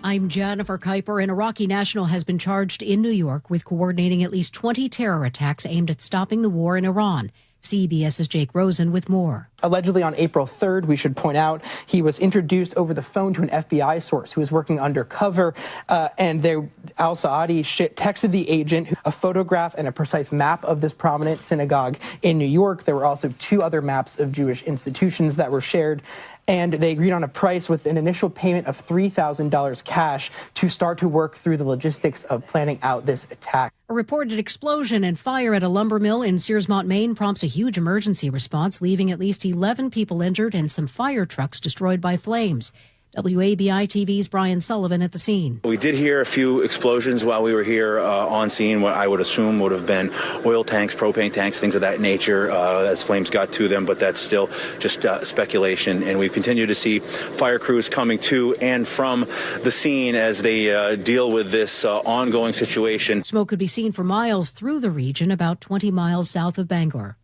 I'm Jennifer Kuiper. An Iraqi national has been charged in New York with coordinating at least 20 terror attacks aimed at stopping the war in Iran. CBS's Jake Rosen with more. Allegedly on April 3rd, we should point out, he was introduced over the phone to an FBI source who was working undercover, and al-Saadi texted the agent a photograph and a precise map of this prominent synagogue in New York. There were also 2 other maps of Jewish institutions that were shared, and they agreed on a price with an initial payment of $3,000 cash to start to work through the logistics of planning out this attack. A reported explosion and fire at a lumber mill in Searsmont, Maine prompts a huge emergency response, leaving at least 11 people injured and some fire trucks destroyed by flames. WABI TV's Brian Sullivan at the scene. We did hear a few explosions while we were here on scene, what I would assume would have been oil tanks, propane tanks, things of that nature as flames got to them, but that's still just speculation. And we continue to see fire crews coming to and from the scene as they deal with this ongoing situation. Smoke could be seen for miles through the region, about 20 miles south of Bangor.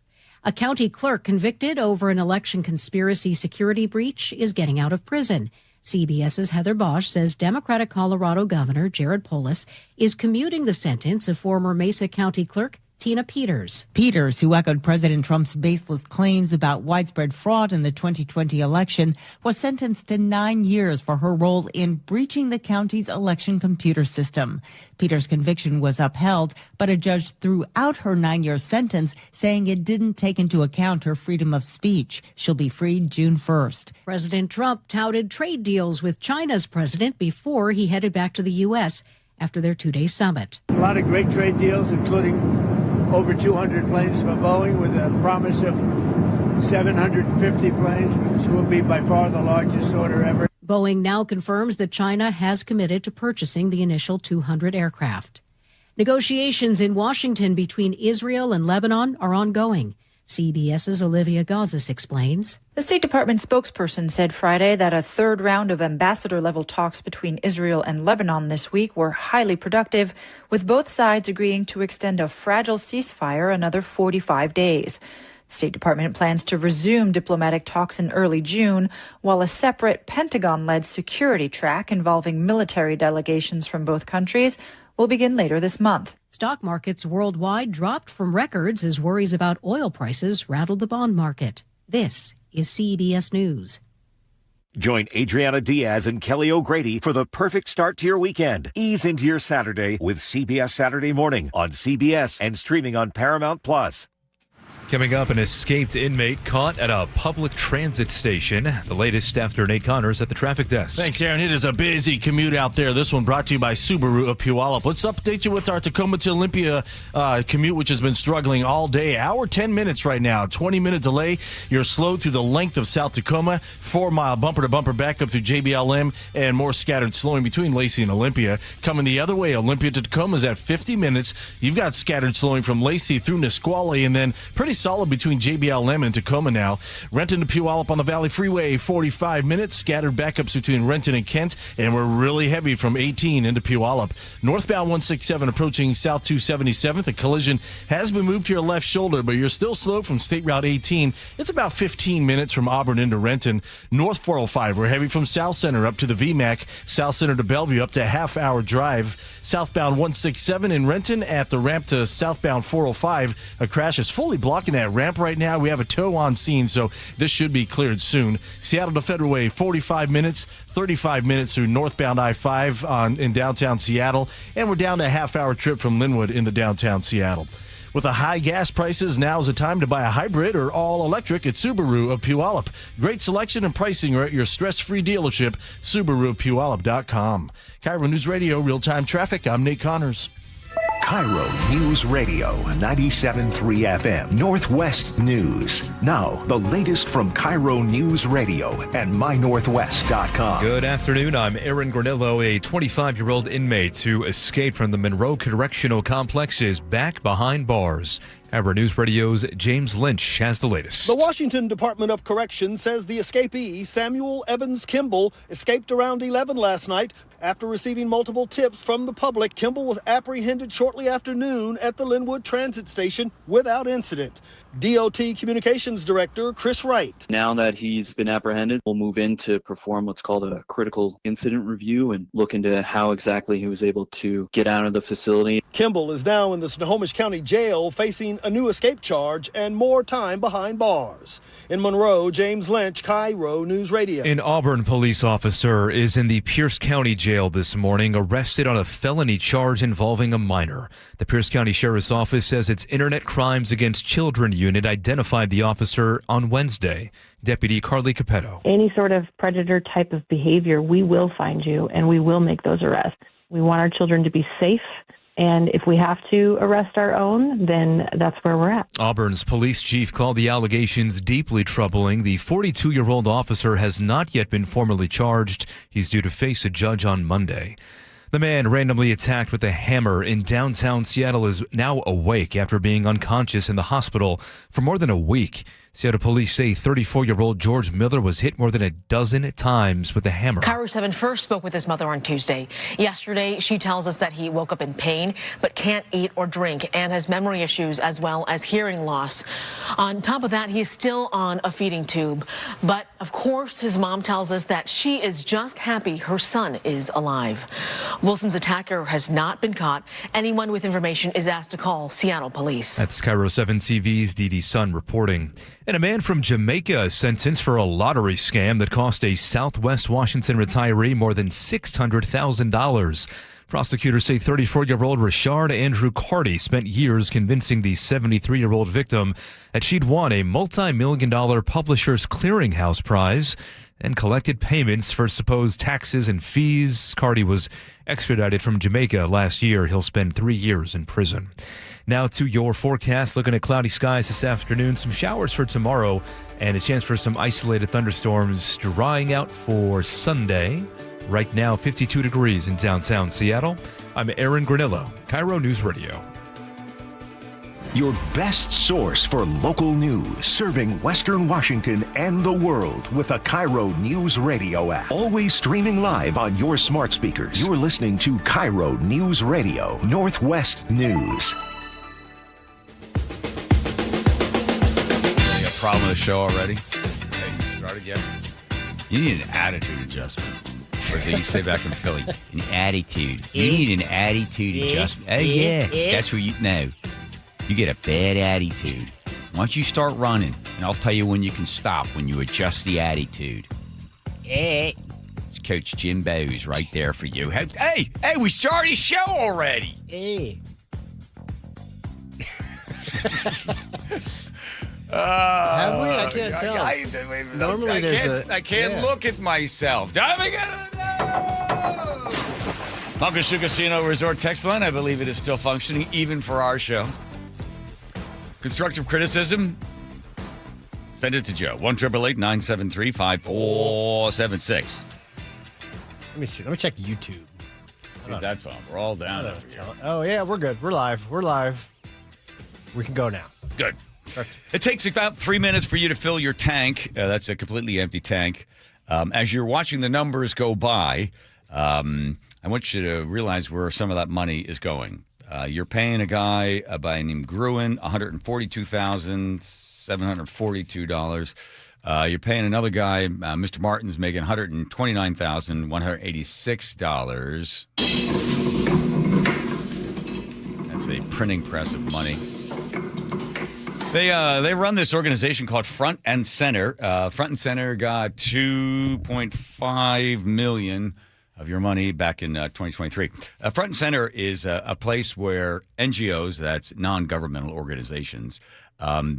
A county clerk convicted over an election conspiracy security breach is getting out of prison. CBS's Heather Bosch says Democratic Colorado Governor Jared Polis is commuting the sentence of former Mesa County Clerk Tina Peters. Peters, who echoed President Trump's baseless claims about widespread fraud in the 2020 election, was sentenced to 9 years for her role in breaching the county's election computer system. Peters' conviction was upheld, but a judge threw out her 9-year sentence, saying it didn't take into account her freedom of speech. She'll be freed June 1st. President Trump touted trade deals with China's president before he headed back to the U.S. after their 2-day summit. A lot of great trade deals, including over 200 planes from Boeing with a promise of 750 planes, which will be by far the largest order ever. Boeing now confirms that China has committed to purchasing the initial 200 aircraft. Negotiations in Washington between Israel and Lebanon are ongoing. CBS's Olivia Gazis explains. The State Department spokesperson said Friday that a third round of ambassador-level talks between Israel and Lebanon this week were highly productive, with both sides agreeing to extend a fragile ceasefire another 45 days. The State Department plans to resume diplomatic talks in early June, while a separate Pentagon-led security track involving military delegations from both countries will begin later this month. Stock markets worldwide dropped from records as worries about oil prices rattled the bond market. This is CBS News. Join Adriana Diaz and Kelly O'Grady for the perfect start to your weekend. Ease into your Saturday with CBS Saturday Morning on CBS and streaming on Paramount+. Coming up, an escaped inmate caught at a public transit station. The latest after Nate Connors at the traffic desk. Thanks, Aaron. It is a busy commute out there. This one brought to you by Subaru of Puyallup. Let's update you with our Tacoma to Olympia commute, which has been struggling all day. Hour, 10 minutes right now. 20-minute delay. You're slow through the length of South Tacoma. 4-mile bumper-to-bumper backup through JBLM, and more scattered slowing between Lacey and Olympia. Coming the other way, Olympia to Tacoma is at 50 minutes. You've got scattered slowing from Lacey through Nisqually, and then pretty solid between JBLM and Tacoma now. Renton to Puyallup on the Valley Freeway, 45 minutes. Scattered backups between Renton and Kent, and we're really heavy from 18 into Puyallup. Northbound 167 approaching South 277th. A collision has been moved to your left shoulder, but you're still slow from State Route 18. It's about 15 minutes from Auburn into Renton. North 405, we're heavy from South Center up to the VMAC. South Center to Bellevue up to a half-hour drive. Southbound 167 in Renton at the ramp to southbound 405. A crash is fully blocking that ramp right now. We have a tow on scene, so this should be cleared soon. Seattle to Federal Way, 45 minutes, 35 minutes through northbound I-5 in downtown Seattle, and we're down to a half-hour trip from Linwood into downtown Seattle. With the high gas prices, now's the time to buy a hybrid or all-electric at Subaru of Puyallup. Great selection and pricing are at your stress-free dealership, SubaruofPuyallup.com. KIRO News Radio, real-time traffic. I'm Nate Connors. KIRO News Radio 97.3 FM Northwest News. Now, the latest from KIRO News Radio and mynorthwest.com. Good afternoon. I'm Aaron Granillo. A 25-year-old inmate who escaped from the Monroe Correctional Complex is back behind bars. KIRO News Radio's James Lynch has the latest. The Washington Department of Corrections says the escapee, Samuel Evans Kimball, escaped around 11 last night. After receiving multiple tips from the public, Kimball was apprehended shortly after noon at the Linwood Transit Station without incident. DOT Communications Director Chris Wright. Now that he's been apprehended, we'll move in to perform what's called a critical incident review and look into how exactly he was able to get out of the facility. Kimball is now in the Snohomish County Jail facing a new escape charge and more time behind bars. In Monroe, James Lynch, KIRO News Radio. An Auburn police officer is in the Pierce County Jail this morning, arrested on a felony charge involving a minor. The Pierce County Sheriff's Office says its Internet Crimes Against Children unit identified the officer on Wednesday. Deputy Carly Capetto. Any sort of predator type of behavior, we will find you and we will make those arrests. We want our children to be safe. And if we have to arrest our own, then that's where we're at. Auburn's police chief called the allegations deeply troubling. The 42-year-old officer has not yet been formally charged. He's due to face a judge on Monday. The man randomly attacked with a hammer in downtown Seattle is now awake after being unconscious in the hospital for more than a week. Seattle police say 34-year-old George Miller was hit more than a dozen times with a hammer. KIRO 7 first spoke with his mother on Tuesday. Yesterday, she tells us that he woke up in pain but can't eat or drink and has memory issues as well as hearing loss. On top of that, he is still on a feeding tube. But, of course, his mom tells us that she is just happy her son is alive. Wilson's attacker has not been caught. Anyone with information is asked to call Seattle police. That's KIRO 7 TV's Dee Sun reporting. And a man from Jamaica is sentenced for a lottery scam that cost a Southwest Washington retiree more than $600,000. Prosecutors say 34-year-old Richard Andrew Carty spent years convincing the 73-year-old victim that she'd won a multi-million-dollar Publishers Clearinghouse prize and collected payments for supposed taxes and fees. Carty was extradited from Jamaica last year. He'll spend 3 years in prison. Now to your forecast. Looking at cloudy skies this afternoon, some showers for tomorrow, and a chance for some isolated thunderstorms drying out for Sunday. Right now, 52 degrees in downtown Seattle. I'm Aaron Granillo, KIRO News Radio. Your best source for local news, serving Western Washington and the world with the KIRO News Radio app. Always streaming live on your smart speakers. You're listening to KIRO News Radio, Northwest News. Problem with the show already? Okay, you started yet? You need an attitude adjustment. Or as they used to say back in Philly, an attitude. You need an attitude adjustment. Oh, yeah. That's what you know. You get a bad attitude. Once you start running, and I'll tell you when you can stop, when you adjust the attitude. It's Coach Jim Bowes right there for you. Hey, we started the show already. Hey. Have we? I can't tell. Normally I can't look at myself. Diving in. Pumpkin Casino Resort text line, I believe it is still functioning, even for our show. Constructive criticism, send it to Joe. 1-888-973-5476. Let me see. Let me check YouTube. Dude, that's on. We're all down over here. Oh, yeah, we're good. We're live. We can go now. Good. It takes about 3 minutes for you to fill your tank. That's a completely empty tank. As you're watching the numbers go by, I want you to realize where some of that money is going. You're paying a guy by the name Gruen $142,742. You're paying another guy, Mr. Martin's making $129,186. That's a printing press of money. They run this organization called Front and Center. Front and Center got $2.5 million of your money back in 2023. Front and Center is a place where NGOs, that's non-governmental organizations,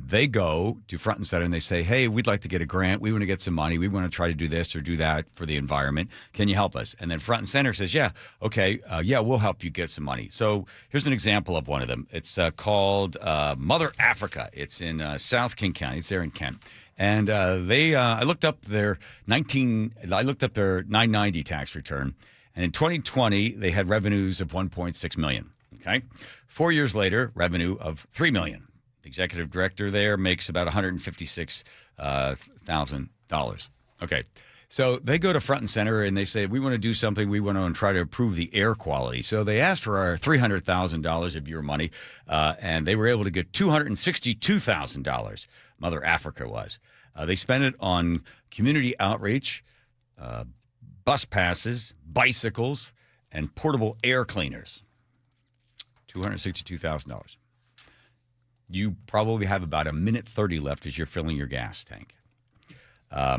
they go to Front and Center and they say, hey, we'd like to get a grant. We want to get some money. We want to try to do this or do that for the environment. Can you help us? And then Front and Center says, yeah, okay, we'll help you get some money. So here's an example of one of them. It's called Mother Africa. It's in South King County. It's there in Kent. And I looked up their 990 tax return. And in 2020, they had revenues of $1.6 million. Okay. 4 years later, revenue of $3 million. executive director there, makes about $156,000. Okay. So they go to Front and Center and they say, we want to do something. We want to try to improve the air quality. So they asked for our $300,000 of your money, and they were able to get $262,000. Mother Africa was. They spent it on community outreach, bus passes, bicycles, and portable air cleaners. $262,000. You probably have about a minute 30 left as you're filling your gas tank. All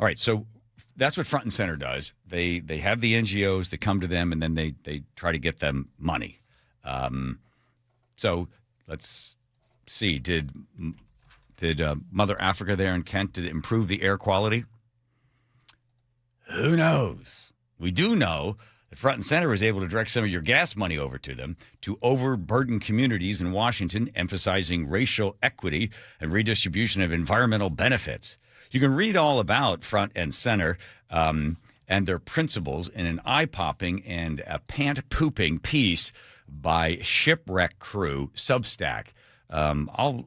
right, so that's what Front and Center does. They have the NGOs that come to them, and then they try to get them money. So let's see. Did Mother Africa there in Kent, did it improve the air quality? Who knows? We do know that Front and Center was able to direct some of your gas money over to them to overburdened communities in Washington, emphasizing racial equity and redistribution of environmental benefits. You can read all about Front and Center and their principles in an eye-popping and a pant-pooping piece by Shipwreck Crew, Substack. I'll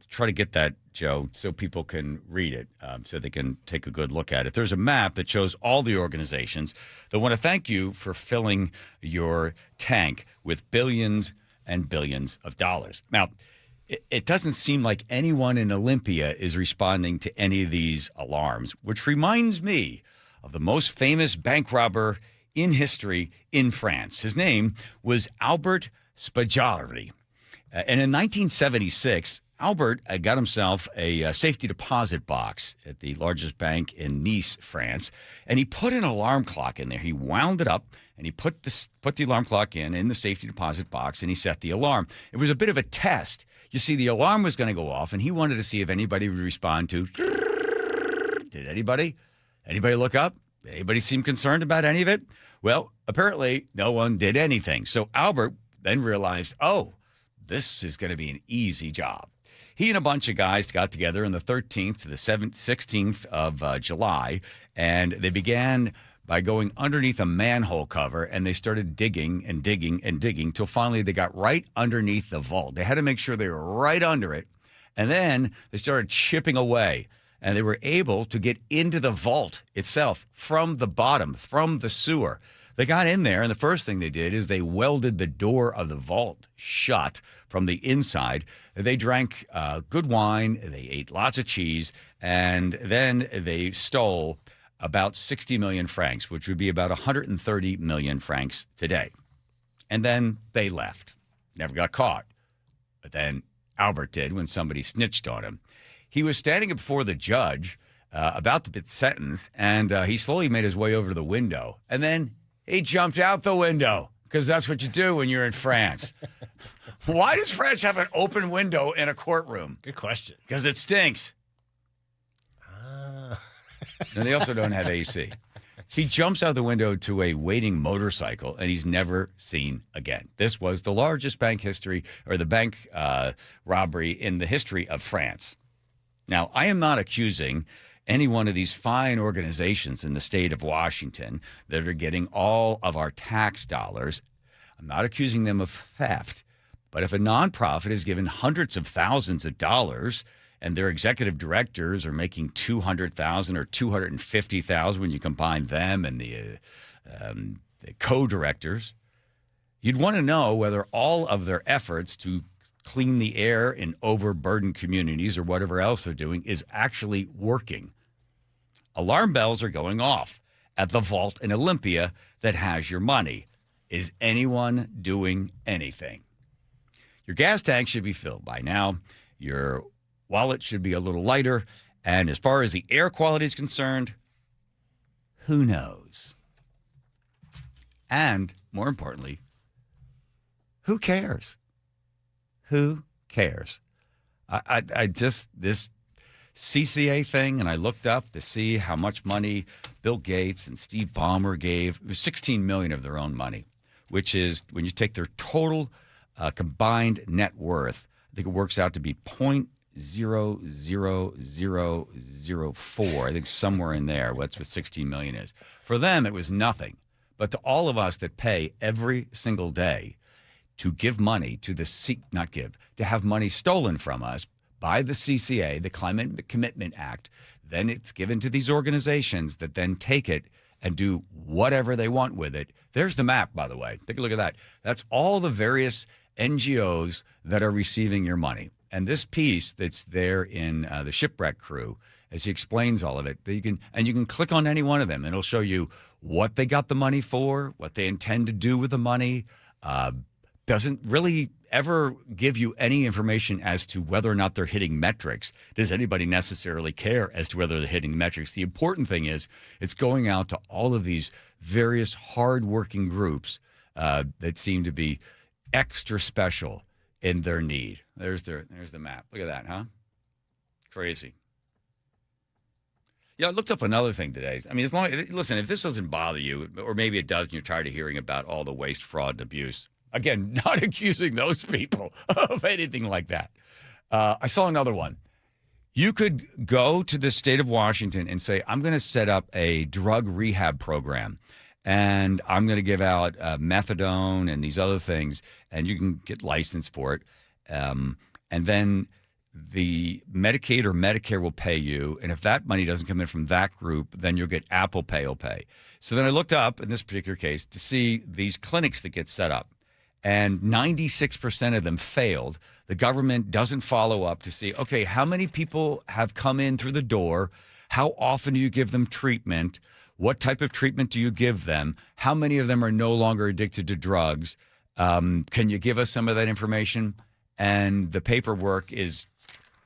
try to get that, Joe, so people can read it, so they can take a good look at it. There's a map that shows all the organizations that want to thank you for filling your tank with billions and billions of dollars. Now, it doesn't seem like anyone in Olympia is responding to any of these alarms, which reminds me of the most famous bank robber in history in France. His name was Albert Spaggiari. And in 1976, Albert got himself a safety deposit box at the largest bank in Nice, France, and he put an alarm clock in there. He wound it up, and he put the alarm clock in the safety deposit box, and he set the alarm. It was a bit of a test. You see, the alarm was going to go off, and he wanted to see if anybody would respond to, did anybody look up? Did anybody seem concerned about any of it? Well, apparently no one did anything. So Albert then realized, this is going to be an easy job. He and a bunch of guys got together on the 13th to the 16th of July, and they began by going underneath a manhole cover, and they started digging and digging and digging till finally they got right underneath the vault. They had to make sure they were right under it, and then they started chipping away, and they were able to get into the vault itself from the bottom, from the sewer. They got in there, and the first thing they did is they welded the door of the vault shut from the inside. They drank good wine, they ate lots of cheese, and then they stole about 60 million francs, which would be about 130 million francs today. And then they left. Never got caught. But then Albert did when somebody snitched on him. He was standing before the judge, about to be sentenced, and he slowly made his way over to the window. And then he jumped out the window, because that's what you do when you're in France. Why does France have an open window in a courtroom? Good question. Because it stinks. And they also don't have AC. He jumps out the window to a waiting motorcycle, and he's never seen again. This was the largest bank robbery in the history of France. Now, I am not accusing any one of these fine organizations in the state of Washington that are getting all of our tax dollars. I'm not accusing them of theft. But if a nonprofit is given hundreds of thousands of dollars and their executive directors are making $200,000 or $250,000 when you combine them and the co-directors, you'd want to know whether all of their efforts to clean the air in overburdened communities or whatever else they're doing is actually working. Alarm bells are going off at the vault in Olympia that has your money. Is anyone doing anything? Your gas tank should be filled by now. Your wallet should be a little lighter. And as far as the air quality is concerned, who knows? And more importantly, who cares? Who cares? I just, this CCA thing, and I looked up to see how much money Bill Gates and Steve Ballmer gave. It was $16 million of their own money, which is, when you take their total combined net worth, I think it works out to be 0.00004. I think somewhere in there, that's what 16 million is. For them, it was nothing. But to all of us that pay every single day to give money to to have money stolen from us by the CCA, the Climate Commitment Act. Then it's given to these organizations that then take it and do whatever they want with it. There's the map, by the way. Take a look at that. That's all the various NGOs that are receiving your money. And this piece that's there in the Shipwreck Crew, as he explains all of it, you can click on any one of them, and it'll show you what they got the money for, what they intend to do with the money. Doesn't really ever give you any information as to whether or not they're hitting metrics. Does anybody necessarily care as to whether they're hitting metrics? The important thing is it's going out to all of these various hardworking groups that seem to be extra special in their need. There's the map. Look at that, huh? Crazy. Yeah, I looked up another thing today. I mean, listen, if this doesn't bother you, or maybe it does and you're tired of hearing about all the waste, fraud, and abuse, again, not accusing those people of anything like that. I saw another one. You could go to the state of Washington and say, I'm going to set up a drug rehab program, and I'm going to give out methadone and these other things, and you can get licensed for it. And then the Medicaid or Medicare will pay you, and if that money doesn't come in from that group, then you'll get Apple Pay will pay. So then I looked up, in this particular case, to see these clinics that get set up. And 96% of them failed. The government doesn't follow up to see, okay, how many people have come in through the door? How often do you give them treatment? What type of treatment do you give them? How many of them are no longer addicted to drugs? Can you give us some of that information? And the paperwork is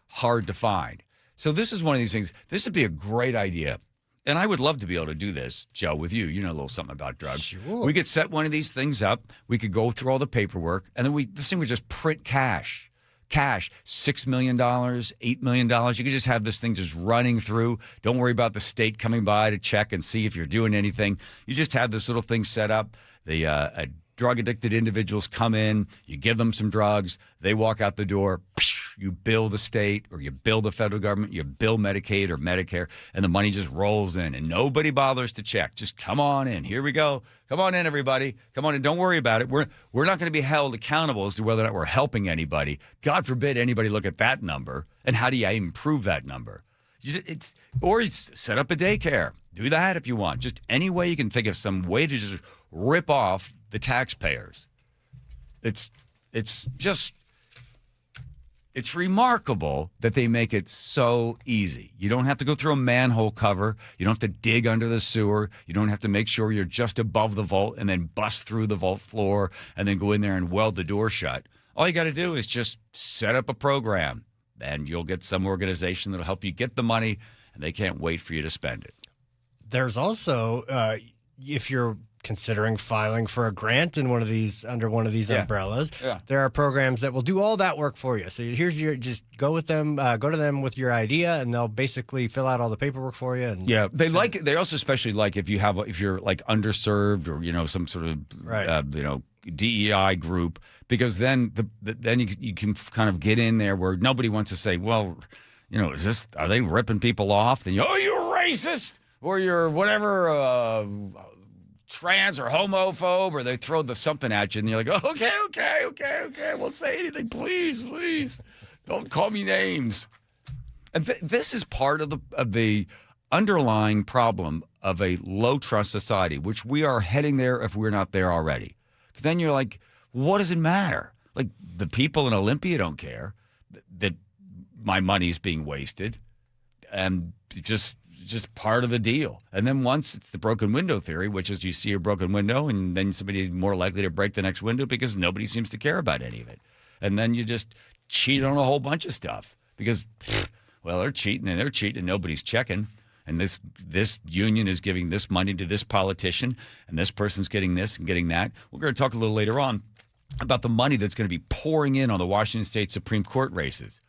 hard to find. So this is one of these things. This would be a great idea. And I would love to be able to do this, Joe, with you. You know a little something about drugs. Sure. We could set one of these things up. We could go through all the paperwork, and then this thing would just print cash, $6 million, $8 million. You could just have this thing just running through. Don't worry about the state coming by to check and see if you're doing anything. You just have this little thing set up. The drug-addicted individuals come in. You give them some drugs. They walk out the door. You bill the state, or you bill the federal government, you bill Medicaid or Medicare, and the money just rolls in, and nobody bothers to check. Just come on in. Here we go. Come on in, everybody. Come on in. Don't worry about it. We're not going to be held accountable as to whether or not we're helping anybody. God forbid anybody look at that number. And how do you improve that number? Or set up a daycare. Do that if you want. Just any way you can think of some way to just rip off the taxpayers. It's remarkable that they make it so easy. You don't have to go through a manhole cover. You don't have to dig under the sewer. You don't have to make sure you're just above the vault and then bust through the vault floor and then go in there and weld the door shut. All you got to do is just set up a program, and you'll get some organization that'll help you get the money, and they can't wait for you to spend it. There's also, if you're considering filing for a grant in under one of these umbrellas, there are programs that will do all that work for you. So just go with them, go to them with your idea, and they'll basically fill out all the paperwork for you. And they also especially like if you're like underserved or some sort of DEI group, because then then you can kind of get in there where nobody wants to say, well, are they ripping people off? Then you're racist, or you're whatever. Trans or homophobe, or they throw something at you, and you're like, okay, I won't say anything, please, don't call me names. And this is part of the underlying problem of a low trust society, which we are heading there if we're not there already. Because then you're like, what does it matter? Like, the people in Olympia don't care that my money's being wasted, and just part of the deal. And then once it's the broken window theory, which is you see a broken window and then somebody is more likely to break the next window because nobody seems to care about any of it. And then you just cheat on a whole bunch of stuff because, they're cheating and nobody's checking. And this union is giving this money to this politician, and this person's getting this and getting that. We're going to talk a little later on about the money that's going to be pouring in on the Washington State Supreme Court races.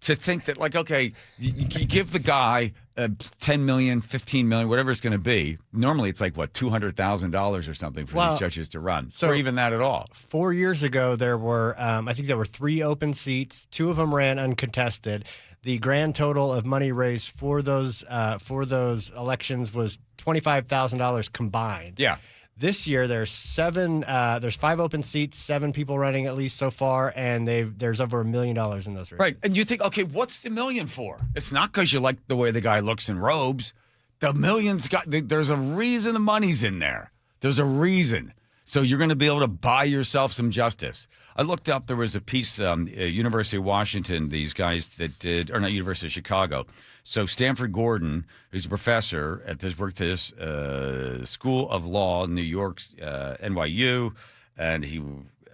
To think that, like, okay, you give the guy $10 million, $15 million, whatever it's going to be. Normally, it's like, $200,000 or something for these judges to run, or even that at all. 4 years ago, there were, I think there were 3 open seats. 2 of them ran uncontested. The grand total of money raised for those elections was $25,000 combined. Yeah. This year, there's 5 open seats, 7 people running at least so far, and there's over $1 million in those races. Right. And you think, okay, what's the million for? It's not because you like the way the guy looks in robes. The million's there's a reason the money's in there. There's a reason. So you're going to be able to buy yourself some justice. I looked up, there was a piece, University of Washington, these guys that did, or not, University of Chicago. So Stanford Gordon, who's a professor at this School of Law in New York's NYU, and he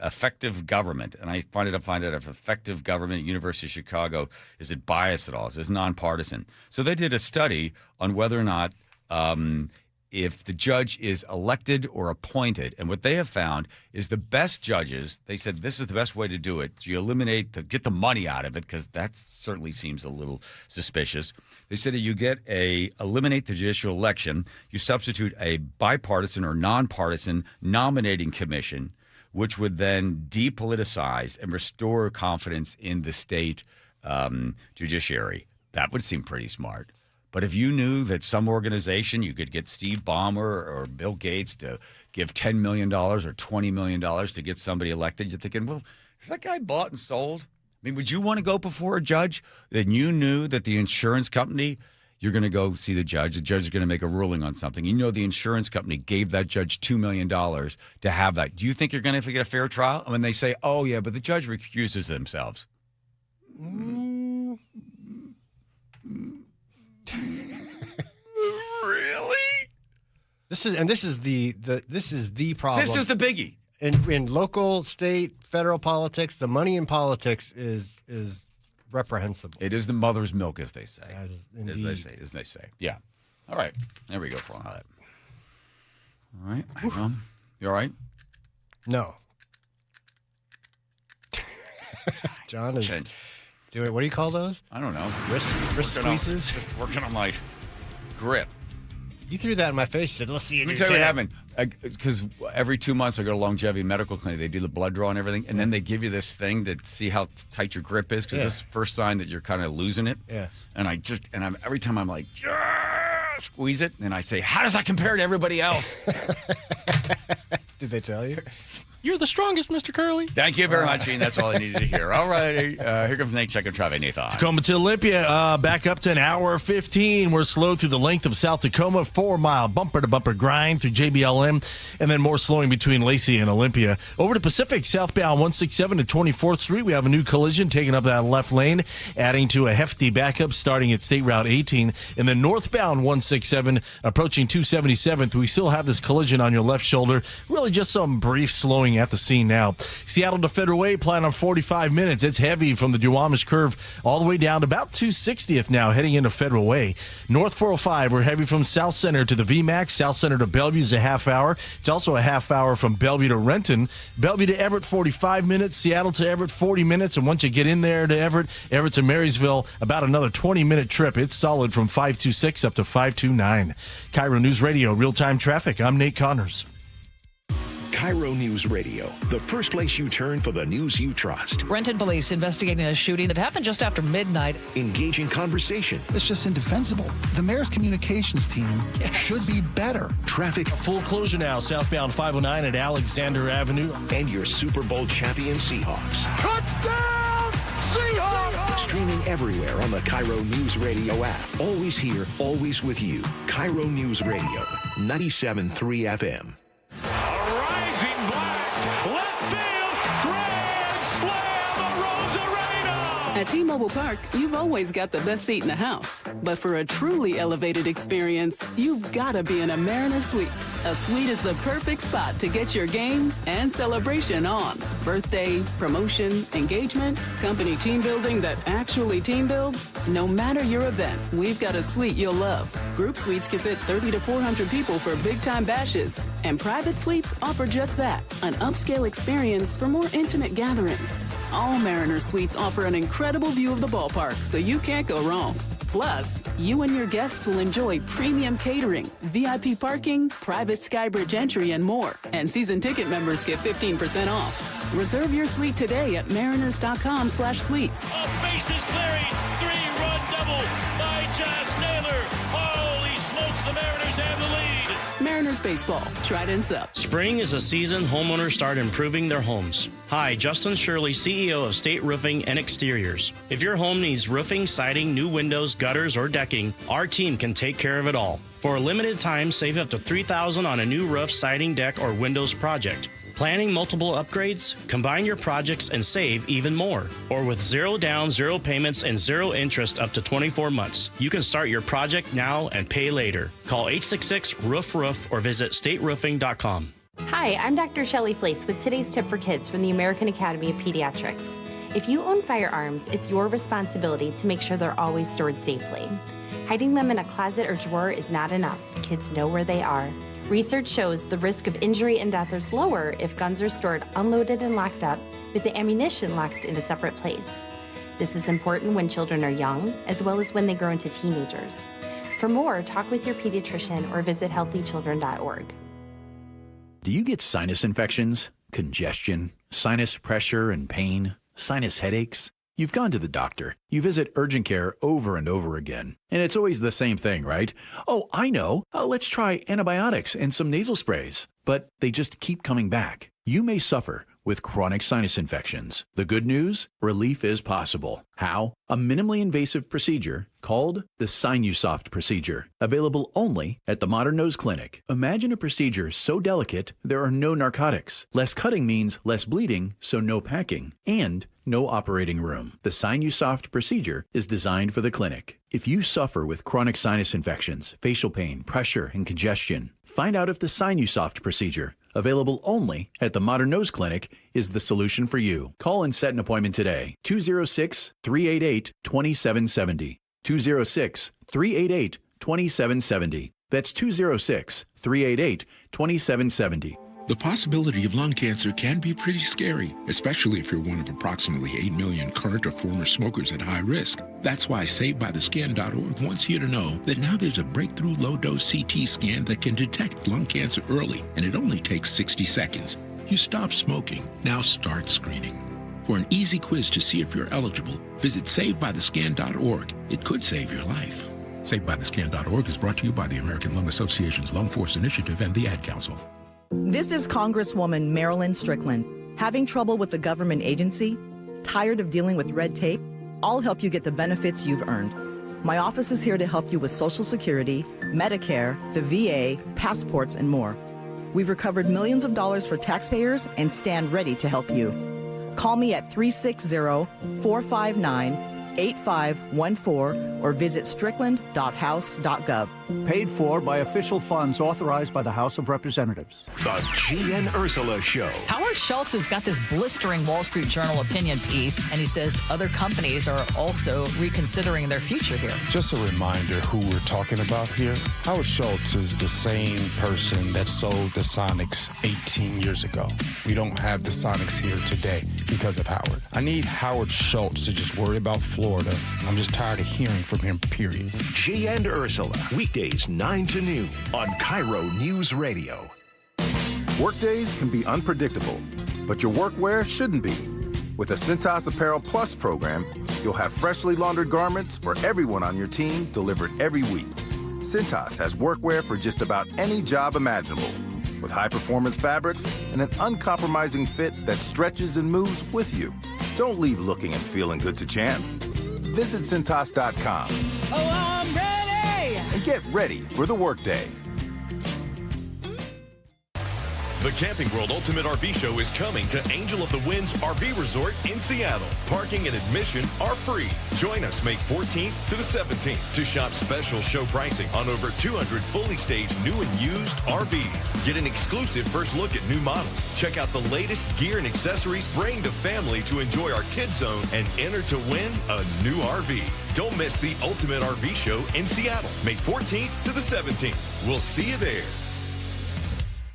effective government. And I find out if effective government at University of Chicago, is it biased at all? Is it nonpartisan? So they did a study on whether or not if the judge is elected or appointed. And what they have found is the best judges, they said this is the best way to do it. You get the money out of it, because that certainly seems a little suspicious. They said that you eliminate the judicial election, you substitute a bipartisan or nonpartisan nominating commission, which would then depoliticize and restore confidence in the state judiciary. That would seem pretty smart. But if you knew that some organization, you could get Steve Ballmer or Bill Gates to give $10 million or $20 million to get somebody elected, you're thinking, well, is that guy bought and sold? I mean, would you want to go before a judge that you knew that the insurance company, you're going to go see the judge is going to make a ruling on something. You know the insurance company gave that judge $2 million to have that. Do you think you're going to get a fair trial? And when they say, oh, yeah, but the judge recuses themselves. Really? This is the problem. This is the biggie. In local, state, federal politics, the money in politics is reprehensible. It is the mother's milk, as they say. As they say. Yeah. All right. There we go for all that. All right. Hang on. You all right? No. John is doing, what do you call those? I don't know. Wrist squeezes? Just working on my grip. You threw that in my face. Said, let's see you. Let me tell you what happened. Because every 2 months I go to Longevity Medical Clinic. They do the blood draw and everything. And then they give you this thing to see how tight your grip is. Because this is the first sign that you're kind of losing it. Yeah. And every time I'm like, squeeze it. And I say, how does that compare to everybody else? Did they tell you? You're the strongest, Mr. Curley. Thank you very much, Gene. That's all I needed to hear. All righty. Here comes Nate. Check and traffic, Nathan. Tacoma to Olympia, back up to an hour 15. We're slow through the length of South Tacoma, 4-mile bumper-to-bumper grind through JBLM, and then more slowing between Lacey and Olympia. Over to Pacific, southbound 167 to 24th Street. We have a new collision taking up that left lane, adding to a hefty backup starting at State Route 18. And then northbound 167 approaching 277th. We still have this collision on your left shoulder. Really just some brief slowing at the scene now. Seattle to Federal Way, plan on 45 minutes. It's heavy from the Duwamish curve all the way down to about 260th now, heading into Federal Way. North 405, we're heavy from South Center to the VMAX. South Center to Bellevue is a half hour. It's also a half hour from Bellevue to Renton. Bellevue to Everett, 45 minutes. Seattle to Everett, 40 minutes. And once you get in there to Everett to Marysville, about another 20-minute trip. It's solid from 526 up to 529. KIRO News Radio, real-time traffic. I'm Nate Connors. KIRO News Radio, the first place you turn for the news you trust. Renton police investigating a shooting that happened just after midnight. Engaging conversation. It's just indefensible. The mayor's communications team should be better. Traffic. Full closure now, southbound 509 at Alexander Avenue. And your Super Bowl champion Seahawks. Touchdown, Seahawks! Streaming everywhere on the KIRO News Radio app. Always here, always with you. KIRO News Radio, 97.3 FM. At T-Mobile Park, you've always got the best seat in the house. But for a truly elevated experience, you've got to be in a Mariner Suite. A suite is the perfect spot to get your game and celebration on. Birthday, promotion, engagement, company team building that actually team builds. No matter your event, we've got a suite you'll love. Group suites can fit 30 to 400 people for big-time bashes. And private suites offer just that, an upscale experience for more intimate gatherings. All Mariner Suites offer an incredible view of the ballpark, so you can't go wrong. Plus, you and your guests will enjoy premium catering, VIP parking, private Skybridge entry, and more. And season ticket members get 15% off. Reserve your suite today at mariners.com/suites. Bases clearing, 3-run double by Josh Naylor. Holy smokes, the Mariners have the lead. Mariners baseball. Trident's up. Spring is a season homeowners start improving their homes. Hi, Justin Shirley, CEO of State Roofing and Exteriors. If your home needs roofing, siding, new windows, gutters, or decking, our team can take care of it all. For a limited time, save up to $3,000 on a new roof, siding, deck, or windows project. Planning multiple upgrades? Combine your projects and save even more. Or with 0 down, 0 payments, and 0 interest up to 24 months. You can start your project now and pay later. Call 866-ROOF-ROOF or visit stateroofing.com. Hi, I'm Dr. Shelley Flace with today's tip for kids from the American Academy of Pediatrics. If you own firearms, it's your responsibility to make sure they're always stored safely. Hiding them in a closet or drawer is not enough. Kids know where they are. Research shows the risk of injury and death is lower if guns are stored unloaded and locked up, with the ammunition locked in a separate place. This is important when children are young, as well as when they grow into teenagers. For more, talk with your pediatrician or visit healthychildren.org. Do you get sinus infections, congestion, sinus pressure and pain, sinus headaches? You've gone to the doctor. You visit urgent care over and over again. And it's always the same thing, right? Oh, I know. Let's try antibiotics and some nasal sprays. But they just keep coming back. You may suffer with chronic sinus infections. The good news? Relief is possible. How? A minimally invasive procedure called the Sinusoft procedure, available only at the Modern Nose Clinic. Imagine a procedure so delicate there are no narcotics. Less cutting means less bleeding, so no packing, and no operating room. The Sinusoft procedure is designed for the clinic. If you suffer with chronic sinus infections, facial pain, pressure, and congestion, find out if the Sinusoft procedure, available only at the Modern Nose Clinic, is the solution for you. Call and set an appointment today. 206-388-2770. 206-388-2770. That's 206-388-2770. The possibility of lung cancer can be pretty scary, especially if you're one of approximately 8 million current or former smokers at high risk. That's why SaveByTheScan.org wants you to know that now there's a breakthrough low-dose CT scan that can detect lung cancer early, and it only takes 60 seconds. You stop smoking, now start screening. For an easy quiz to see if you're eligible, visit SaveByTheScan.org. It could save your life. SaveByTheScan.org is brought to you by the American Lung Association's Lung Force Initiative and the Ad Council. This is Congresswoman Marilyn Strickland. Having trouble with the government agency? Tired of dealing with red tape? I'll help you get the benefits you've earned. My office is here to help you with Social Security, Medicare, the VA, passports, and more. We've recovered millions of dollars for taxpayers and stand ready to help you. Call me at 360-459-8514 or visit strickland.house.gov. Paid for by official funds authorized by the House of Representatives. The G and Ursula Show. Howard Schultz has got this blistering Wall Street Journal opinion piece, and he says other companies are also reconsidering their future here. Just a reminder who we're talking about here. Howard Schultz is the same person that sold the Sonics 18 years ago. We don't have the Sonics here today because of Howard. I need Howard Schultz to just worry about Florida. I'm just tired of hearing from him, period. G and Ursula, weekdays 9 to noon on KIRO News Radio. Workdays can be unpredictable, but your workwear shouldn't be. With the Cintas Apparel Plus program, you'll have freshly laundered garments for everyone on your team delivered every week. Cintas has workwear for just about any job imaginable, with high-performance fabrics and an uncompromising fit that stretches and moves with you. Don't leave looking and feeling good to chance. Visit Cintas.com. Oh, I'm ready! And get ready for the workday. The Camping World Ultimate RV Show is coming to Angel of the Winds RV Resort in Seattle. Parking and admission are free. Join us May 14th to the 17th to shop special show pricing on over 200 fully staged new and used RVs. Get an exclusive first look at new models. Check out the latest gear and accessories. Bring the family to enjoy our Kids Zone and enter to win a new RV. Don't miss the Ultimate RV Show in Seattle, May 14th to the 17th. We'll see you there.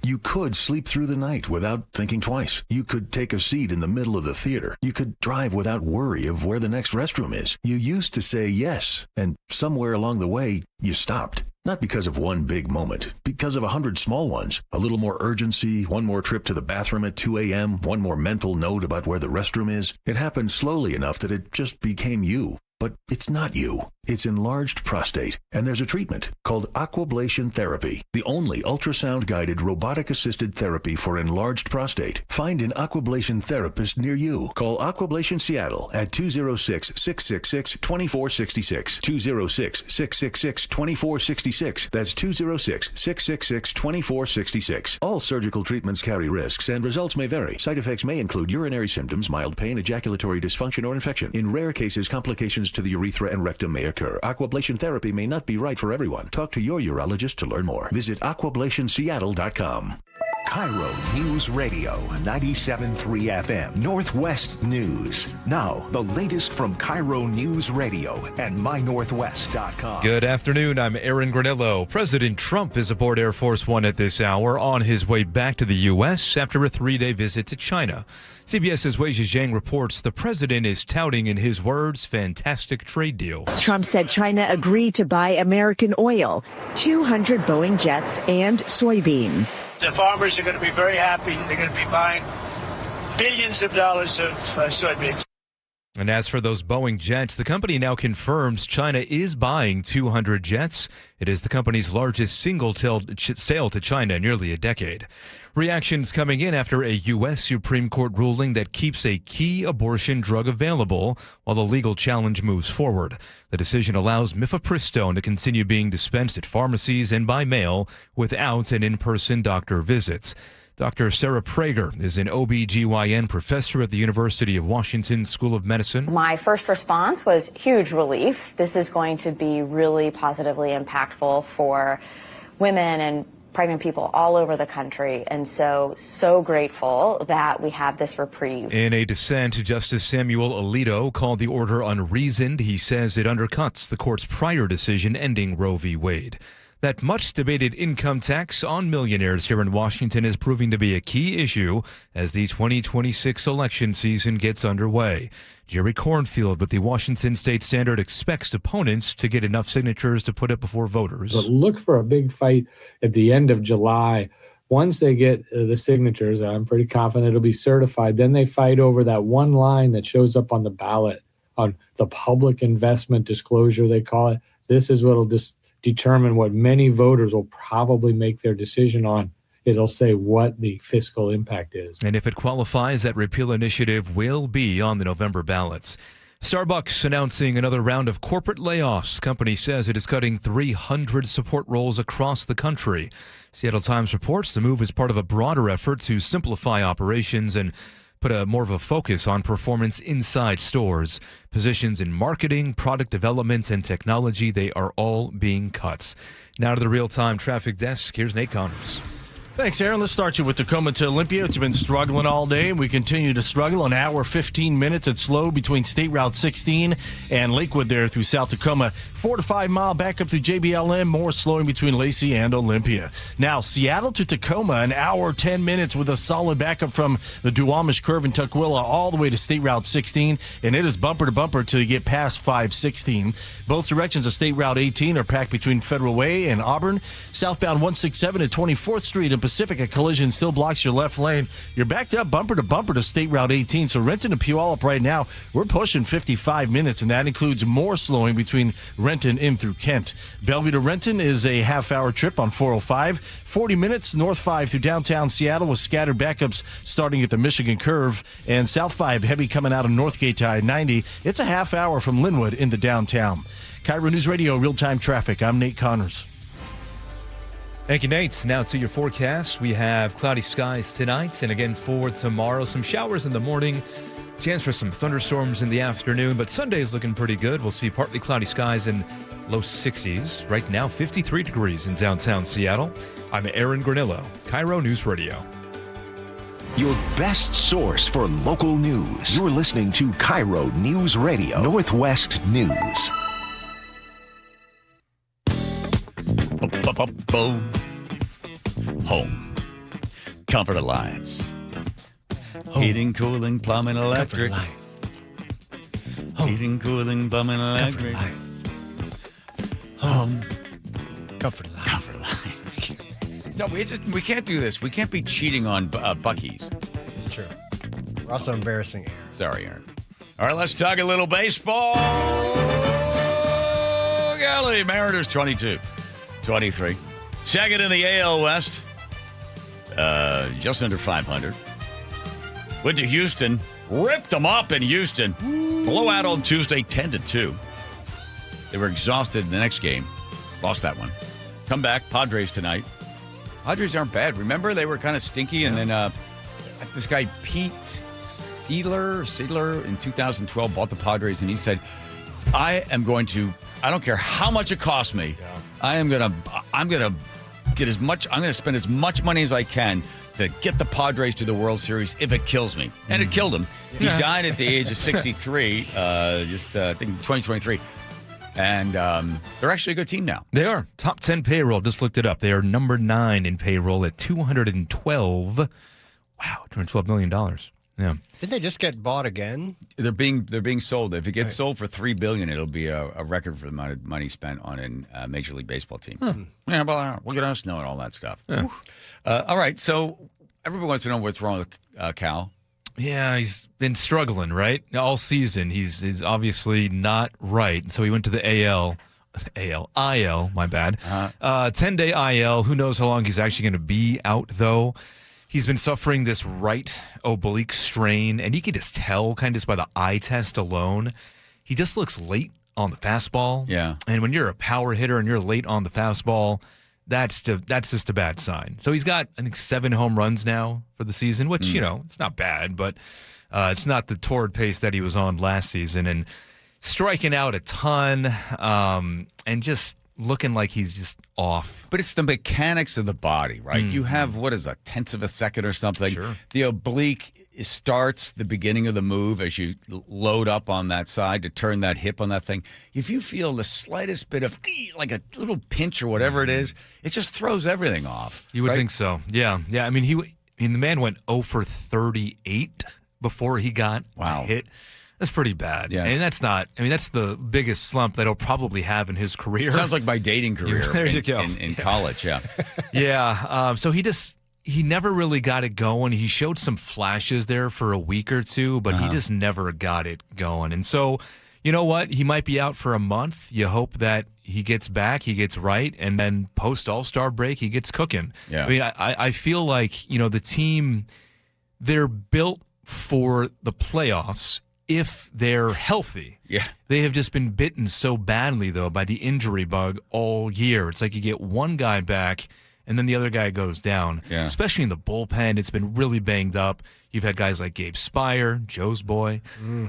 You could sleep through the night without thinking twice. You could take a seat in the middle of the theater. You could drive without worry of where the next restroom is. You used to say yes, and somewhere along the way, you stopped. Not because of one big moment, because of 100 small ones. A little more urgency, one more trip to the bathroom at 2 a.m., one more mental note about where the restroom is. It happened slowly enough that it just became you. But it's not you. It's enlarged prostate, and there's a treatment called aquablation therapy, the only ultrasound-guided robotic-assisted therapy for enlarged prostate. Find an aquablation therapist near you. Call Aquablation Seattle at 206-666-2466. 206-666-2466. That's 206-666-2466. All surgical treatments carry risks, and results may vary. Side effects may include urinary symptoms, mild pain, ejaculatory dysfunction, or infection. In rare cases, complications to the urethra and rectum may occur. Aquablation therapy may not be right for everyone. Talk to your urologist to learn more. Visit aquablationseattle.com. KIRO News Radio 97.3 FM Northwest News. Now, the latest from KIRO News Radio and mynorthwest.com. Good afternoon. I'm Aaron Granillo. President Trump is aboard Air Force One at this hour on his way back to the U.S. after a 3-day visit to China. CBS's Wei Zhejiang reports the president is touting, in his words, fantastic trade deals. Trump said China agreed to buy American oil, 200 Boeing jets, and soybeans. The farmers are going to be very happy. They're going to be buying billions of dollars of soybeans. And as for those Boeing jets, the company now confirms China is buying 200 jets. It is the company's largest single sale to China in nearly a decade. Reactions coming in after a U.S. Supreme Court ruling that keeps a key abortion drug available while the legal challenge moves forward. The decision allows mifepristone to continue being dispensed at pharmacies and by mail without an in-person doctor visits. Dr. Sarah Prager is an OBGYN professor at the University of Washington School of Medicine. My first response was huge relief. This is going to be really positively impactful for women and pregnant people all over the country. And so grateful that we have this reprieve. In a dissent, Justice Samuel Alito called the order unreasoned. He says it undercuts the court's prior decision ending Roe v. Wade. That much-debated income tax on millionaires here in Washington is proving to be a key issue as the 2026 election season gets underway. Jerry Cornfield with the Washington State Standard expects opponents to get enough signatures to put it before voters. But look for a big fight at the end of July. Once they get the signatures, I'm pretty confident it'll be certified. Then they fight over that one line that shows up on the ballot on the public investment disclosure, they call it. This is what will determine what many voters will probably make their decision on. It'll say what the fiscal impact is. And if it qualifies, that repeal initiative will be on the November ballots. Starbucks announcing another round of corporate layoffs. The company says it is cutting 300 support roles across the country. Seattle Times reports the move is part of a broader effort to simplify operations and put more of a focus on performance inside stores. Positions in marketing, product development, and technology, they are all being cut. Now to the real-time traffic desk. Here's Nate Connors. Thanks, Aaron. Let's start you with Tacoma to Olympia. It's been struggling all day, and we continue to struggle. An hour, 15 minutes. It's slow between State Route 16 and Lakewood there through South Tacoma. 4 to 5 mile back up through JBLM. More slowing between Lacey and Olympia. Now, Seattle to Tacoma, an hour, 10 minutes with a solid backup from the Duwamish Curve in Tukwila all the way to State Route 16, and it is bumper to bumper till you get past 516. Both directions of State Route 18 are packed between Federal Way and Auburn. Southbound 167 at 24th Street and Pacific, a collision still blocks your left lane. You're backed up bumper to State Route 18. So Renton to Puyallup right now, we're pushing 55 minutes, and that includes more slowing between Renton in through Kent. Bellevue to Renton is a half-hour trip on 405. 40 minutes North 5 through downtown Seattle with scattered backups starting at the Michigan Curve. And South 5 heavy coming out of Northgate to I-90. It's a half hour from Linwood into downtown. KIRO News Radio, real-time traffic. I'm Nate Connors. Thank you, Nate. Now to your forecast. We have cloudy skies tonight and again for tomorrow. Some showers in the morning, chance for some thunderstorms in the afternoon, but Sunday is looking pretty good. We'll see partly cloudy skies in low 60s. Right now, 53 degrees in downtown Seattle. I'm Aaron Granillo, KIRO News Radio. Your best source for local news. You're listening to KIRO News Radio, Northwest News. Home. Comfort Alliance. Home. Heating, cooling, plumbing, electric. Heating, cooling, plumbing, electric. Home. Comfort Alliance. Comfort Alliance. No, we can't do this. We can't be cheating on Buc-ee's. It's true. We're also embarrassing Aaron. Sorry, Aaron. All right, let's talk a little baseball. Alley. Mariners 22-23. Second in the AL West. Just under 500. Went to Houston. Ripped them up in Houston. Blowout on Tuesday, 10-2. They were exhausted in the next game. Lost that one. Come back. Padres tonight. Padres aren't bad. Remember, they were kind of stinky, and then this guy Pete Seidler in 2012 bought the Padres, and he said, I don't care how much it costs me. Yeah. I'm gonna spend as much money as I can to get the Padres to the World Series if it kills me. And it killed him. He died at the age of 63, I think 2023. And they're actually a good team now. They are. Top 10 payroll. Just looked it up. They are number 9 in payroll at $212. Wow, $212 million. Yeah. Didn't they just get bought again? They're being sold. If it gets sold for $3 billion, it'll be a record for the amount of money spent on a Major League Baseball team. Huh. Yeah, well, look at us knowing all that stuff. Yeah. All right, so everybody wants to know what's wrong with Cal. Yeah, he's been struggling, right? All season. He's obviously not right. So he went to the IL, my bad. 10-day IL. Who knows how long he's actually going to be out, though. He's been suffering this right oblique strain, and you can just tell kind of just by the eye test alone. He just looks late on the fastball. Yeah. And when you're a power hitter and you're late on the fastball, that's just a bad sign. So he's got, I think, 7 home runs now for the season, which, it's not bad, but it's not the torrid pace that he was on last season. And striking out a ton and just looking like he's just off. But it's the mechanics of the body, right? You have, a tenth of a second or something? Sure. The oblique starts the beginning of the move as you load up on that side to turn that hip on that thing. If you feel the slightest bit of, like a little pinch or whatever it is, it just throws everything off. You would think so. Yeah. Yeah. I mean, the man went 0 for 38 before he got a hit. That's pretty bad. Yes. And that's the biggest slump that he'll probably have in his career. Sounds like my dating career there you go. In college, yeah. Yeah. So he never really got it going. He showed some flashes there for a week or two, but he just never got it going. And so, you know what? He might be out for a month. You hope that he gets back, he gets right, and then post All-Star break, he gets cooking. Yeah. I mean, I feel like, the team, they're built for the playoffs if they're healthy. Yeah. They have just been bitten so badly, though, by the injury bug all year. It's like you get one guy back, and then the other guy goes down. Yeah. Especially in the bullpen, it's been really banged up. You've had guys like Gabe Spire, Joe's boy.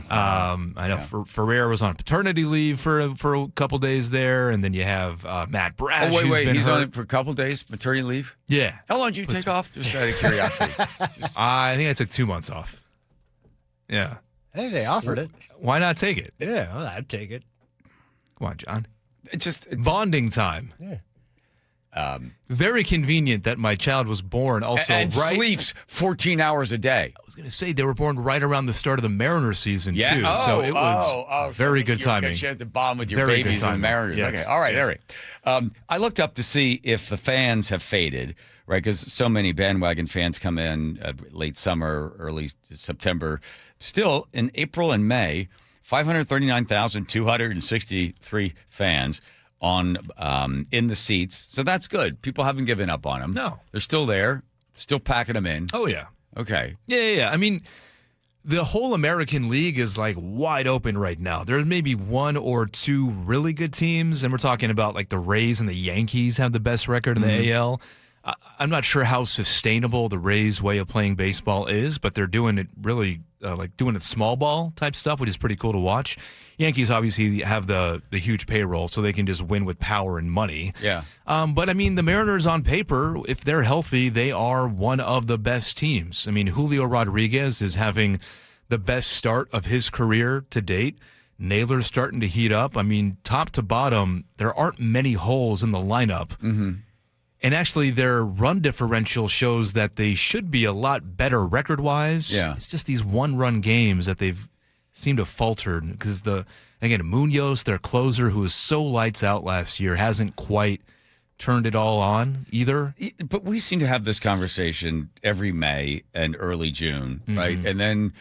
I know Ferrer was on paternity leave for a couple days there, and then you have Matt Brash. Oh, wait, he's hurt. on it for a couple days, maternity leave? Yeah. How long did you take off? Just out of curiosity. I think I took 2 months off. Yeah. Hey, they offered it. Why not take it? Yeah, well, I'd take it. Come on, John. It's bonding time. Yeah. Very convenient that my child was born also and sleeps 14 hours a day. I was going to say they were born right around the start of the Mariners season too, so it was very good timing. You had to bond with your Very babies good and the Mariners. Yes. Okay, all right, Yes. all right. I looked up to see if the fans have faded, right? Because so many bandwagon fans come in late summer, early September. Still, in April and May, 539,263 fans on in the seats. So that's good. People haven't given up on them. No. They're still there, still packing them in. Oh, yeah. Okay. Yeah. I mean, the whole American League is like wide open right now. There's maybe 1 or 2 really good teams, and we're talking about like the Rays and the Yankees have the best record in the AL. I'm not sure how sustainable the Rays' way of playing baseball is, but they're doing it really doing it small ball type stuff, which is pretty cool to watch. Yankees obviously have the huge payroll, so they can just win with power and money. Yeah. But I mean, the Mariners on paper, if they're healthy, they are one of the best teams. I mean, Julio Rodriguez is having the best start of his career to date. Naylor's starting to heat up. I mean, top to bottom, there aren't many holes in the lineup. Mm-hmm. And actually, their run differential shows that they should be a lot better record-wise. Yeah. It's just these one-run games that they've seemed to falter because Munoz, their closer, who was so lights out last year, hasn't quite turned it all on either. But we seem to have this conversation every May and early June, right? And then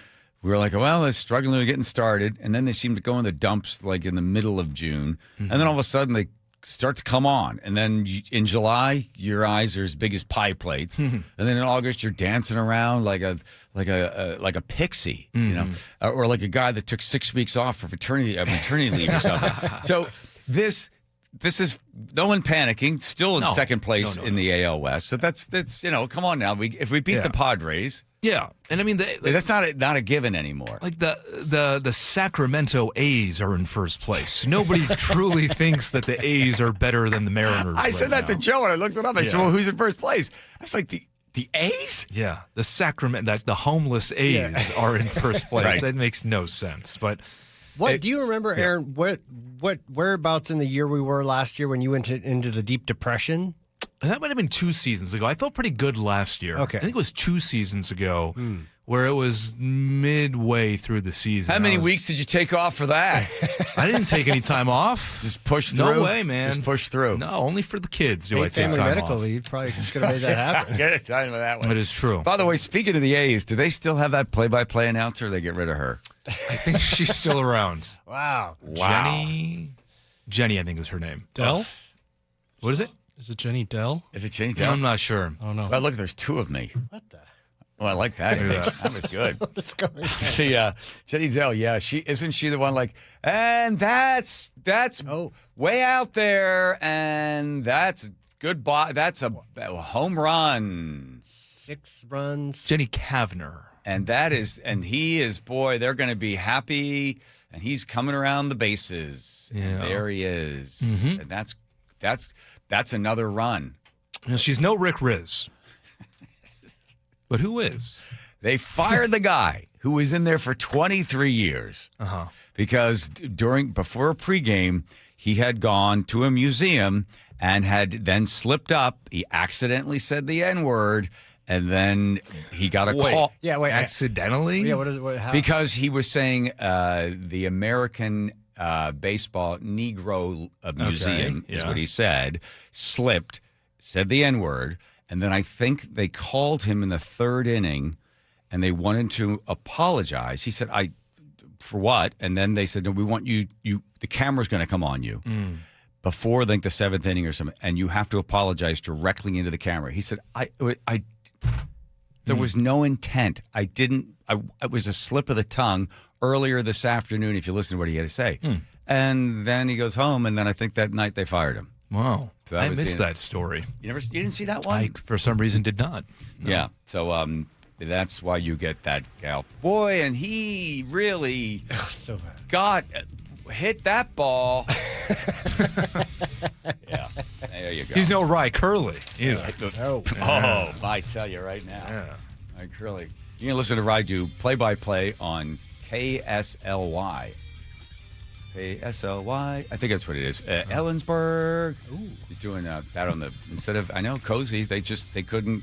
we were like, well, they're struggling with getting started. And then they seem to go in the dumps like in the middle of June. And then all of a sudden they start to come on. And then in July, your eyes are as big as pie plates. And then in August, you're dancing around like a pixie, you know, or like a guy that took 6 weeks off for maternity leave or something. So this is no one panicking. Still in second place in the AL West. So that's come on now. If we beat the Padres. Yeah, and I mean that's not a given anymore. Like the Sacramento A's are in first place. Nobody truly thinks that the A's are better than the Mariners. I said that to Joe and I looked it up. I said, "Well, who's in first place?" I was like, "The A's?" Yeah, the homeless A's are in first place. Right. That makes no sense. But do you remember, Aaron? What whereabouts in the year we were last year when you went into the Deep Depression? That might have been 2 seasons ago. I felt pretty good last year. Okay. I think it was 2 seasons ago where it was midway through the season. How many weeks did you take off for that? I didn't take any time off. Just push through? No way, man. Just push through. No, only for the kids do I take time Family medical off. leave probably just could have made that happen. Get it done with that one. It is true. By the way, speaking of the A's, do they still have that play-by-play announcer or they get rid of her? I think she's still around. Wow. Jenny, I think is her name. Dell? What is it? Is it Jenny Dell? Is it Jenny Dell? I'm not sure. Oh, no. Well, look, there's 2 of me. What the? Oh, I like that. That was good. What's going on? The Jenny Dell, isn't she the one like, and that's way out there, and that's goodbye. That's a home run. 6 runs. Jenny Kavner. And he is, boy, they're going to be happy, and he's coming around the bases. Yeah. And there he is. And that's another run. Now, she's no Rick Riz. But who is? They fired the guy who was in there for 23 years because before a pregame, he had gone to a museum and had then slipped up. He accidentally said the N-word, and then he got a call. Yeah, wait. Accidentally? Yeah, what is it? How? Because he was saying the American Baseball Negro Museum is what he said, slipped, said the N-word, and then I think they called him in the 3rd inning and they wanted to apologize. He said, for what? And then they said, no, we want you the camera's going to come on you before, I think, the 7th inning or something, and you have to apologize directly into the camera. He said, there was no intent. It was a slip of the tongue earlier this afternoon, if you listen to what he had to say. And then he goes home, and then I think that night they fired him. Wow. So I missed that story. You didn't see that one? I, for some reason, did not. No. Yeah. So that's why you get that gal. Boy, and he really hit that ball. Yeah. There you go. He's no Rye Curley either. Oh, I tell you right now. Yeah. Rye Curley. You can listen to Rye do play-by-play on KSLY. KSLY. I think that's what it is. Ellensburg. Ooh. He's doing that on the, instead of, I know, Cozy, they couldn't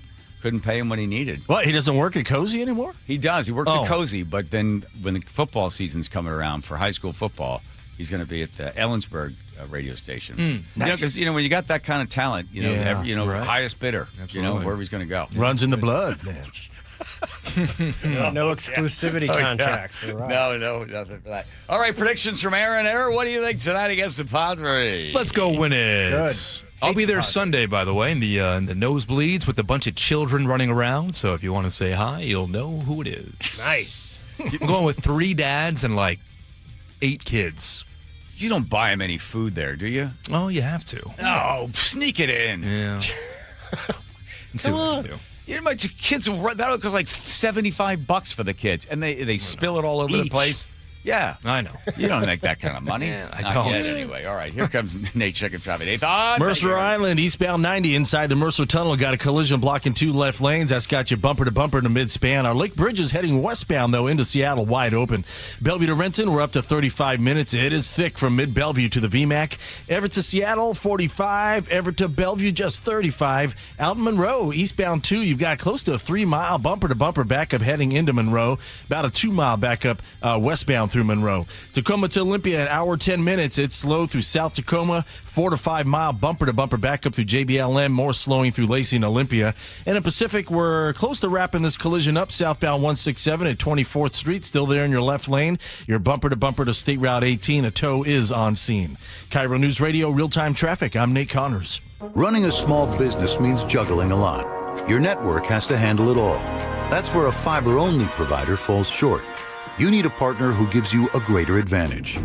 pay him what he needed. What, he doesn't work at Cozy anymore? He does. He works at Cozy, but then when the football season's coming around for high school football, he's going to be at the Ellensburg radio station. Nice. Because when you got that kind of talent, highest bidder, where he's going to go. Runs in the blood, man. No exclusivity contract. Right. No, nothing for that. All right, predictions from Aaron. Aaron, what do you think tonight against the Padres? Let's go win it. Good. I'll be there Sunday, by the way, in the nosebleeds with a bunch of children running around. So if you want to say hi, you'll know who it is. Nice. I'm going with 3 dads and 8 kids. You don't buy them any food there, do you? Oh, you have to. No, sneak it in. Yeah. Come on. My kids will run. That'll cost $75 for the kids, and they spill it all over the place. Yeah, I know. You don't make that kind of money. Yeah, I Not don't. yet, anyway. All right, here comes Nate checking traffic. Nathan. Mercer Island, eastbound 90 inside the Mercer Tunnel. Got a collision blocking 2 left lanes. That's got you bumper to bumper in the mid-span. Our Lake Bridge is heading westbound, though, into Seattle, wide open. Bellevue to Renton, we're up to 35 minutes. It is thick from mid-Bellevue to the VMAC. Everett to Seattle, 45. Everett to Bellevue, just 35. Out in Monroe, eastbound 2, you've got close to a 3-mile bumper to bumper backup heading into Monroe. About a 2-mile backup westbound through Monroe. Tacoma to Olympia at hour 10 minutes. It's slow through South Tacoma, 4 to 5 mile bumper-to-bumper backup through JBLM, more slowing through Lacey and Olympia. And in Pacific, we're close to wrapping this collision up. Southbound 167 at 24th Street, still there in your left lane. Your bumper-to-bumper to State Route 18. A tow is on scene. KIRO News Radio, real-time traffic. I'm Nate Connors. Running a small business means juggling a lot. Your network has to handle it all. That's where a fiber-only provider falls short. You need a partner who gives you a greater advantage.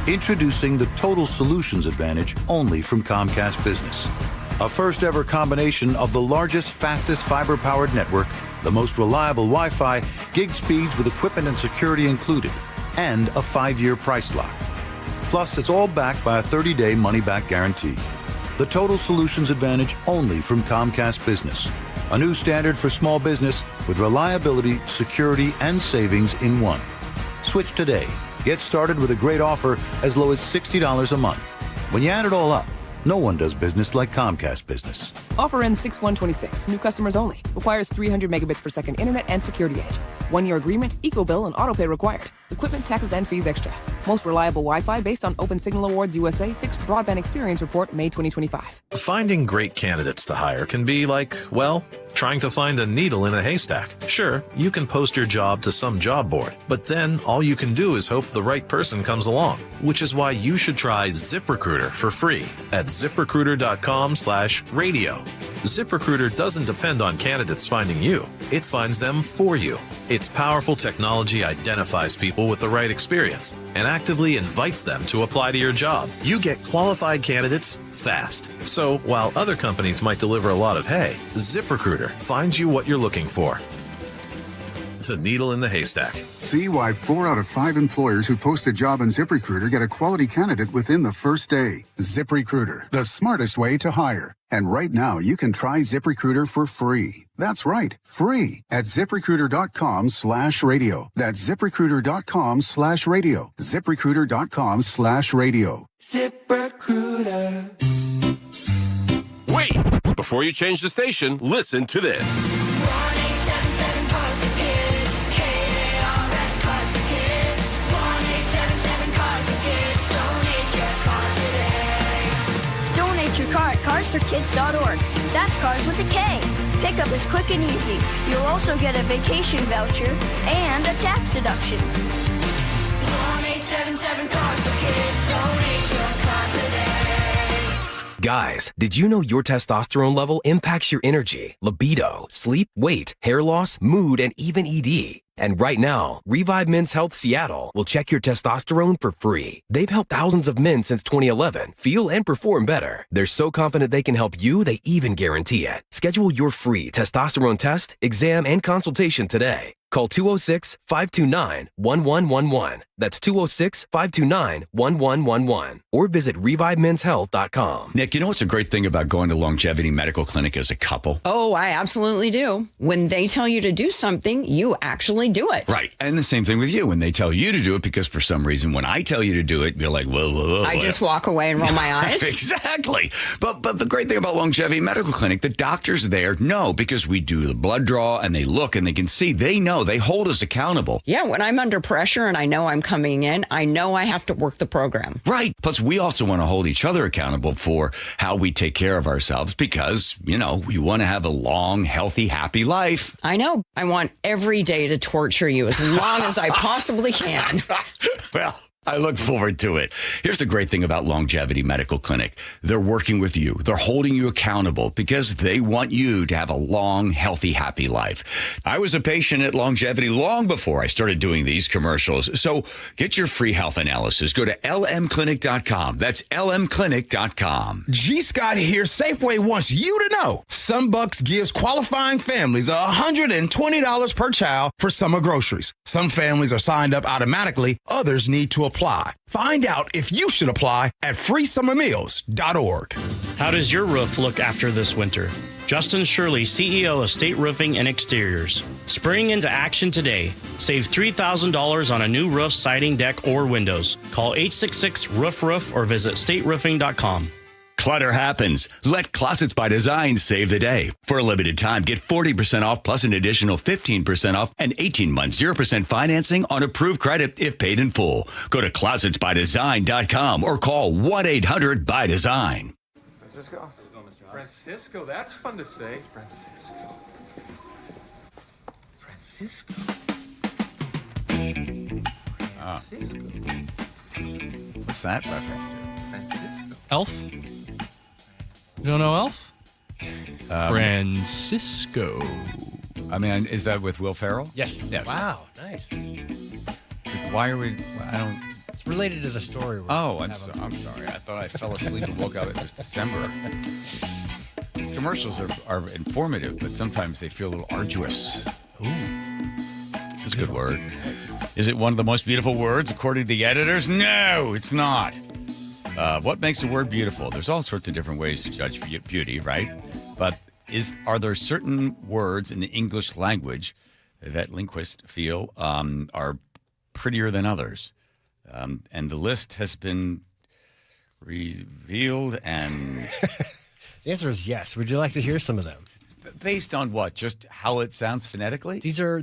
Introducing the Total Solutions Advantage only from Comcast Business. A first-ever combination of the largest, fastest fiber-powered network, the most reliable Wi-Fi, gig speeds with equipment and security included, and a 5-year price lock. Plus, it's all backed by a 30-day money-back guarantee. The Total Solutions Advantage only from Comcast Business. A new standard for small business with reliability, security, and savings in one. Switch today. Get started with a great offer as low as $60 a month. When you add it all up, no one does business like Comcast Business. Offer ends 6/1/26. New customers only. Requires 300 megabits per second internet and security edge. 1-year agreement, eco-bill, and autopay required. Equipment, taxes, and fees extra. Most reliable Wi-Fi based on Open Signal Awards USA Fixed Broadband Experience Report, May 2025. Finding great candidates to hire can be like, well, trying to find a needle in a haystack. Sure, you can post your job to some job board, but then all you can do is hope the right person comes along, which is why you should try ZipRecruiter for free at ZipRecruiter.com/radio. ZipRecruiter doesn't depend on candidates finding you. It finds them for you. Its powerful technology identifies people with the right experience and actively invites them to apply to your job. You get qualified candidates fast. So while other companies might deliver a lot of hay, ZipRecruiter finds you what you're looking for. The needle in the haystack. See why 4 out of 5 employers who post a job on ZipRecruiter get a quality candidate within the first day. ZipRecruiter, the smartest way to hire. And right now, you can try ZipRecruiter for free. That's right, free at ZipRecruiter.com/radio. That's ZipRecruiter.com/radio. ZipRecruiter.com/radio. ZipRecruiter. Wait! Before you change the station, listen to this. 1-877 Cars for Kids. KIRS Cars for Kids. 1-877 Cars for Kids. Donate your car today. Donate your car at carsforkids.org. That's cars with a K. Pickup is quick and easy. You'll also get a vacation voucher and a tax deduction. 1-877 Cars for Kids. Donate your car today. Guys, did you know your testosterone level impacts your energy, libido, sleep, weight, hair loss, mood, and even ED? And right now, Revive Men's Health Seattle will check your testosterone for free. They've helped thousands of men since 2011 feel and perform better. They're so confident they can help you, they even guarantee it. Schedule your free testosterone test, exam, and consultation today. Call 206-529-1111. That's 206-529-1111. Or visit ReviveMen'sHealth.com. Nick, you know what's a great thing about going to Longevity Medical Clinic as a couple? Oh, I absolutely do. When they tell you to do something, you actually do it. Right. And the same thing with you. When they tell you to do it, because for some reason, when I tell you to do it, you're like, whoa. I just walk away and roll my eyes. Exactly. But the great thing about Longevity Medical Clinic, the doctors there know, because we do the blood draw and they look and they can see, they know, they hold us accountable. Yeah, when I'm under pressure and I know I'm coming in, I know I have to work the program. Right. Plus, we also want to hold each other accountable for how we take care of ourselves because, you know, we want to have a long, healthy, happy life. I know. I want every day to torture you as long as I possibly can. Well, I look forward to it. Here's the great thing about Longevity Medical Clinic. They're working with you. They're holding you accountable because they want you to have a long, healthy, happy life. I was a patient at Longevity long before I started doing these commercials. So get your free health analysis. Go to lmclinic.com. That's lmclinic.com. G. Scott here. Safeway wants you to know SunBucks gives qualifying families $120 per child for summer groceries. Some families are signed up automatically. Others need to apply. Find out if you should apply at freesummermeals.org. How does your roof look after this winter? Justin Shirley, CEO of State Roofing and Exteriors. Spring into action today. Save $3,000 on a new roof, siding, deck, or windows. Call 866-ROOF-ROOF or visit stateroofing.com. Clutter happens. Let Closets by Design save the day. For a limited time, get 40% off plus an additional 15% off and 18 months 0% financing on approved credit if paid in full. Go to closetsbydesign.com or call 1-800-BY-DESIGN. Francisco? Francisco, that's fun to say. Francisco. Ah. What's that reference to? Francisco. Elf? You don't know Elf? Francisco. I mean, is that with Will Ferrell? Yes. Yes. Wow, nice. Why are we? I don't. It's related to the story. Oh, I'm sorry. I thought I fell asleep and woke up. It was December. These commercials are informative, but sometimes they feel a little arduous. Ooh. That's a good word. Is it one of the most beautiful words according to the editors? No, it's not. What makes a word beautiful? There's all sorts of different ways to judge beauty, right? But are there certain words in the English language that linguists feel are prettier than others? And the list has been revealed, and the answer is yes. Would you like to hear some of them? Based on what? Just how it sounds phonetically? These are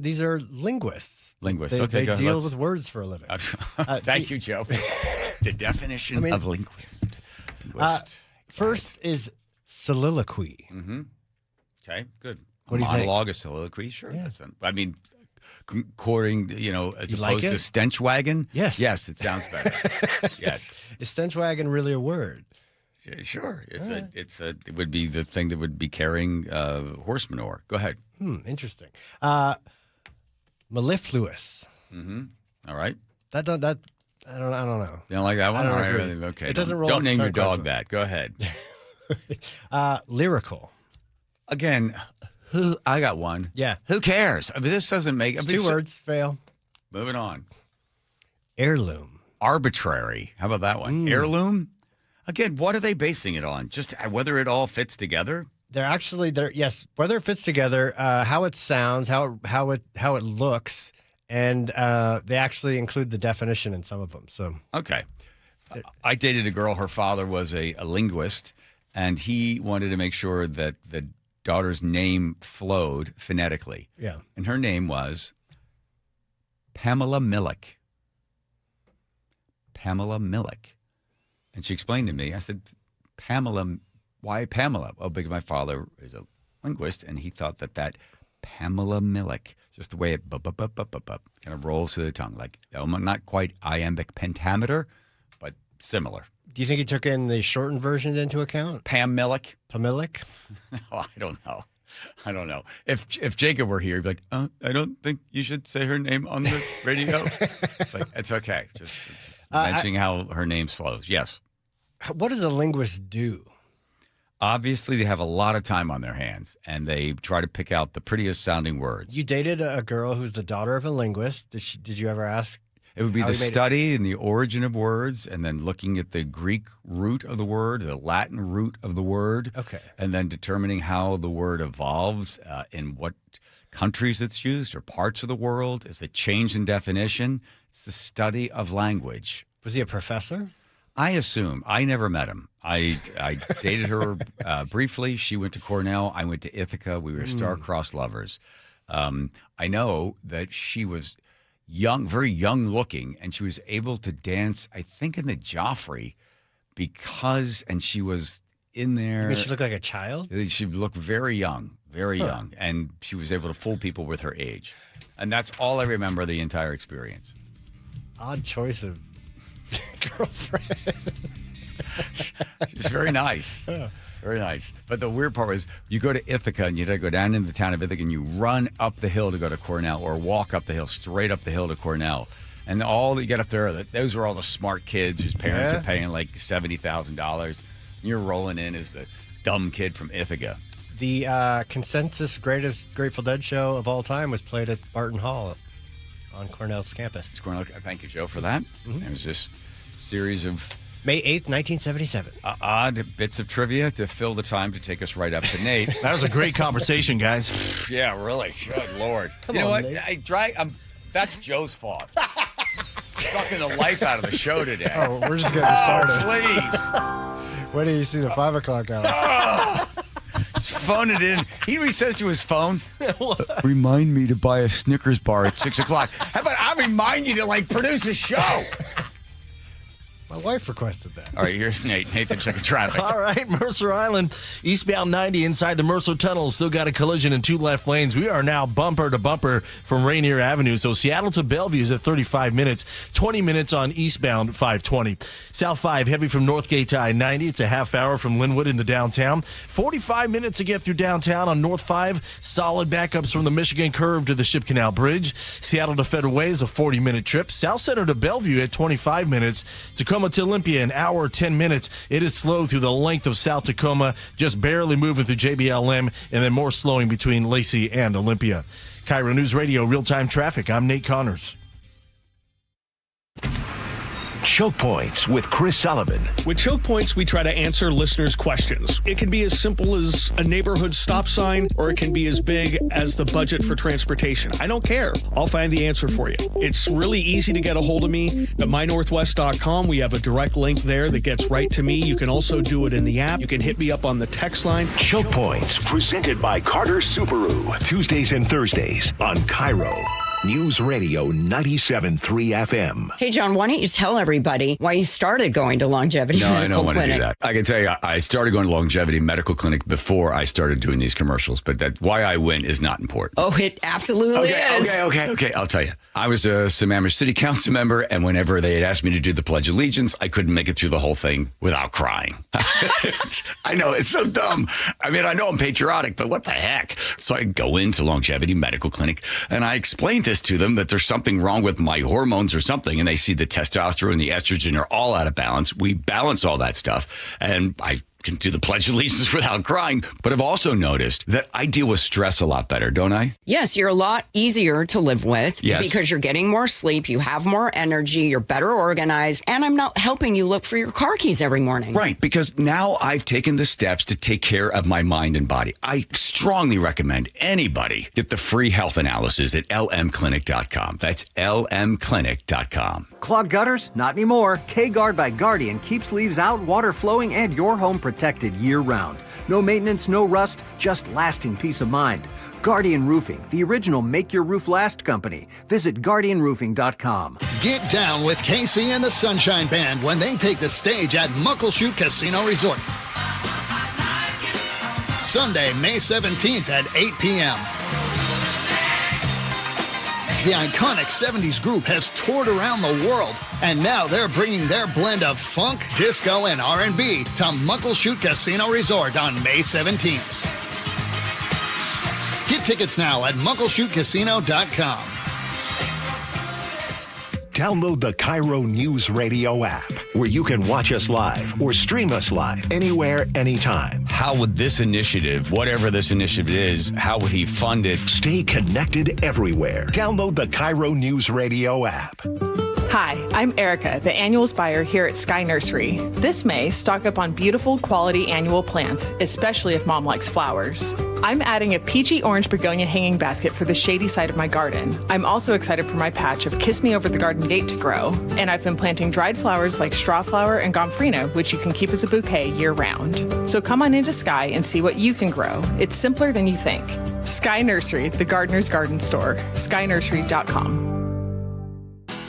linguists. Linguists. They go ahead. deal with words for a living. Thank you, Joe. The definition of linguist. First is soliloquy. Mm-hmm. Okay, good. What do you think? Monologue, a soliloquy, sure. Yeah. I mean, quoting, as You opposed like to it? stench wagon. Yes. Yes, it sounds better. Yes. Is stench wagon really a word? Sure. It would be the thing that would be carrying horse manure. Go ahead. Interesting. Mellifluous. Mm-hmm. All right. I don't know. You don't like that one? I don't All right, agree. okay. It doesn't roll Don't off name the your tongue dog that. Go ahead. Lyrical. Again, I got one. Yeah. Who cares? I mean, this doesn't make... It's two words. Fail. Moving on. Heirloom. Arbitrary. How about that one? Heirloom? Again, what are they basing it on? Just whether it all fits together? Yes, whether it fits together, how it sounds, how it looks, and they actually include the definition in some of them. So okay, I dated a girl. Her father was a linguist, and he wanted to make sure that the daughter's name flowed phonetically. Yeah, and her name was Pamela Millick. Pamela Millick. And she explained to me, I said, Pamela, why Pamela? Oh, because my father is a linguist, and he thought that Pamela Millick, just the way it kind of rolls through the tongue, like not quite iambic pentameter, but similar. Do you think he took in the shortened version into account? Pam Millick? Pamilick? Oh, I don't know. If Jacob were here, he'd be like, I don't think you should say her name on the radio. It's like, it's okay. Just mentioning how her name flows. Yes. What does a linguist do? Obviously, they have a lot of time on their hands, and they try to pick out the prettiest sounding words. You dated a girl who's the daughter of a linguist. Did you ever ask? It would be the study and the origin of words, and then looking at the Greek root of the word, the Latin root of the word. Okay. And then determining how the word evolves, in what countries it's used or parts of the world. Is it change in definition? It's the study of language. Was he a professor? I assume. I never met him. I dated her briefly. She went to Cornell. I went to Ithaca. We were star-crossed lovers. I know that she was young, very young looking, and she was able to dance, I think, in the Joffrey and she was in there. You mean she looked like a child? She looked very young, young, and she was able to fool people with her age. And that's all I remember of the entire experience. Odd choice of girlfriend. She's very nice. Very nice. But the weird part was you go to Ithaca and you got to go down into the town of Ithaca and you run up the hill to go to Cornell or walk up the hill, straight up the hill to Cornell. And all that you get up there, those were all the smart kids whose parents are paying like $70,000. And you're rolling in as the dumb kid from Ithaca. The consensus greatest Grateful Dead show of all time was played at Barton Hall on Cornell's campus. It's Cornell. Thank you, Joe, for that. It was just a series of May 8th, 1977. Odd bits of trivia to fill the time to take us right up to Nate. That was a great conversation, guys. Yeah, really. Good Lord. Come you know on, what? Nate. That's Joe's fault. Sucking the life out of the show today. Oh, we're just getting started. Please. When do you see the 5 o'clock hour? Just phone it in. He says to his phone, remind me to buy a Snickers bar at 6 o'clock. How about I remind you to, produce a show? My wife requested that. All right, here's Nate. Nathan, checking traffic. All right, Mercer Island, eastbound 90 inside the Mercer Tunnel. Still got a collision in 2 left lanes. We are now bumper to bumper from Rainier Avenue. So Seattle to Bellevue is at 35 minutes, 20 minutes on eastbound 520. South 5, heavy from Northgate to I-90. It's a half hour from Linwood into downtown. 45 minutes to get through downtown on North 5. Solid backups from the Michigan Curve to the Ship Canal Bridge. Seattle to Federal Way is a 40-minute trip. South Center to Bellevue at 25 minutes. Tacoma to Olympia, an hour, 10 minutes. It is slow through the length of South Tacoma, just barely moving through JBLM, and then more slowing between Lacey and Olympia. KIRO News Radio, real-time traffic. I'm Nate Connors. Choke Points with Chris Sullivan. With Choke Points, we try to answer listeners' questions. It can be as simple as a neighborhood stop sign, or it can be as big as the budget for transportation. I don't care. I'll find the answer for you. It's really easy to get a hold of me at mynorthwest.com. We have a direct link there that gets right to me. You can also do it in the app. You can hit me up on the text line. Choke Points, presented by Carter Subaru. Tuesdays and Thursdays on KIRO News Radio 97.3 FM. Hey, John, why don't you tell everybody why you started going to Longevity Medical Clinic? No, I don't want to do that. I can tell you, I started going to Longevity Medical Clinic before I started doing these commercials, but why I went is not important. Oh, it absolutely is. Okay. I'll tell you. I was a Sammamish City Council member, and whenever they had asked me to do the Pledge of Allegiance, I couldn't make it through the whole thing without crying. I know, it's so dumb. I mean, I know I'm patriotic, but what the heck? So I go into Longevity Medical Clinic, and I explained this to them that there's something wrong with my hormones or something, and they see the testosterone and the estrogen are all out of balance. We balance all that stuff, and I can do the Pledge of Allegiance without crying. But I've also noticed that I deal with stress a lot better, don't I? Yes, you're a lot easier to live with because you're getting more sleep, you have more energy, you're better organized, and I'm not helping you look for your car keys every morning. Right, because now I've taken the steps to take care of my mind and body. I strongly recommend anybody get the free health analysis at lmclinic.com. That's lmclinic.com. Clogged gutters? Not anymore. K-Guard by Guardian keeps leaves out, water flowing, and your home protected year-round. No maintenance, no rust, just lasting peace of mind. Guardian Roofing, the original Make Your Roof Last company. Visit guardianroofing.com. Get down with KC and the Sunshine Band when they take the stage at Muckleshoot Casino Resort. Sunday, May 17th at 8 p.m. The iconic 70s group has toured around the world, and now they're bringing their blend of funk, disco, and R&B to Muckleshoot Casino Resort on May 17th. Get tickets now at muckleshootcasino.com. Download the KIRO News Radio app, where you can watch us live or stream us live anywhere, anytime. How would this initiative, whatever this initiative is, how would he fund it? Stay connected everywhere. Download the KIRO News Radio app. Hi, I'm Erica, the annuals buyer here at Sky Nursery. This May, stock up on beautiful quality annual plants, especially if mom likes flowers. I'm adding a peachy orange begonia hanging basket for the shady side of my garden. I'm also excited for my patch of Kiss Me Over the Garden Gate to grow. And I've been planting dried flowers like strawflower and gomphrena, which you can keep as a bouquet year-round. So come on into Sky and see what you can grow. It's simpler than you think. Sky Nursery, the gardener's garden store. skynursery.com.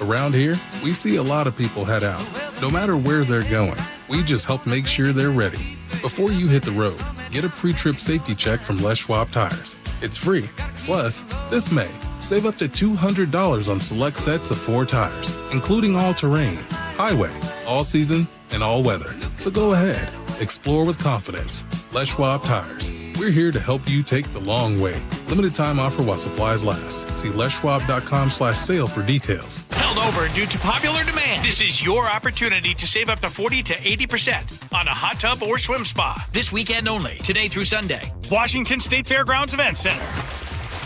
Around here, we see a lot of people head out. No matter where they're going, we just help make sure they're ready. Before you hit the road, get a pre-trip safety check from Les Schwab Tires. It's free. Plus, this May, save up to $200 on select sets of 4 tires, including all-terrain, highway, all-season, and all-weather. So go ahead. Explore with confidence. Les Schwab Tires. We're here to help you take the long way. Limited time offer while supplies last. See leschwab.com/sale for details. Held over due to popular demand. This is your opportunity to save up to 40 to 80% on a hot tub or swim spa. This weekend only, today through Sunday. Washington State Fairgrounds Event Center.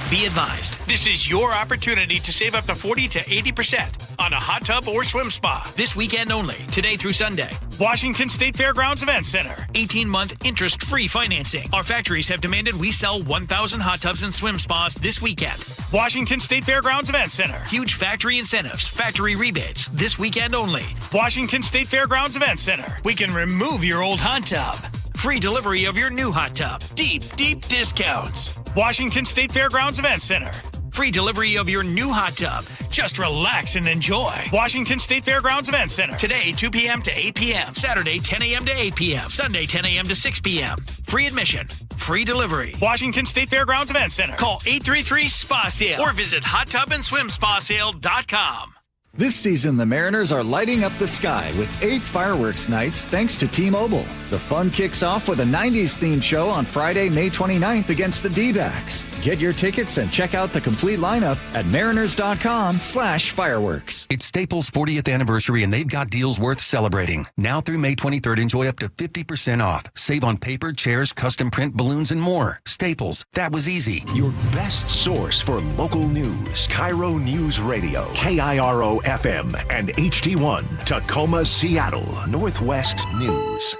Be advised, this is your opportunity to save up to 40 to 80% on a hot tub or swim spa this weekend only, today through Sunday. Washington State Fairgrounds Event Center. 18-month interest-free financing. Our factories have demanded we sell 1,000 hot tubs and swim spas this weekend. Washington State Fairgrounds Event Center. Huge factory incentives, factory rebates this weekend only. Washington State Fairgrounds Event Center. We can remove your old hot tub. Free delivery of your new hot tub. Deep discounts. Washington State Fairgrounds Event Center. Free delivery of your new hot tub. Just relax and enjoy. Washington State Fairgrounds Event Center. Today, 2 p.m. to 8 p.m. Saturday, 10 a.m. to 8 p.m. Sunday, 10 a.m. to 6 p.m. Free admission. Free delivery. Washington State Fairgrounds Event Center. Call 833-SPA-SALE or visit hottubandSwimSpaSale.com. This season, the Mariners are lighting up the sky with 8 fireworks nights thanks to T-Mobile. The fun kicks off with a 90s-themed show on Friday, May 29th against the D-backs. Get your tickets and check out the complete lineup at mariners.com/fireworks. It's Staples' 40th anniversary, and they've got deals worth celebrating. Now through May 23rd, enjoy up to 50% off. Save on paper, chairs, custom print, balloons, and more. Staples, that was easy. Your best source for local news. KIRO Newsradio. KIRO FM and HD1. Tacoma, Seattle. Northwest News.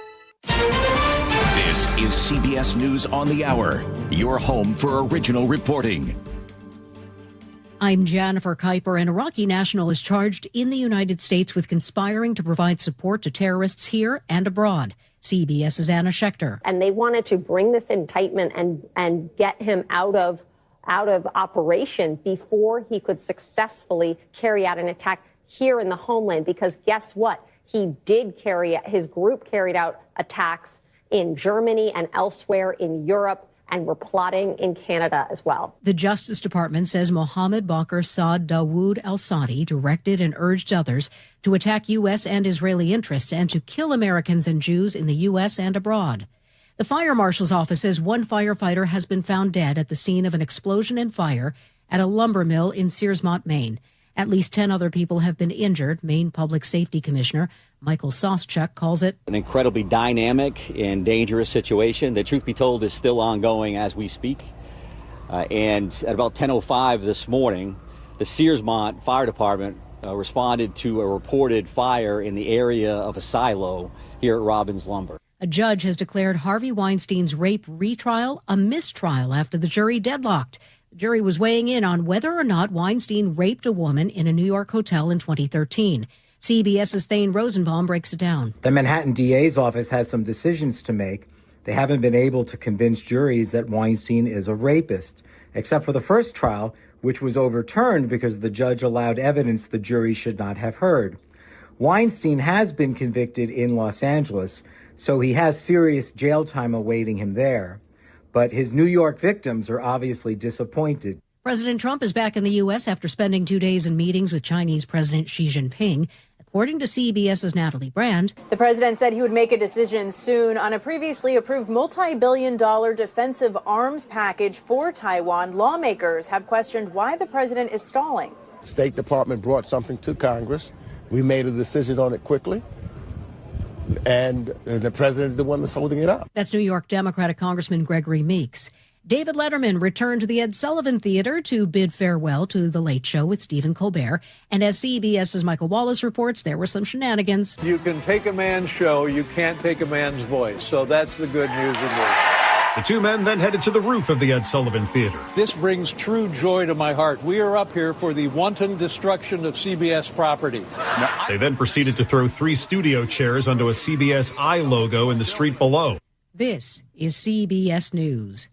This is CBS News on the Hour, your home for original reporting. I'm Jennifer Kuiper. An Iraqi national is charged in the United States with conspiring to provide support to terrorists here and abroad. CBS's Anna Schechter. And they wanted to bring this indictment and get him out of operation before he could successfully carry out an attack here in the homeland. Because guess what? His group carried out attacks in Germany and elsewhere in Europe, and were plotting in Canada as well. The Justice Department says Mohammed Bakr Saad Dawood al-Sadi directed and urged others to attack U.S. and Israeli interests and to kill Americans and Jews in the U.S. and abroad. The fire marshal's office says one firefighter has been found dead at the scene of an explosion and fire at a lumber mill in Searsmont, Maine. At least 10 other people have been injured. Maine Public Safety Commissioner Michael Soschuk calls it an incredibly dynamic and dangerous situation. The truth be told is still ongoing as we speak. And at about 10:05 this morning, the Searsmont Fire Department responded to a reported fire in the area of a silo here at Robbins Lumber. A judge has declared Harvey Weinstein's rape retrial a mistrial after the jury deadlocked. The jury was weighing in on whether or not Weinstein raped a woman in a New York hotel in 2013. CBS's Thane Rosenbaum breaks it down. The Manhattan DA's office has some decisions to make. They haven't been able to convince juries that Weinstein is a rapist, except for the first trial, which was overturned because the judge allowed evidence the jury should not have heard. Weinstein has been convicted in Los Angeles, so he has serious jail time awaiting him there. But his New York victims are obviously disappointed. President Trump is back in the U.S. after spending 2 days in meetings with Chinese President Xi Jinping. According to CBS's Natalie Brand, the president said he would make a decision soon on a previously approved multi-billion-dollar defensive arms package for Taiwan. Lawmakers have questioned why the president is stalling. The State Department brought something to Congress. We made a decision on it quickly. And the president is the one that's holding it up. That's New York Democratic Congressman Gregory Meeks. David Letterman returned to the Ed Sullivan Theater to bid farewell to The Late Show with Stephen Colbert. And as CBS's Michael Wallace reports, there were some shenanigans. You can take a man's show, you can't take a man's voice. So that's the good news of this. The two men then headed to the roof of the Ed Sullivan Theater. This brings true joy to my heart. We are up here for the wanton destruction of CBS property. They then proceeded to throw 3 studio chairs onto a CBS I logo in the street below. This is CBS News.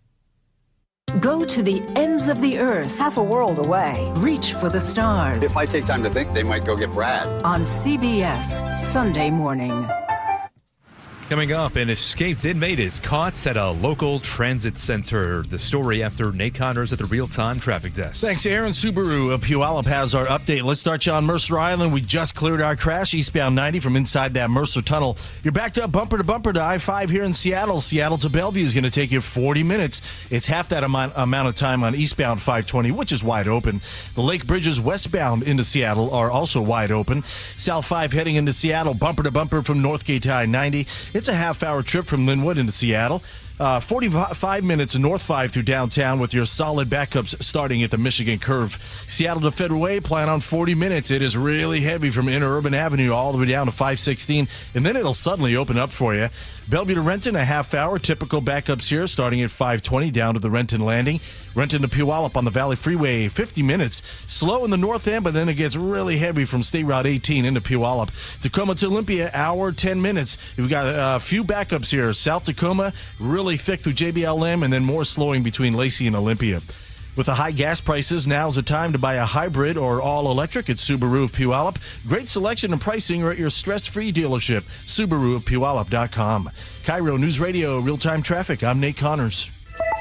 Go to the ends of the earth, half a world away. Reach for the stars. If I take time to think, they might go get Brad. On CBS, Sunday morning. Coming up, an escaped inmate is caught at a local transit center. The story after Nate Connors at the real-time traffic desk. Thanks, Aaron. Subaru of Puyallup has our update. Let's start you on Mercer Island. We just cleared our crash, eastbound 90 from inside that Mercer Tunnel. You're backed up bumper to I-5 here in Seattle. Seattle to Bellevue is going to take you 40 minutes. It's half that amount of time on eastbound 520, which is wide open. The Lake Bridges westbound into Seattle are also wide open. South 5 heading into Seattle, bumper to bumper from Northgate to I-90. It's a half-hour trip from Linwood into Seattle. 45 minutes North 5 through downtown with your solid backups starting at the Michigan Curve. Seattle to Federal Way, plan on 40 minutes. It is really heavy from Interurban Avenue all the way down to 516, and then it'll suddenly open up for you. Bellevue to Renton, a half hour. Typical backups here starting at 520 down to the Renton Landing. Renton to Puyallup on the Valley Freeway, 50 minutes. Slow in the north end, but then it gets really heavy from State Route 18 into Puyallup. Tacoma to Olympia, hour, 10 minutes. We've got a few backups here. South Tacoma, really thick through JBLM, and then more slowing between Lacey and Olympia. With the high gas prices, now's the time to buy a hybrid or all-electric at Subaru of Puyallup. Great selection and pricing are at your stress-free dealership, Subaru of Puyallup.com. KIRO News Radio, real-time traffic. I'm Nate Connors.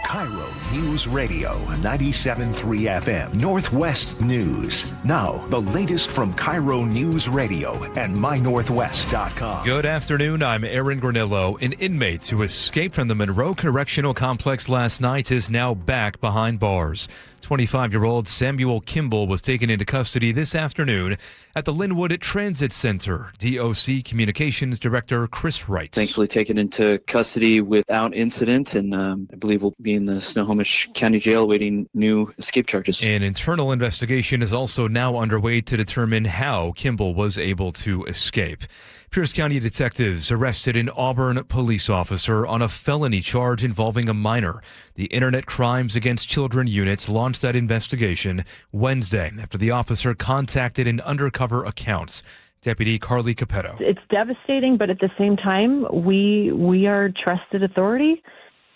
KIRO News Radio, 97.3 FM, Northwest News. Now, the latest from KIRO News Radio and mynorthwest.com. Good afternoon, I'm Aaron Granillo. An inmate who escaped from the Monroe Correctional Complex last night is now back behind bars. 25-year-old Samuel Kimball was taken into custody this afternoon at the Linwood Transit Center. DOC Communications Director Chris Wright. Thankfully taken into custody without incident, and I believe will be in the Snohomish County Jail awaiting new escape charges. An internal investigation is also now underway to determine how Kimball was able to escape. Pierce County detectives arrested an Auburn police officer on a felony charge involving a minor. The Internet Crimes Against Children units launched that investigation Wednesday after the officer contacted an undercover account. Deputy Carly Capetto. It's devastating, but at the same time, we are trusted authority,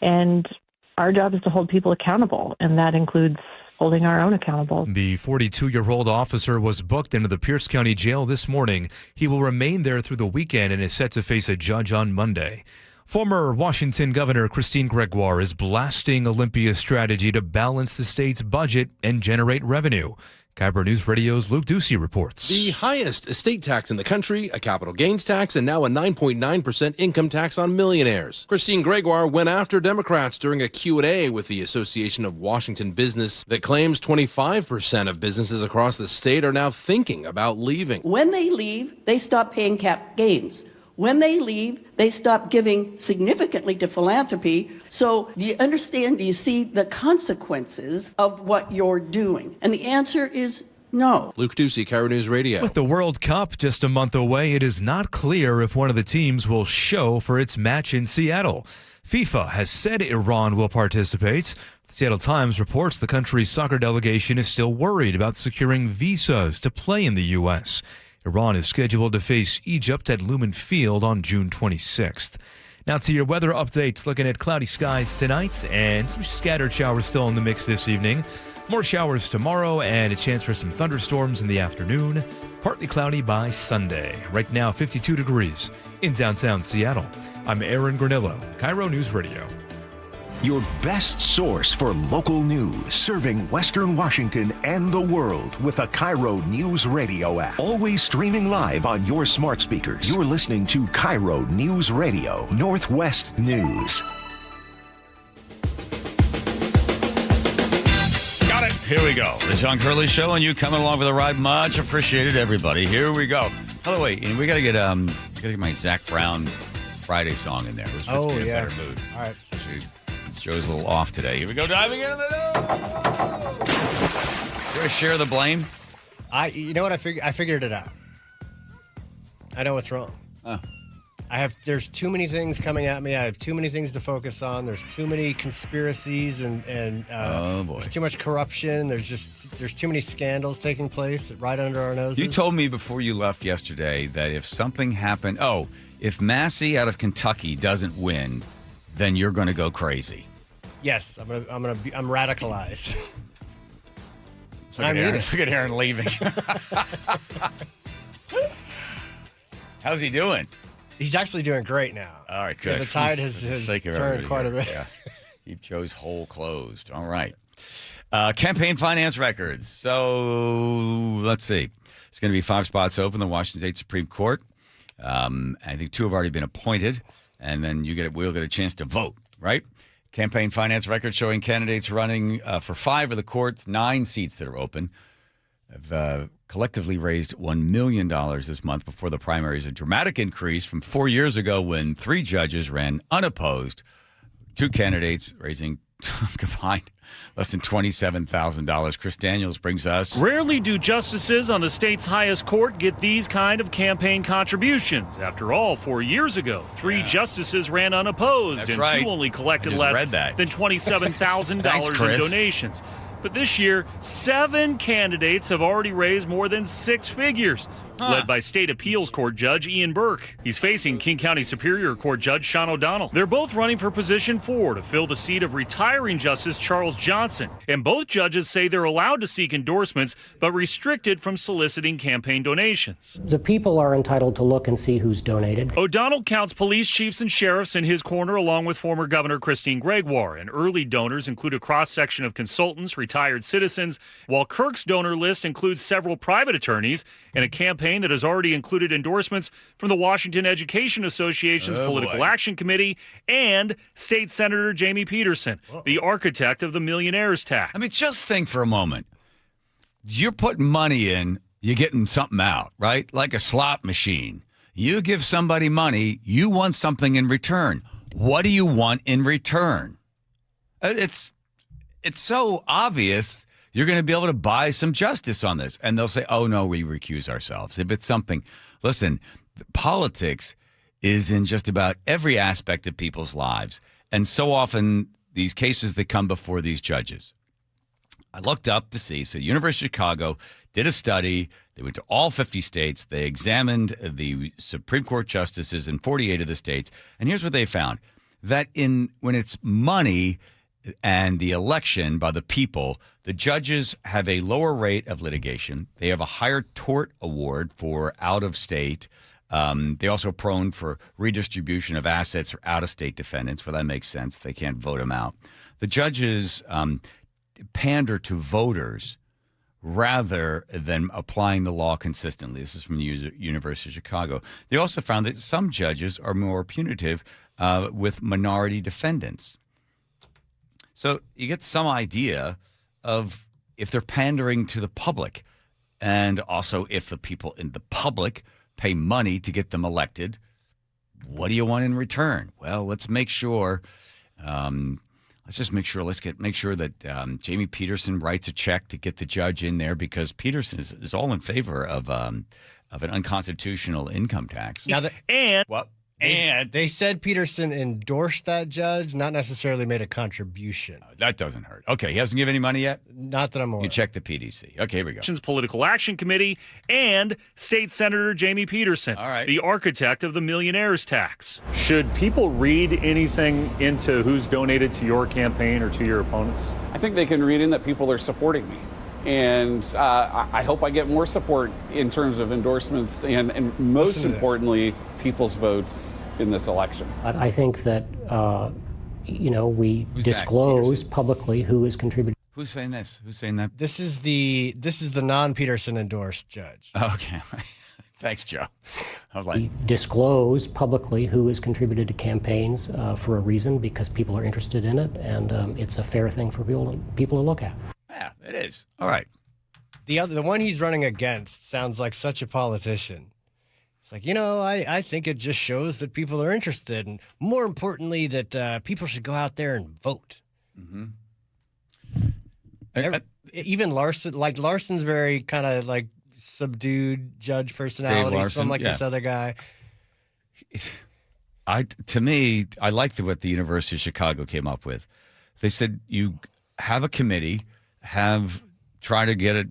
and our job is to hold people accountable, and that includes holding our own accountable. The 42-year-old officer was booked into the Pierce County Jail this morning. He will remain there through the weekend and is set to face a judge on Monday. Former Washington Governor Christine Gregoire is blasting Olympia's strategy to balance the state's budget and generate revenue. KIRO News Radio's Luke Ducey reports. The highest estate tax in the country, a capital gains tax, and now a 9.9% income tax on millionaires. Christine Gregoire went after Democrats during a Q&A with the Association of Washington Business that claims 25% of businesses across the state are now thinking about leaving. When they leave, they stop paying cap gains. When they leave, they stop giving significantly to philanthropy. So do you understand, do you see the consequences of what you're doing? And the answer is no. Luke Ducey, KIRO News Radio. With the World Cup just a month away, it is not clear if one of the teams will show for its match in Seattle. FIFA has said Iran will participate. The Seattle Times reports the country's soccer delegation is still worried about securing visas to play in the U.S. Iran is scheduled to face Egypt at Lumen Field on June 26th. Now to your weather updates, looking at cloudy skies tonight and some scattered showers still in the mix this evening. More showers tomorrow and a chance for some thunderstorms in the afternoon. Partly cloudy by Sunday. Right now, 52 degrees in downtown Seattle. I'm Aaron Granillo, KIRO News Radio. Your best source for local news, serving Western Washington and the world with a KIRO News Radio app. Always streaming live on your smart speakers. You're listening to KIRO News Radio, Northwest News. Got it. Here we go. The John Curley Show, and you coming along for the ride. Much appreciated, everybody. Here we go. By the way, we got to get my Zach Brown Friday song in there. We're supposed to be in a better mood. All right. Actually, Joe's a little off today. Here we go, diving into the news. Do I share the blame? You know what? I figured it out. I know what's wrong. Oh. There's too many things coming at me. I have too many things to focus on. There's too many conspiracies and oh boy, there's too much corruption. There's too many scandals taking place right under our noses. You told me before you left yesterday that if something happened, if Massey out of Kentucky doesn't win, then you're going to go crazy. Yes, I'm radicalized. Look at Aaron leaving. How's he doing? He's actually doing great now. All right, good. Yeah, the tide has turned quite a bit. Yeah. Keep Joe's hole closed. All right. Campaign finance records. So let's see. It's going to be 5 spots open in the Washington State Supreme Court. I think 2 have already been appointed, and then we'll get a chance to vote, right? Campaign finance records showing candidates running for 5 of the court's 9 seats that are open have collectively raised $1 million this month before the primaries, a dramatic increase from 4 years ago when 3 judges ran unopposed. Two candidates raising combined less than $27,000. Chris Daniels brings us. Rarely do justices on the state's highest court get these kind of campaign contributions. After all, 4 years ago, 3 justices ran unopposed, That's and right. 2 only collected I just less read that. than $27,000 Thanks, in Chris. donations. But this year, 7 candidates have already raised more than 6 figures, led by State Appeals Court Judge Ian Burke. He's facing King County Superior Court Judge Sean O'Donnell. They're both running for position 4 to fill the seat of retiring Justice Charles Johnson. And both judges say they're allowed to seek endorsements, but restricted from soliciting campaign donations. The people are entitled to look and see who's donated. O'Donnell counts police chiefs and sheriffs in his corner, along with former Governor Christine Gregoire. And early donors include a cross-section of consultants, retired citizens, while Kirk's donor list includes several private attorneys and a campaign that has already included endorsements from the Washington Education Association's Political Action Committee and State Senator Jamie Peterson, the architect of the millionaire's tax. I mean, just think for a moment. You're putting money in, you're getting something out, right? Like a slot machine. You give somebody money, you want something in return. What do you want in return? It's so obvious you're going to be able to buy some justice on this. And they'll say, oh, no, we recuse ourselves. If it's something, listen, politics is in just about every aspect of people's lives. And so often these cases that come before these judges. I looked up to see, so the University of Chicago did a study. They went to all 50 states. They examined the Supreme Court justices in 48 of the states. And here's what they found, that when it's money and the election by the people, the judges have a lower rate of litigation. They have a higher tort award for out-of-state. They also are prone for redistribution of assets for out-of-state defendants. Well, that makes sense. They can't vote them out. The judges pander to voters rather than applying the law consistently. This is from the University of Chicago. They also found that some judges are more punitive with minority defendants. So you get some idea of if they're pandering to the public, and also if the people in the public pay money to get them elected, what do you want in return? Well, let's make sure. Let's make sure that Jamie Peterson writes a check to get the judge in there, because Peterson is all in favor of an unconstitutional income tax. Now what? And they said Peterson endorsed that judge, not necessarily made a contribution. That doesn't hurt. Okay, he hasn't given any money yet? Not that I'm aware. You check the PDC. Okay, here we go. Political Action Committee and State Senator Jamie Peterson, the architect of the millionaire's tax. Should people read anything into who's donated to your campaign or to your opponents? I think they can read in that people are supporting me. And I hope I get more support in terms of endorsements and most importantly, people's votes in this election. I think that, we disclose publicly who is contributing. Who's saying this? Who's saying that? This is the non-Peterson endorsed judge. Okay. Thanks, Joe. We disclose publicly who has contributed to campaigns for a reason, because people are interested in it, and it's a fair thing for people to look at. Yeah, it is. All right. The one he's running against sounds like such a politician. It's like, I think it just shows that people are interested, and more importantly, that people should go out there and vote. Mm-hmm. Even Larson's very kind of like subdued judge personality. Larson, this other guy. To me, I like what the University of Chicago came up with. They said you have a committee. Try to get it,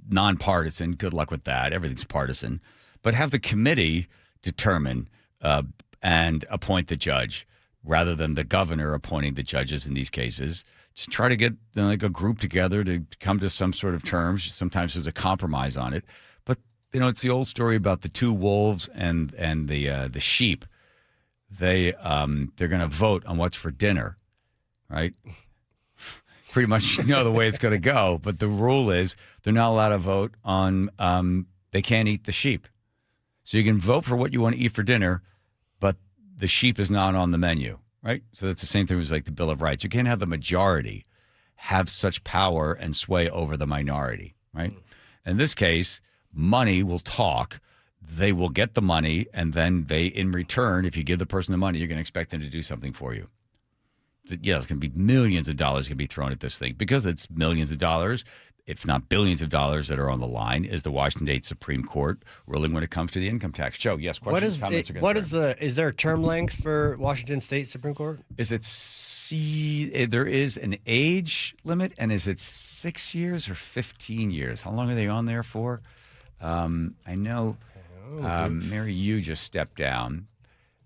nonpartisan. Good luck with that. Everything's partisan. But have the committee determine and appoint the judge rather than the governor appointing the judges in these cases. Just try to get a group together to come to some sort of terms. Sometimes there's a compromise on it. But, it's the old story about the two wolves and the sheep. They're going to vote on what's for dinner, right? Pretty much know the way it's going to go, but the rule is they're not allowed to vote on, they can't eat the sheep. So you can vote for what you want to eat for dinner, but the sheep is not on the menu, right? So that's the same thing as like the Bill of Rights. You can't have the majority have such power and sway over the minority, right? In this case, money will talk. They will get the money, and then in return, if you give the person the money, you're going to expect them to do something for you. it's going to be millions of dollars going to be thrown at this thing because it's millions of dollars, if not billions of dollars that are on the line, is the Washington State Supreme Court ruling when it comes to the income tax. Joe, yes, questions, comments, or concerns? Is there a term length for Washington State Supreme Court? There is an age limit, and is it 6 years or 15 years? How long are they on there for? I know Mary Yu just stepped down.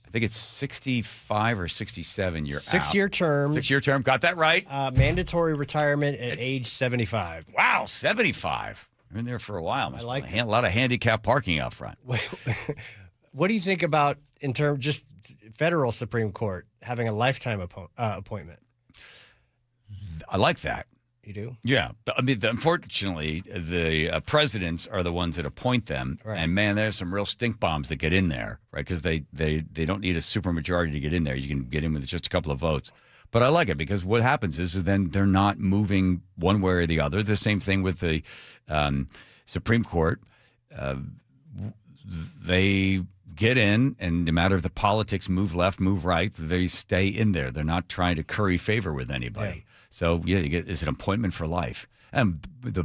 I think it's 65 or 67. You're 6-year terms. 6-year term. Got that right. Mandatory retirement at age 75. Wow, 75. I've been there for a while. I like a lot of handicap parking out front. What do you think about in terms just federal Supreme Court having a lifetime appointment? I like that. You do? Yeah. I mean, unfortunately, the presidents are the ones that appoint them. Right. And, man, there's some real stink bombs that get in there, right? Because they don't need a supermajority to get in there. You can get in with just a couple of votes. But I like it because what happens is then they're not moving one way or the other. The same thing with the Supreme Court. They get in, and no matter if the politics move left, move right, they stay in there. They're not trying to curry favor with anybody. Yeah. So, yeah, it's an appointment for life. And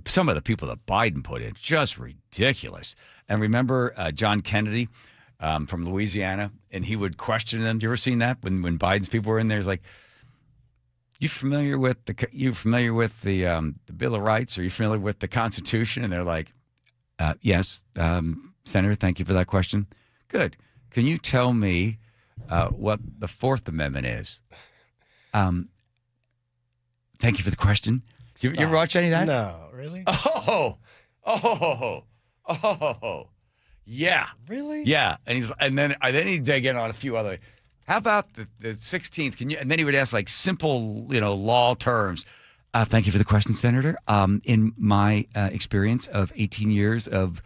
some of the people that Biden put in, just ridiculous. And remember John Kennedy from Louisiana, and he would question them. You ever seen that when Biden's people were in there? He's like, "You familiar with the Bill of Rights? Are you familiar with the Constitution?" And they're like, "Yes, Senator. Thank you for that question. Good. Can you tell me what the Fourth Amendment is?" Thank you for the question. You ever watch any of that? No, really? Oh, yeah. Really? Yeah. And then he'd dig in on a few other. How about the 16th? Can you? And then he would ask like simple, law terms. Thank you for the question, Senator. In my experience of 18 years of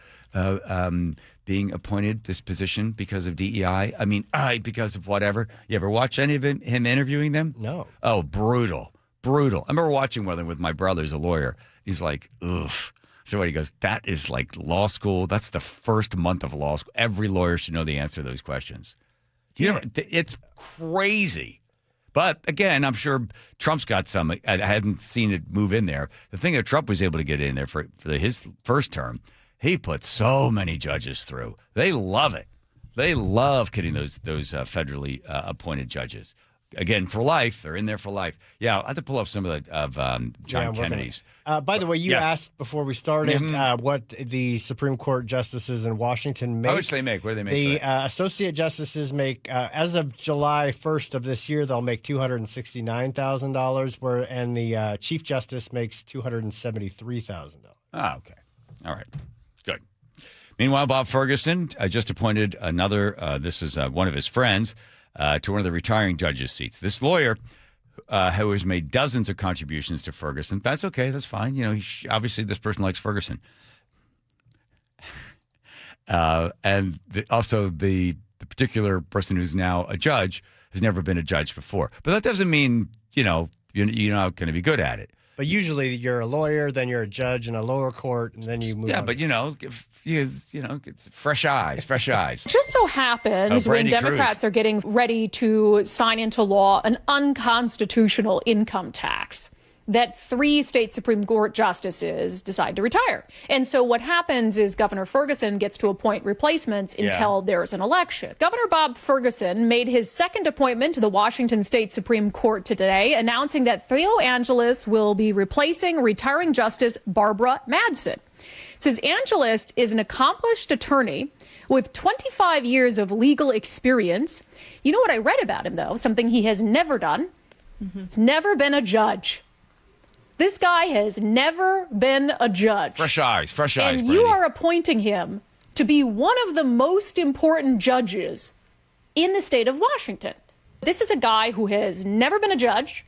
being appointed this position because of DEI, because of whatever. You ever watch any of him interviewing them? No. Oh, brutal. I remember watching one with my brother, who's a lawyer. He's like, oof. So he goes, that is like law school. That's the first month of law school. Every lawyer should know the answer to those questions. Yeah. It's crazy. But again, I'm sure Trump's got some. I hadn't seen it move in there. The thing that Trump was able to get in there for his first term, he put so many judges through. They love it. They love getting those federally appointed judges. Again, for life. They're in there for life. Yeah, I have to pull up some of John Kennedy's. By the way, you asked before we started what the Supreme Court justices in Washington make. How much do they make? What do they make? The associate justices make, as of July 1st of this year, they'll make $269,000, and the chief justice makes $273,000. Oh, okay. All right. Good. Meanwhile, Bob Ferguson just appointed another, this is one of his friends, to one of the retiring judges' seats. This lawyer who has made dozens of contributions to Ferguson. That's okay. That's fine. Obviously this person likes Ferguson. And also the particular person who's now a judge has never been a judge before. But that doesn't mean, you're not going to be good at it. But usually you're a lawyer, then you're a judge in a lower court, and then you move on. Yeah, but, it's fresh eyes. Just so happens when Democrats are getting ready to sign into law an unconstitutional income tax, that 3 state Supreme Court justices decide to retire. And so what happens is Governor Ferguson gets to appoint replacements until there's an election. Governor Bob Ferguson made his second appointment to the Washington State Supreme Court today, announcing that Theo Angeles will be replacing retiring Justice Barbara Madsen. It says Angeles is an accomplished attorney with 25 years of legal experience. You know what I read about him, though? Something he has never done. He's never been a judge. This guy has never been a judge. Fresh eyes, and you are appointing him to be one of the most important judges in the state of Washington. This is a guy who has never been a judge,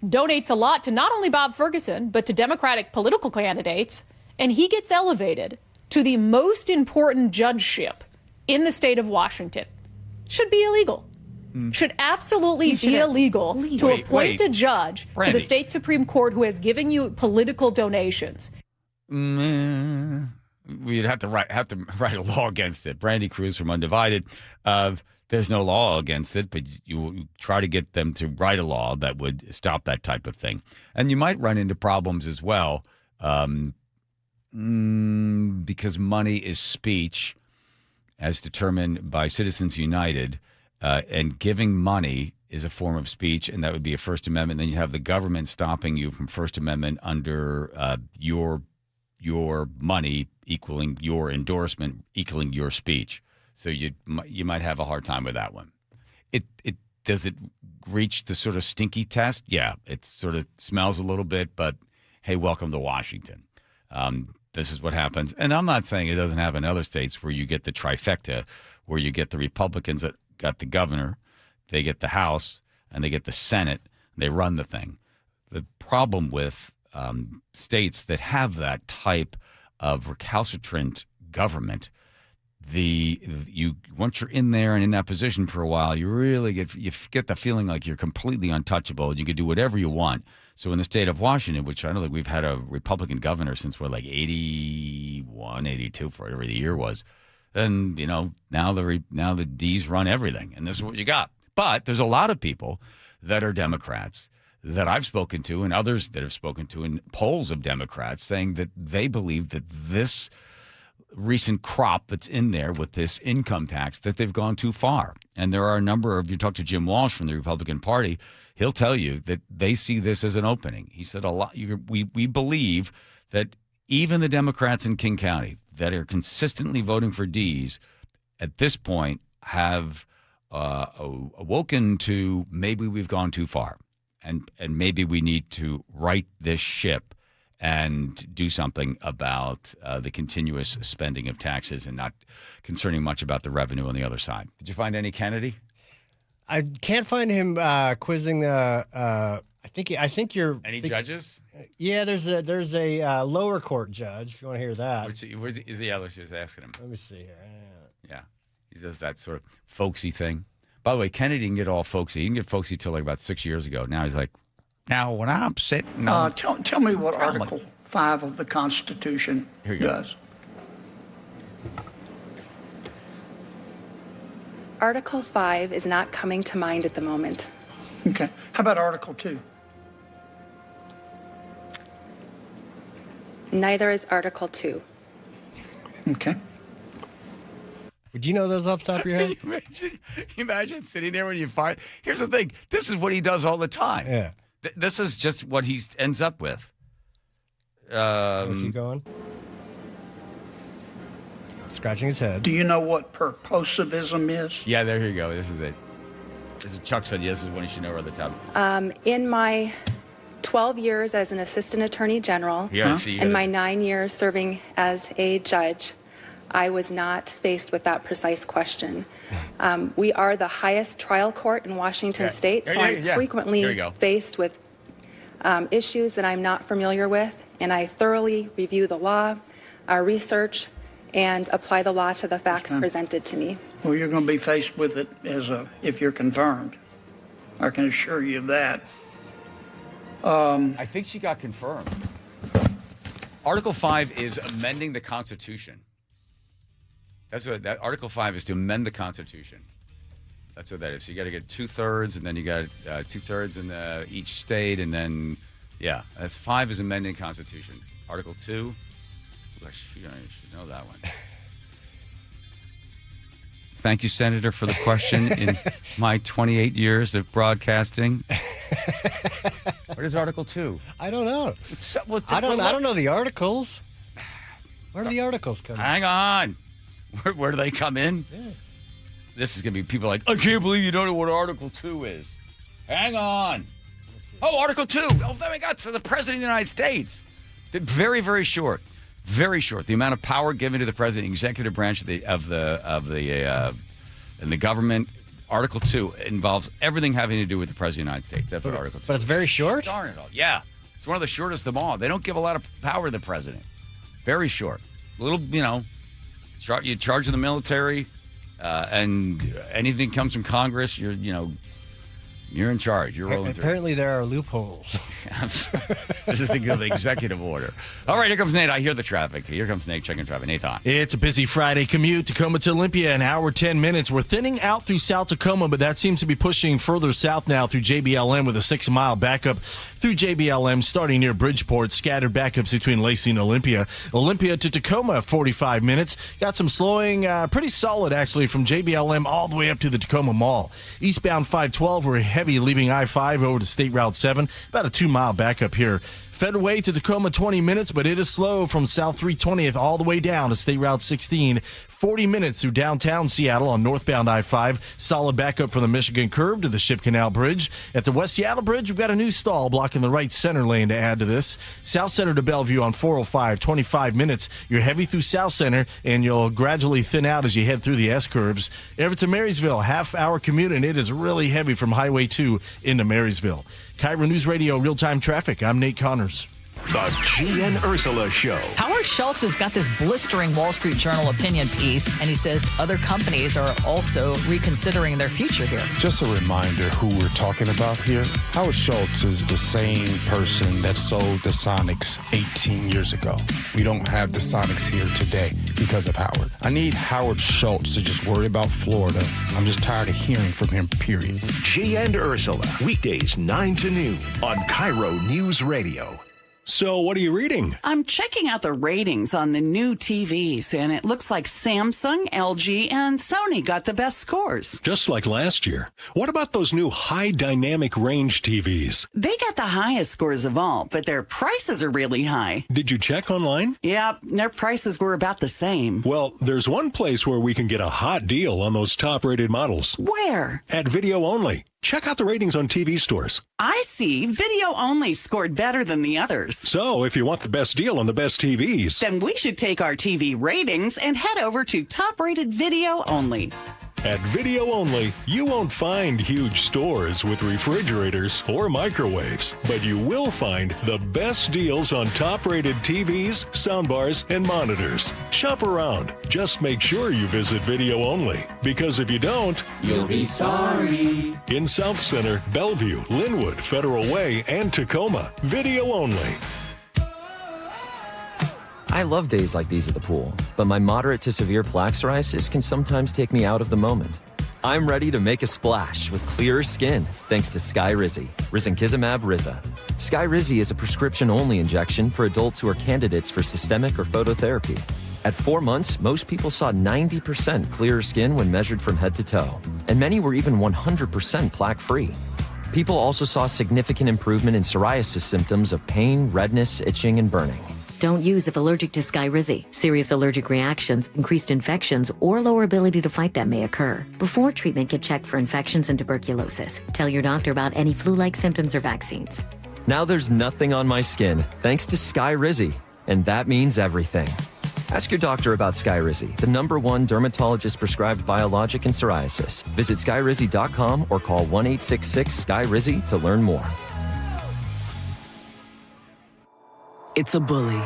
donates a lot to not only Bob Ferguson, but to Democratic political candidates, and he gets elevated to the most important judgeship in the state of Washington. Should be illegal. Should absolutely be illegal to appoint a judge to the state Supreme Court who has given you political donations. We'd have to write a law against it. Brandy Cruz from Undivided. there's no law against it, but you try to get them to write a law that would stop that type of thing. And you might run into problems as well because money is speech as determined by Citizens United, and giving money is a form of speech, and that would be a First Amendment. Then you have the government stopping you from First Amendment under your money equaling your endorsement, equaling your speech. So you might have a hard time with that one. Does it reach the sort of stinky test? Yeah, it sort of smells a little bit, but hey, welcome to Washington. This is what happens. And I'm not saying it doesn't happen in other states where you get the trifecta, where you get the Republicans that got the governor, they get the House, and they get the Senate. They run the thing. The problem with states that have that type of recalcitrant government, once you're in there and in that position for a while, you really get the feeling like you're completely untouchable and you can do whatever you want. So in the state of Washington, which I don't think we've had a Republican governor since 81, 82, for whatever the year was, then now the D's run everything, and this is what you got. But there's a lot of people that are Democrats that I've spoken to, and others that have spoken to in polls of Democrats, saying that they believe that this recent crop that's in there with this income tax, that they've gone too far. And there are a number of, you talk to Jim Walsh from the Republican Party, he'll tell you that they see this as an opening. He said we believe that even the Democrats in King County that are consistently voting for D's at this point have awoken to maybe we've gone too far, and maybe we need to right this ship and do something about the continuous spending of taxes and not concerning much about the revenue on the other side. Did you find any Kennedy? I can't find him quizzing the. I think you're. Any judges? Yeah, there's a lower court judge. If you want to hear that. Is the other? She was asking him. Let me see here. Yeah, he does that sort of folksy thing. By the way, Kennedy didn't get all folksy. He didn't get folksy till like about 6 years ago. Now he's like, now when I'm sitting. Tell me what Article 5 of the Constitution does. Article 5 is not coming to mind at the moment. Okay. How about Article 2? Neither is Article 2. Okay. Would you know those off the top of your head? Imagine sitting there when you find. Here's the thing. This is what he does all the time. Yeah. This is just what he ends up with. Keep going. Scratching his head. Do you know what purposivism is? Yeah, there you go. This is it. This is Chuck said, yes, this is one you should know at the top. In my 12 years as an assistant attorney general and my 9 years serving as a judge, I was not faced with that precise question. We are the highest trial court in Washington state, so I'm frequently faced with issues that I'm not familiar with, and I thoroughly review the law, research, and apply the law to the facts presented to me. Well, you're going to be faced with it if you're confirmed. I can assure you of that. I think she got confirmed. Article 5 is amending the Constitution. That's what that Article 5 is, to amend the Constitution. That's what that is. So you got to get 2/3, and then you got 2/3 in each state, and then that's 5 is amending Constitution. Article 2. I should know that one. Thank you, Senator, for the question. In my 28 years of broadcasting, what is Article 2? I don't know. I don't know the articles. Where do the articles come in? Hang on. Where do they come in? Yeah. This is going to be people like, I can't believe you don't know what Article 2 is. Hang on. Oh, Article 2. Oh, my God. So the President of the United States. Very, very short. Very short. The amount of power given to the president, executive branch of the government. Article 2 involves everything having to do with the president of the United States. That's what Article 2. But it's very short. Darn it all. Yeah, it's one of the shortest of them all. They don't give a lot of power to the president. Very short. Little, you charge of the military, and anything comes from Congress. You're You're in charge. You're rolling through. Apparently, there are loopholes. Just think of the executive order. All right, here comes Nate. I hear the traffic. Here comes Nate checking traffic. Nathan. It's a busy Friday commute. Tacoma to Olympia, an hour, 10 minutes. We're thinning out through South Tacoma, but that seems to be pushing further south now through JBLM with a 6-mile backup through JBLM starting near Bridgeport. Scattered backups between Lacey and Olympia. Olympia to Tacoma, 45 minutes. Got some slowing, pretty solid actually, from JBLM all the way up to the Tacoma Mall. Eastbound 512, we're heavy leaving I-5 over to State Route 7. About a 2-mile backup here. Federal to Tacoma, 20 minutes, but it is slow from South 320th all the way down to State Route 16. 40 minutes through downtown Seattle on northbound I-5. Solid backup from the Michigan curve to the Ship Canal Bridge. At the West Seattle Bridge, we've got a new stall blocking the right center lane to add to this. South Center to Bellevue on 405, 25 minutes. You're heavy through South Center, and you'll gradually thin out as you head through the S-curves. Everett to Marysville, half-hour commute, and it is really heavy from Highway 2 into Marysville. KIRO News Radio real-time traffic. I'm Nate Connors. The G and Ursula Show. Howard Schultz has got this blistering Wall Street Journal opinion piece, and he says other companies are also reconsidering their future here. Just a reminder who we're talking about here. Howard Schultz is the same person that sold the Sonics 18 years ago. We don't have the Sonics here today because of Howard. I need Howard Schultz to just worry about Florida. I'm just tired of hearing from him, period. G and Ursula, weekdays 9 to noon on KIRO News Radio. So what are you reading? I'm checking out the ratings on the new TVs, and it looks like Samsung, LG, and Sony got the best scores. Just like last year. What about those new high dynamic range TVs? They got the highest scores of all, but their prices are really high. Did you check online? Yeah, their prices were about the same. Well, there's one place where we can get a hot deal on those top-rated models. Where? At Video Only. Check out the ratings on TV stores. I see. Video Only scored better than the others. So, if you want the best deal on the best TVs, then we should take our TV ratings and head over to top-rated Video Only. At Video Only, you won't find huge stores with refrigerators or microwaves, but you will find the best deals on top-rated TVs, soundbars, and monitors. Shop around. Just make sure you visit Video Only, because if you don't, you'll be sorry. In South Center, Bellevue, Linwood, Federal Way, and Tacoma, Video Only. I love days like these at the pool, but my moderate to severe plaque psoriasis can sometimes take me out of the moment. I'm ready to make a splash with clearer skin thanks to Skyrizi, risankizumab Riza. Skyrizi is a prescription-only injection for adults who are candidates for systemic or phototherapy. At 4 months, most people saw 90% clearer skin when measured from head to toe, and many were even 100% plaque-free. People also saw significant improvement in psoriasis symptoms of pain, redness, itching, and burning. Don't use if allergic to Skyrizi. Serious allergic reactions, increased infections, or lower ability to fight them may occur. Before treatment, get checked for infections and tuberculosis. Tell your doctor about any flu-like symptoms or vaccines. Now there's nothing on my skin thanks to Skyrizi, and that means everything. Ask your doctor about Skyrizi, the #1 dermatologist-prescribed biologic in psoriasis. Visit Skyrizi.com or call 1-866-SKYRIZI to learn more. It's a bully,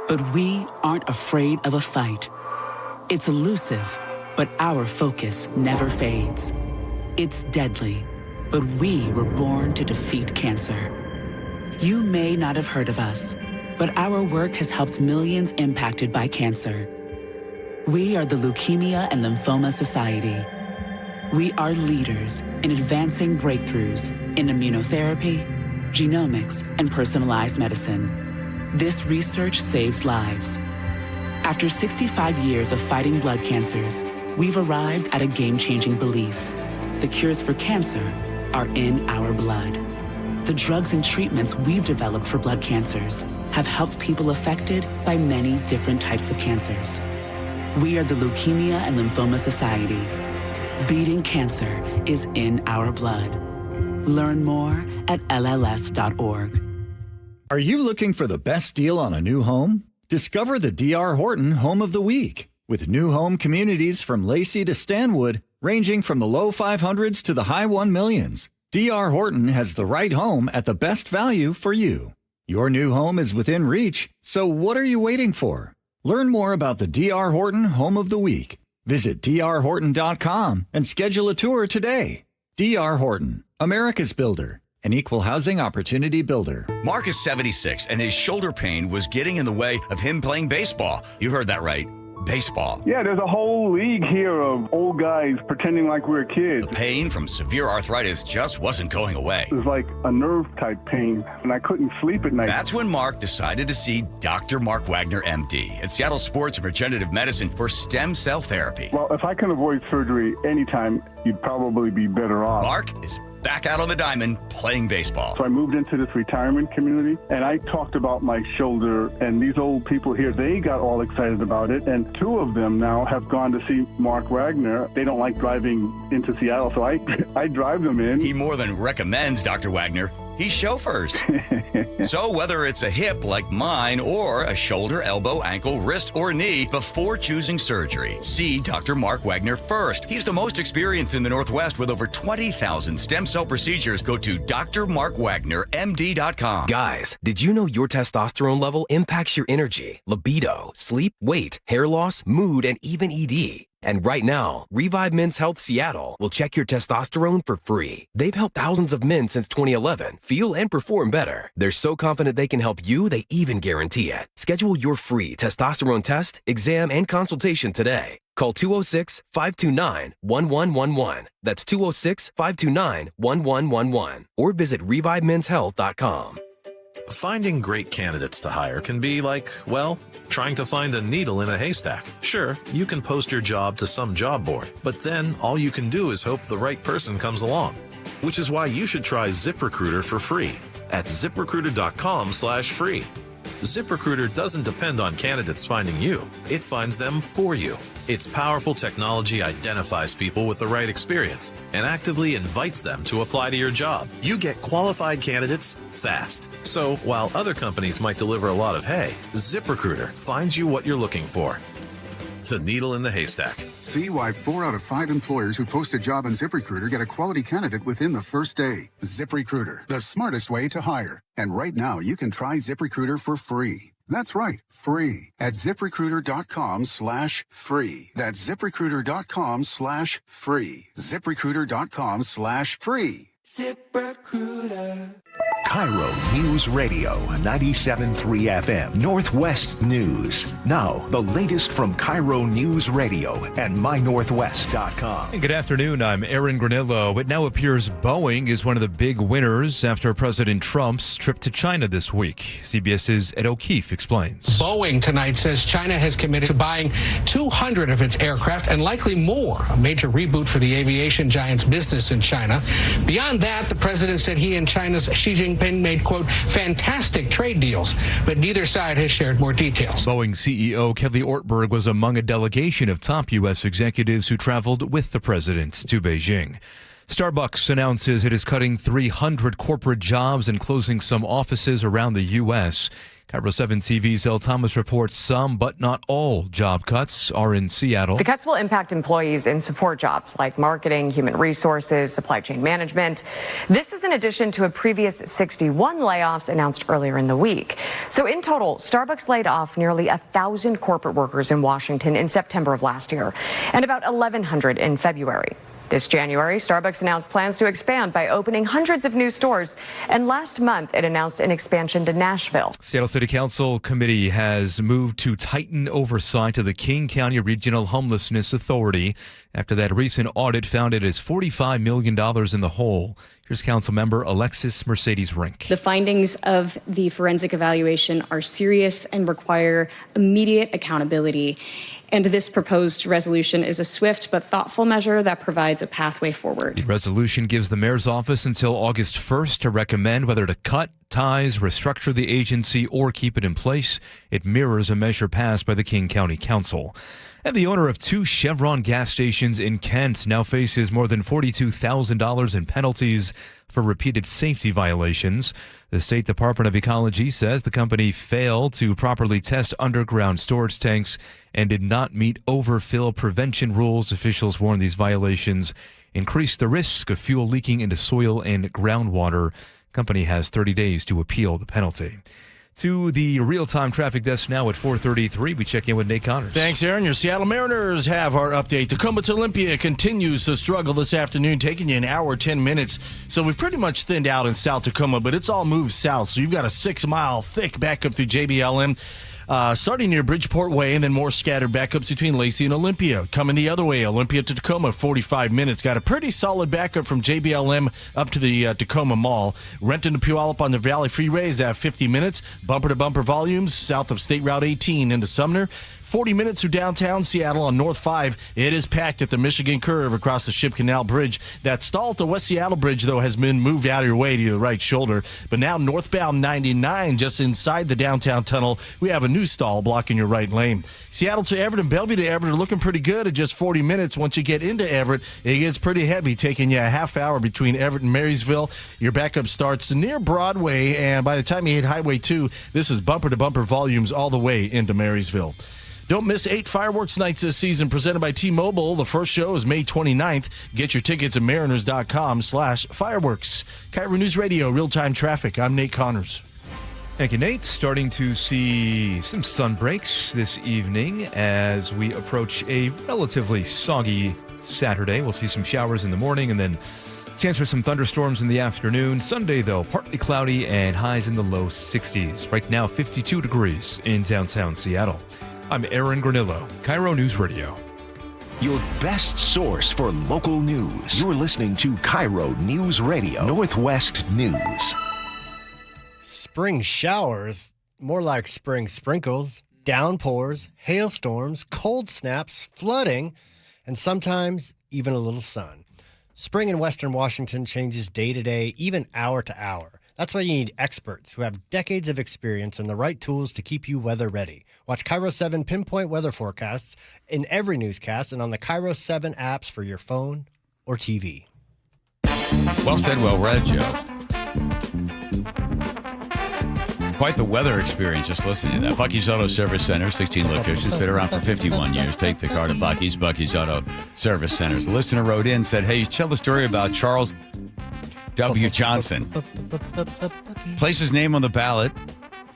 but we aren't afraid of a fight. It's elusive, but our focus never fades. It's deadly, but we were born to defeat cancer. You may not have heard of us, but our work has helped millions impacted by cancer. We are the Leukemia and Lymphoma Society. We are leaders in advancing breakthroughs in immunotherapy, genomics, and personalized medicine. This research saves lives. After 65 years of fighting blood cancers, we've arrived at a game-changing belief. The cures for cancer are in our blood. The drugs and treatments we've developed for blood cancers have helped people affected by many different types of cancers. We are the Leukemia and Lymphoma Society. Beating cancer is in our blood. Learn more at LLS.org. Are you looking for the best deal on a new home? Discover the D.R. Horton Home of the Week. With new home communities from Lacey to Stanwood, ranging from the low 500s to the high 1 millions, D.R. Horton has the right home at the best value for you. Your new home is within reach, so what are you waiting for? Learn more about the D.R. Horton Home of the Week. Visit drhorton.com and schedule a tour today. D.R. Horton, America's builder, an equal housing opportunity builder. Mark is 76, and his shoulder pain was getting in the way of him playing baseball. You heard that right. Baseball. Yeah, there's a whole league here of old guys pretending like we're kids. The pain from severe arthritis just wasn't going away. It was like a nerve-type pain, and I couldn't sleep at night. That's when Mark decided to see Dr. Mark Wagner, MD, at Seattle Sports and Regenerative Medicine for stem cell therapy. Well, if I can avoid surgery anytime, you'd probably be better off. Mark is back out on the diamond playing baseball. So I moved into this retirement community, and I talked about my shoulder, and these old people here, they got all excited about it, and 2 of them now have gone to see Mark Wagner. They don't like driving into Seattle, so I drive them in. He more than recommends Dr. Wagner. He chauffeurs. So whether it's a hip like mine or a shoulder, elbow, ankle, wrist, or knee, before choosing surgery, see Dr. Mark Wagner first. He's the most experienced in the Northwest with over 20,000 stem cell procedures. Go to drmarkwagnermd.com. Guys, did you know your testosterone level impacts your energy, libido, sleep, weight, hair loss, mood, and even ED? And right now, Revive Men's Health Seattle will check your testosterone for free. They've helped thousands of men since 2011 feel and perform better. They're so confident they can help you, they even guarantee it. Schedule your free testosterone test, exam, and consultation today. Call 206-529-1111. That's 206-529-1111. Or visit ReviveMen'sHealth.com. Finding great candidates to hire can be like, well, trying to find a needle in a haystack. Sure, you can post your job to some job board, but then all you can do is hope the right person comes along. Which is why you should try ZipRecruiter for free at ZipRecruiter.com/free. ZipRecruiter doesn't depend on candidates finding you. It finds them for you. Its powerful technology identifies people with the right experience and actively invites them to apply to your job. You get qualified candidates fast. So while other companies might deliver a lot of hay, ZipRecruiter finds you what you're looking for. The needle in the haystack. See why 4 out of 5 employers who post a job on ZipRecruiter get a quality candidate within the first day. ZipRecruiter, the smartest way to hire. And right now, you can try ZipRecruiter for free. That's right, free at ZipRecruiter.com/free. That's ZipRecruiter.com/free. ZipRecruiter.com/free. ZipRecruiter. KIRO News Radio 97.3 FM Northwest News. Now, the latest from KIRO News Radio and MyNorthwest.com. Good afternoon. I'm Aaron Granillo. It now appears Boeing is one of the big winners after President Trump's trip to China this week. CBS's Ed O'Keefe explains. Boeing tonight says China has committed to buying 200 of its aircraft and likely more, a major reboot for the aviation giant's business in China. Beyond that, the president said he and China's Xi Jinping made, quote, fantastic trade deals, but neither side has shared more details. Boeing CEO Kelly Ortberg was among a delegation of top U.S. executives who traveled with the president to Beijing. Starbucks announces it is cutting 300 corporate jobs and closing some offices around the U.S. KIRO 7 TV's El Thomas reports some, but not all, job cuts are in Seattle. The cuts will impact employees in support jobs like marketing, human resources, supply chain management. This is in addition to a previous 61 layoffs announced earlier in the week. So in total, Starbucks laid off nearly 1,000 corporate workers in Washington in September of last year and about 1,100 in February. This January, Starbucks announced plans to expand by opening hundreds of new stores, and last month it announced an expansion to Nashville. Seattle City Council committee has moved to tighten oversight of the King County Regional Homelessness Authority after that recent audit found it is $45 million in the hole. Here's Council member Alexis Mercedes Rink. The findings of the forensic evaluation are serious and require immediate accountability. And this proposed resolution is a swift but thoughtful measure that provides a pathway forward. The resolution gives the mayor's office until August 1st to recommend whether to cut ties, restructure the agency, or keep it in place. It mirrors a measure passed by the King County Council. And the owner of 2 Chevron gas stations in Kent now faces more than $42,000 in penalties for repeated safety violations. The State Department of Ecology says the company failed to properly test underground storage tanks and did not meet overfill prevention rules. Officials warn these violations increase the risk of fuel leaking into soil and groundwater. The company has 30 days to appeal the penalty. to the real-time traffic desk now at 4:33. We check in with Nate Connors. Thanks, Aaron. Your Seattle Mariners have our update. Tacoma to Olympia continues to struggle this afternoon, taking you an hour, 10 minutes. So we've pretty much thinned out in South Tacoma, but it's all moved south. So you've got a 6-mile thick backup through JBLM. Starting near Bridgeport Way, and then more scattered backups between Lacey and Olympia. Coming the other way, Olympia to Tacoma, 45 minutes. Got a pretty solid backup from JBLM up to the Tacoma Mall. Renton to Puyallup on the Valley Freeways at 50 minutes. Bumper-to-bumper volumes south of State Route 18 into Sumner. 40 minutes through downtown Seattle on North 5. It is packed at the Michigan Curve across the Ship Canal Bridge. That stall at the West Seattle Bridge, though, has been moved out of your way to the right shoulder. But now northbound 99, just inside the downtown tunnel, we have a new stall blocking your right lane. Seattle to Everett and Bellevue to Everett are looking pretty good at just 40 minutes. Once you get into Everett, it gets pretty heavy, taking you a half hour between Everett and Marysville. Your backup starts near Broadway, and by the time you hit Highway 2, this is bumper-to-bumper volumes all the way into Marysville. Don't miss 8 fireworks nights this season presented by T-Mobile. The first show is May 29th. Get your tickets at mariners.com/fireworks. KIRO News Radio, real-time traffic. I'm Nate Connors. Thank you, Nate. Starting to see some sun breaks this evening as we approach a relatively soggy Saturday. We'll see some showers in the morning and then chance for some thunderstorms in the afternoon. Sunday, though, partly cloudy and highs in the low 60s. Right now, 52 degrees in downtown Seattle. I'm Aaron Granillo, KIRO News Radio. Your best source for local news. You're listening to KIRO News Radio, Northwest News. Spring showers, more like spring sprinkles, downpours, hailstorms, cold snaps, flooding, and sometimes even a little sun. Spring in Western Washington changes day to day, even hour to hour. That's why you need experts who have decades of experience and the right tools to keep you weather ready. Watch KIRO 7 pinpoint weather forecasts in every newscast and on the KIRO 7 apps for your phone or TV. Well said, well read, Joe. Quite the weather experience just listening to that. Bucky's Auto Service Center, 16 locations, been around for 51 years. Take the car to Bucky's Auto Service Centers. A listener wrote in, said, hey, tell the story about Charles W. Johnson. Place his name on the ballot.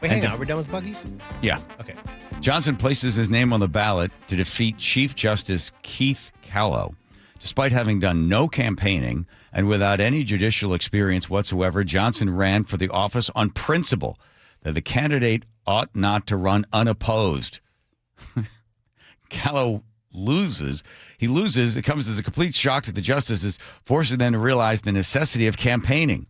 Wait, hang on. Are we done with Bucky's? Yeah. Okay. Johnson places his name on the ballot to defeat Chief Justice Keith Callow. Despite having done no campaigning and without any judicial experience whatsoever, Johnson ran for the office on principle that the candidate ought not to run unopposed. Callow loses. He loses. It comes as a complete shock to the justices, forcing them to realize the necessity of campaigning.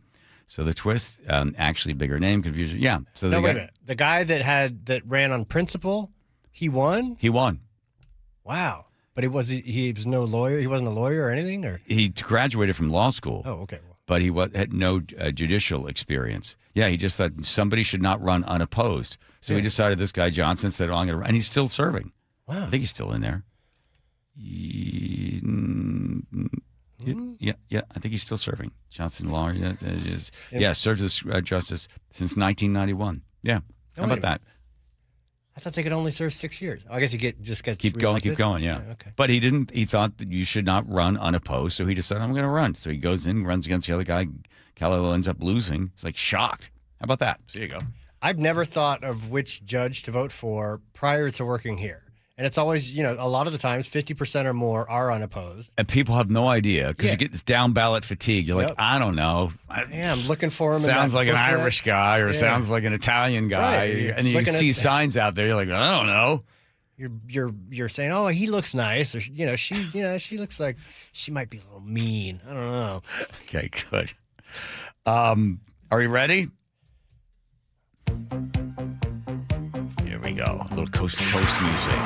So the twist, actually bigger name confusion. Yeah. So no, wait a minute. The guy that ran on principle, he won? He won. Wow. But he was no lawyer. He wasn't a lawyer or anything? Or he graduated from law school. Oh, okay. But he had no judicial experience. Yeah, he just thought somebody should not run unopposed. So he decided this guy Johnson said, oh, I'm going to run. And he's still serving. Wow. I think he's still in there. Yeah, I think he's still serving. Johnson Law, served as justice since 1991. Yeah, how about that? I thought they could only serve 6 years. I guess he just gets keep going. Yeah. Okay. But he didn't. He thought that you should not run unopposed, so he decided I'm going to run. So he goes in, runs against the other guy. Callow ends up losing. It's like shocked. How about that? So there you go. I've never thought of which judge to vote for prior to working here. And it's always, a lot of the times, 50% or more are unopposed. And people have no idea because you get this down ballot fatigue. You're like, I don't know. I'm looking for him. Sounds like an Irish guy or sounds like an Italian guy. Right. And you see signs out there. You're like, I don't know. You're saying, oh, he looks nice, or she looks like she might be a little mean. I don't know. Okay, good. Are we ready? Here we go. A little coast-to-coast music.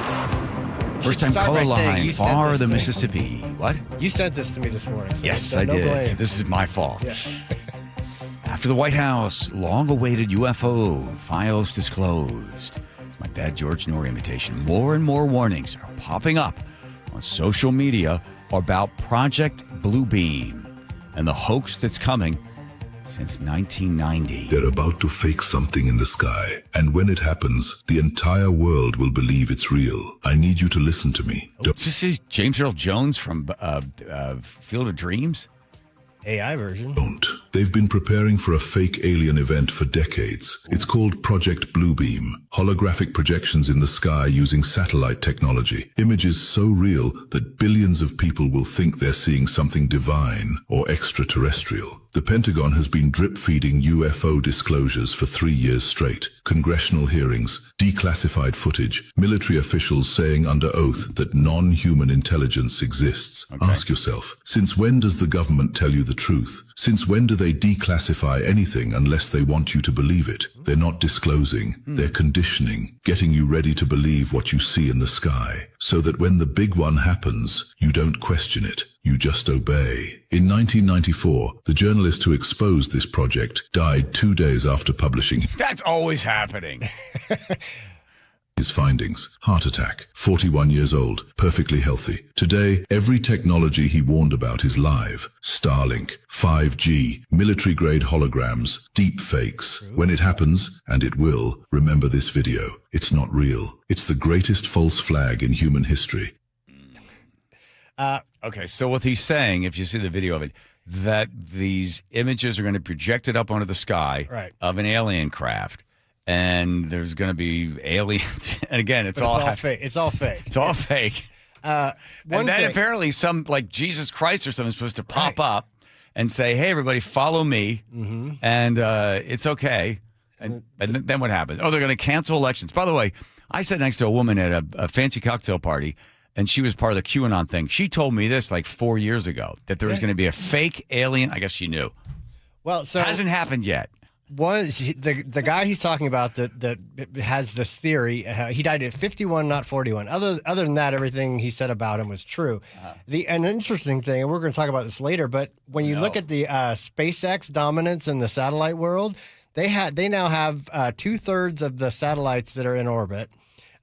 First time color line, far the Mississippi. What? You sent this to me this morning. So yes, I did. Blame. This is my fault. Yeah. After the White House, long-awaited UFO files disclosed. It's my bad George Noory imitation. More and more warnings are popping up on social media about Project Bluebeam and the hoax that's coming since 1990. They're about to fake something in the sky, and when it happens, the entire world will believe it's real. I need you to listen to me. This is James Earl Jones from Field of Dreams? AI version. Don't They've been preparing for a fake alien event for decades. It's called Project Bluebeam. Holographic projections in the sky using satellite technology. Images so real that billions of people will think they're seeing something divine or extraterrestrial. The Pentagon has been drip-feeding UFO disclosures for 3 years straight. Congressional hearings, declassified footage, military officials saying under oath that non-human intelligence exists. Okay. Ask yourself, since when does the government tell you the truth? Since when do they declassify anything unless they want you to believe it? They're not disclosing, they're conditioning, getting you ready to believe what you see in the sky, so that when the big one happens, you don't question it. You just obey. In 1994, the journalist who exposed this project died 2 days after publishing That's always happening. his findings. Heart attack, 41 years old, perfectly healthy. Today, every technology he warned about is live. Starlink, 5G, military-grade holograms, deep fakes. When it happens, and it will, remember this video. It's not real. It's the greatest false flag in human history. Okay, so what he's saying, if you see the video of it, that these images are going to be projected up onto the sky of an alien craft, and there's going to be aliens. And again, it's all fake. It's all fake. It's all fake. And then apparently some, like Jesus Christ or something, is supposed to pop up and say, hey, everybody, follow me, and it's okay. And then what happens? Oh, they're going to cancel elections. By the way, I sat next to a woman at a fancy cocktail party, and she was part of the QAnon thing. She told me this like 4 years ago, that there was going to be a fake alien. I guess she knew. Well, so hasn't happened yet. The guy he's talking about that has this theory, he died at 51, not 41. Other than that, everything he said about him was true. An interesting thing, and we're going to talk about this later, but when you look at the SpaceX dominance in the satellite world, they now have 2/3 of the satellites that are in orbit.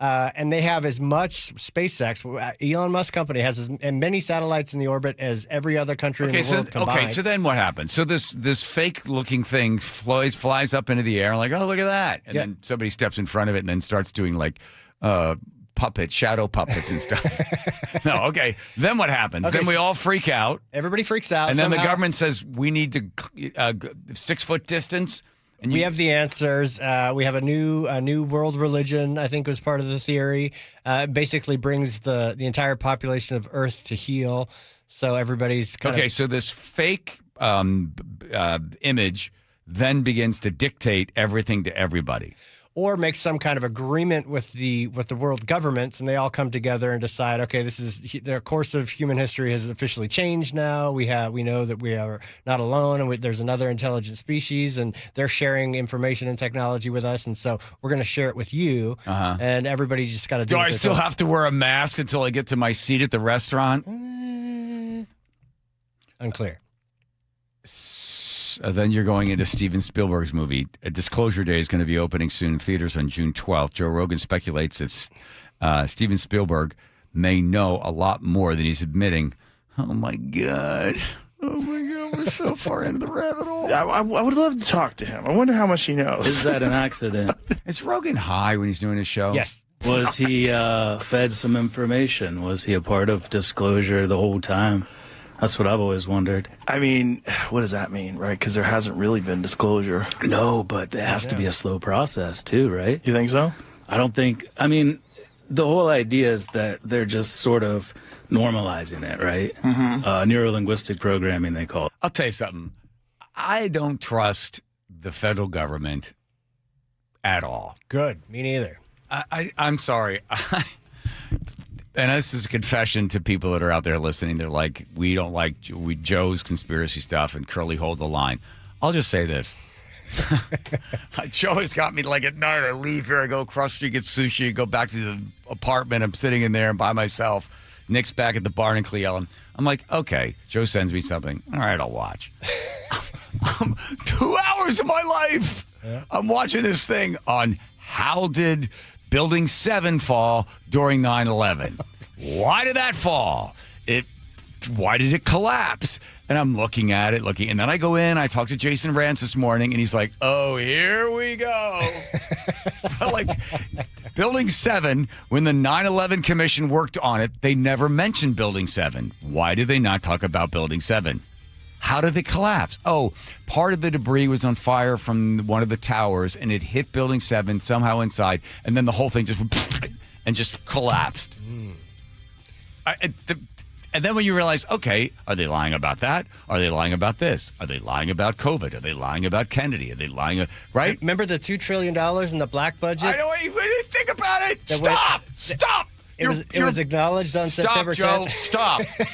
And they have as much SpaceX. Elon Musk company has as many satellites in the orbit as every other country in the world combined. Okay, so then what happens? So this fake-looking thing flies up into the air, and like, oh, look at that. And then somebody steps in front of it and then starts doing like shadow puppets and stuff. No, okay. Then what happens? Okay, then we all freak out. Everybody freaks out. And then the government says we need to 6-foot distance. And we have the answers. We have a new world religion, I think, was part of the theory. Basically brings the entire population of Earth to heel. So everybody's so this fake image then begins to dictate everything to everybody. Or make some kind of agreement with the world governments, and they all come together and decide, okay, the course of human history has officially changed now. We know that we are not alone, and there's another intelligent species, and they're sharing information and technology with us, and so we're going to share it with you. And everybody just got to do. Do I still have to wear a mask until I get to my seat at the restaurant? Unclear. Then you're going into Steven Spielberg's movie. Disclosure Day is going to be opening soon in theaters on June 12th. Joe Rogan speculates that Steven Spielberg may know a lot more than he's admitting. Oh, my God. We're so far into the rabbit hole. I would love to talk to him. I wonder how much he knows. Is that an accident? Is Rogan high when he's doing his show? Yes. Was he fed some information? Was he a part of Disclosure the whole time? That's what I've always wondered. I mean, what does that mean, right? Because there hasn't really been disclosure. No, but it has to be a slow process too, right? You think so? I don't think, the whole idea is that they're just sort of normalizing it, right? Neuro-linguistic programming, they call it. I'll tell you something. I don't trust the federal government at all. Good. Me neither. I'm sorry. And this is a confession to people that are out there listening. They're like, we don't like Joe's conspiracy stuff, and Curly hold the line. I'll just say this. Joe has got me like at night. I leave here, I go across the street, get sushi, go back to the apartment. I'm sitting in there by myself. Nick's back at the bar in Cleveland. I'm like, okay. Joe sends me something. All right, I'll watch. 2 hours of my life. Yeah. I'm watching this thing on how did Building 7 fall during 9/11. Why did that fall? Why did it collapse? And I'm looking at it, and then I go in, I talked to Jason Rance this morning, and he's like, oh, here we go. Like, Building 7, when the 9/11 Commission worked on it, they never mentioned Building 7. Why did they not talk about Building 7? How did they collapse? Oh, part of the debris was on fire from one of the towers, and it hit Building 7 somehow inside, and then the whole thing just and just collapsed. And then when you realize, okay, are they lying about that? Are they lying about this? Are they lying about COVID? Are they lying about Kennedy? Are they lying, right? Remember the $2 trillion in the black budget? I don't even think about it. Stop! It was acknowledged on September 10th.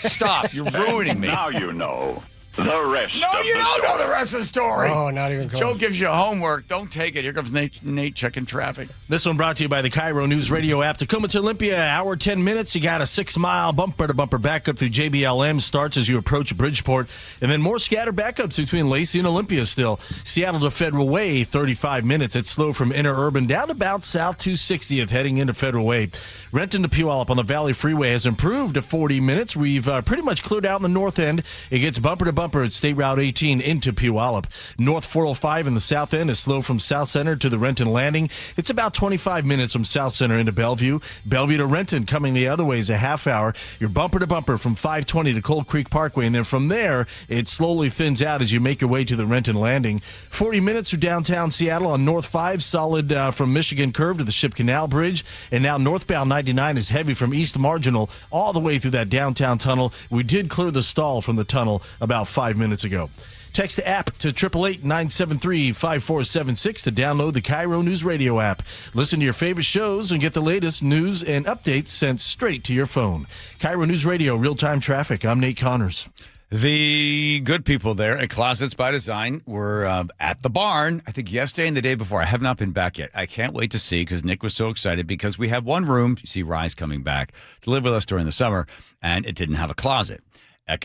Stop. You're ruining me. Now you know the rest. No, you don't know the rest of the story. Oh, not even close. Joe gives you homework. Don't take it. Here comes Nate checking traffic. This one brought to you by the KIRO Newsradio App. Tacoma to Olympia, hour 10 minutes. You got a 6-mile bumper-to-bumper backup through JBLM. Starts as you approach Bridgeport. And then more scattered backups between Lacey and Olympia still. Seattle to Federal Way, 35 minutes. It's slow from Inner Urban down about South 260th heading into Federal Way. Renton to Puyallup on the Valley Freeway has improved to 40 minutes. We've pretty much cleared out in the north end. It gets bumper-to-bumper at State Route 18 into Puyallup. North 405 in the south end is slow from South Center to the Renton Landing. It's about 25 minutes from South Center into Bellevue. Bellevue to Renton coming the other way is a half hour. You're bumper-to-bumper from 520 to Cold Creek Parkway, and then from there, it slowly thins out as you make your way to the Renton Landing. 40 minutes through downtown Seattle on North 5, solid from Michigan Curve to the Ship Canal Bridge, and now northbound 99 is heavy from East Marginal all the way through that downtown tunnel. We did clear the stall from the tunnel about 5 minutes ago. Text the app to 888-973-5476 to download the KIRO Newsradio app. Listen to your favorite shows and get the latest news and updates sent straight to your phone. KIRO News Radio, real-time traffic. I'm Nate Connors. The good people there at Closets by Design were at the barn, I think yesterday and the day before. I have not been back yet. I can't wait to see because Nick was so excited because we have one room. You see Rise coming back to live with us during the summer, and it didn't have a closet.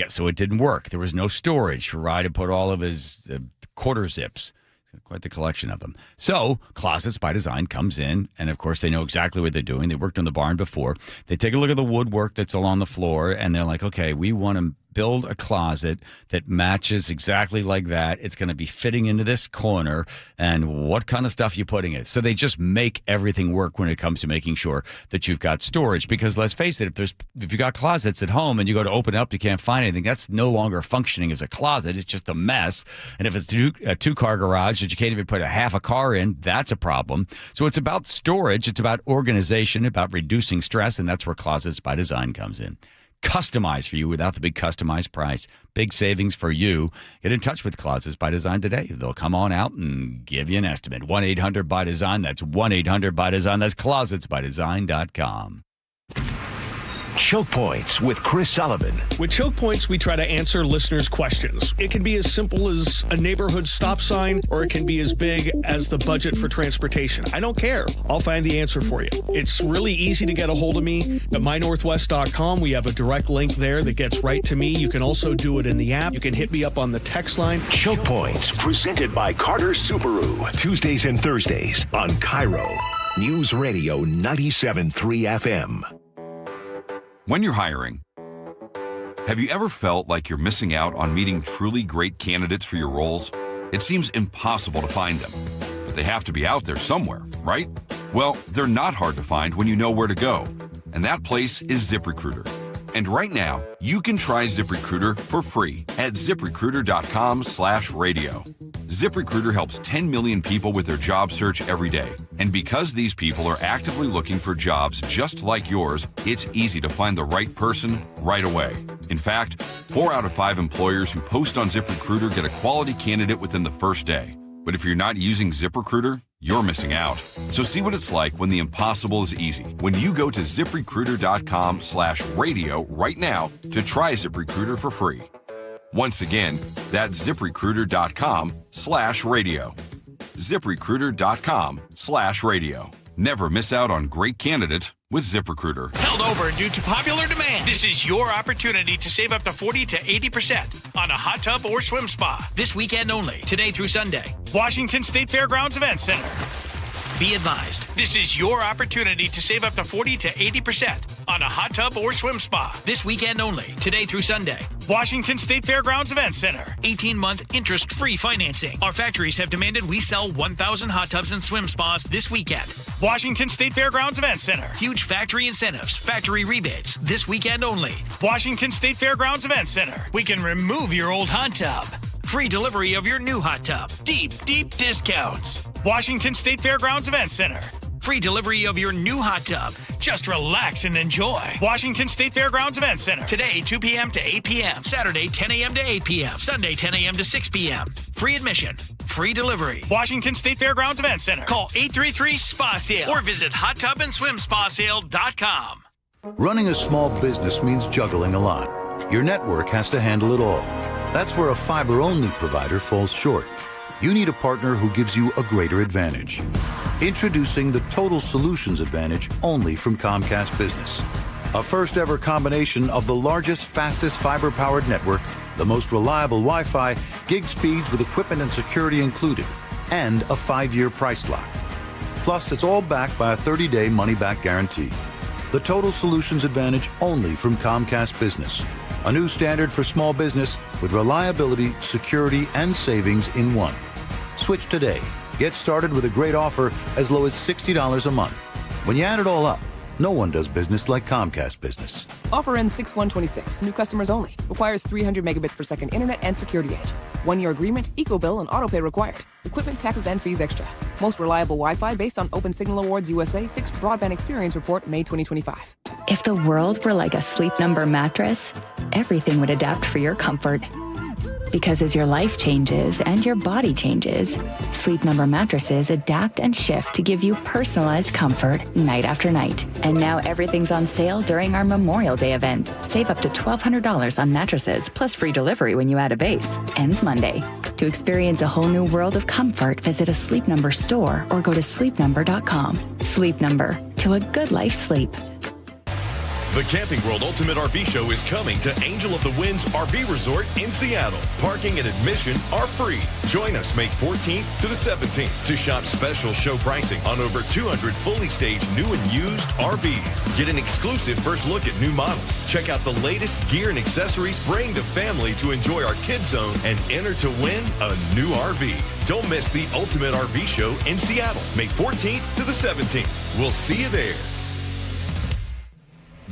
So it didn't work. There was no storage for Rye to put all of his quarter zips. Quite the collection of them. So Closets by Design comes in, and of course they know exactly what they're doing. They worked on the barn before. They take a look at the woodwork that's along the floor, and they're like, okay, we want to build a closet that matches exactly like that. It's going to be fitting into this corner, and what kind of stuff you putting in it. So they just make everything work when it comes to making sure that you've got storage. Because let's face it, if you got closets at home and you go to open up, you can't find anything. That's no longer functioning as a closet. It's just a mess. And if it's a two-car garage that you can't even put half a car in, that's a problem. So it's about storage. It's about organization, about reducing stress, and that's where Closets by Design comes in. Customized for you without the big customized price. Big savings for you. Get in touch with Closets by Design today. They'll come on out and give you an estimate. 1-800-BY-DESIGN. That's 1-800-BY-DESIGN. That's closetsbydesign.com. Choke Points with Chris Sullivan. With Choke Points, we try to answer listeners' questions. It can be as simple as a neighborhood stop sign, or it can be as big as the budget for transportation. I don't care. I'll find the answer for you. It's really easy to get a hold of me at mynorthwest.com. We have a direct link there that gets right to me. You can also do it in the app. You can hit me up on the text line. Choke Points, presented by Carter Subaru. Tuesdays and Thursdays on KIRO News Radio 97.3 FM. When you're hiring, have you ever felt like you're missing out on meeting truly great candidates for your roles? It seems impossible to find them, but they have to be out there somewhere, right? Well, they're not hard to find when you know where to go, and that place is ZipRecruiter. And right now, you can try ZipRecruiter for free at ZipRecruiter.com/radio. ZipRecruiter helps 10 million people with their job search every day. And because these people are actively looking for jobs just like yours, it's easy to find the right person right away. In fact, 4 out of 5 employers who post on ZipRecruiter get a quality candidate within the first day. But if you're not using ZipRecruiter, you're missing out. So see what it's like when the impossible is easy. When you go to ZipRecruiter.com/radio right now to try ZipRecruiter for free. Once again, that's ZipRecruiter.com/radio. ZipRecruiter.com/radio. Never miss out on great candidates with ZipRecruiter. Held over due to popular demand. This is your opportunity to save up to 40 to 80% on a hot tub or swim spa. This weekend only, today through Sunday. Washington State Fairgrounds Event Center. Be advised, this is your opportunity to save up to 40 to 80% on a hot tub or swim spa. This weekend only, today through Sunday. Washington State Fairgrounds Event Center. 18-month interest-free financing. Our factories have demanded we sell 1,000 hot tubs and swim spas this weekend. Washington State Fairgrounds Event Center. Huge factory incentives, factory rebates, this weekend only. Washington State Fairgrounds Event Center. We can remove your old hot tub. Free delivery of your new hot tub. Deep, deep discounts. Washington State Fairgrounds Event Center. Free delivery of your new hot tub. Just relax and enjoy. Washington State Fairgrounds Event Center. Today, 2 p.m. to 8 p.m. Saturday, 10 a.m. to 8 p.m. Sunday, 10 a.m. to 6 p.m. Free admission. Free delivery. Washington State Fairgrounds Event Center. Call 833-SPA-SALE or visit hottubandSwimSpaSale.com. Running a small business means juggling a lot. Your network has to handle it all. That's where a fiber-only provider falls short. You need a partner who gives you a greater advantage. Introducing the Total Solutions Advantage only from Comcast Business. A first-ever combination of the largest, fastest fiber-powered network, the most reliable Wi-Fi, gig speeds with equipment and security included, and a 5-year price lock. Plus, it's all backed by a 30-day money-back guarantee. The Total Solutions Advantage only from Comcast Business. A new standard for small business with reliability, security, and savings in one. Switch today. Get started with a great offer as low as $60 a month. When you add it all up, no one does business like Comcast Business. Offer ends 6/1/26. New customers only. Requires 300 megabits per second internet and security edge. 1-year agreement, eco-bill, and autopay required. Equipment, taxes, and fees extra. Most reliable Wi-Fi based on Open Signal Awards USA Fixed Broadband Experience Report, May 2025. If the world were like a Sleep Number mattress, everything would adapt for your comfort. Because as your life changes and your body changes, Sleep Number mattresses adapt and shift to give you personalized comfort night after night. And now everything's on sale during our Memorial Day event. Save up to $1,200 on mattresses, plus free delivery when you add a base. Ends Monday. To experience a whole new world of comfort, visit a Sleep Number store or go to sleepnumber.com. Sleep Number. To a good life sleep. The Camping World Ultimate RV Show is coming to Angel of the Winds RV Resort in Seattle. Parking and admission are free. Join us May 14th to the 17th to shop special show pricing on over 200 fully staged new and used RVs. Get an exclusive first look at new models. Check out the latest gear and accessories. Bring the family to enjoy our Kids Zone and enter to win a new RV. Don't miss the Ultimate RV Show in Seattle, May 14th to the 17th. We'll see you there.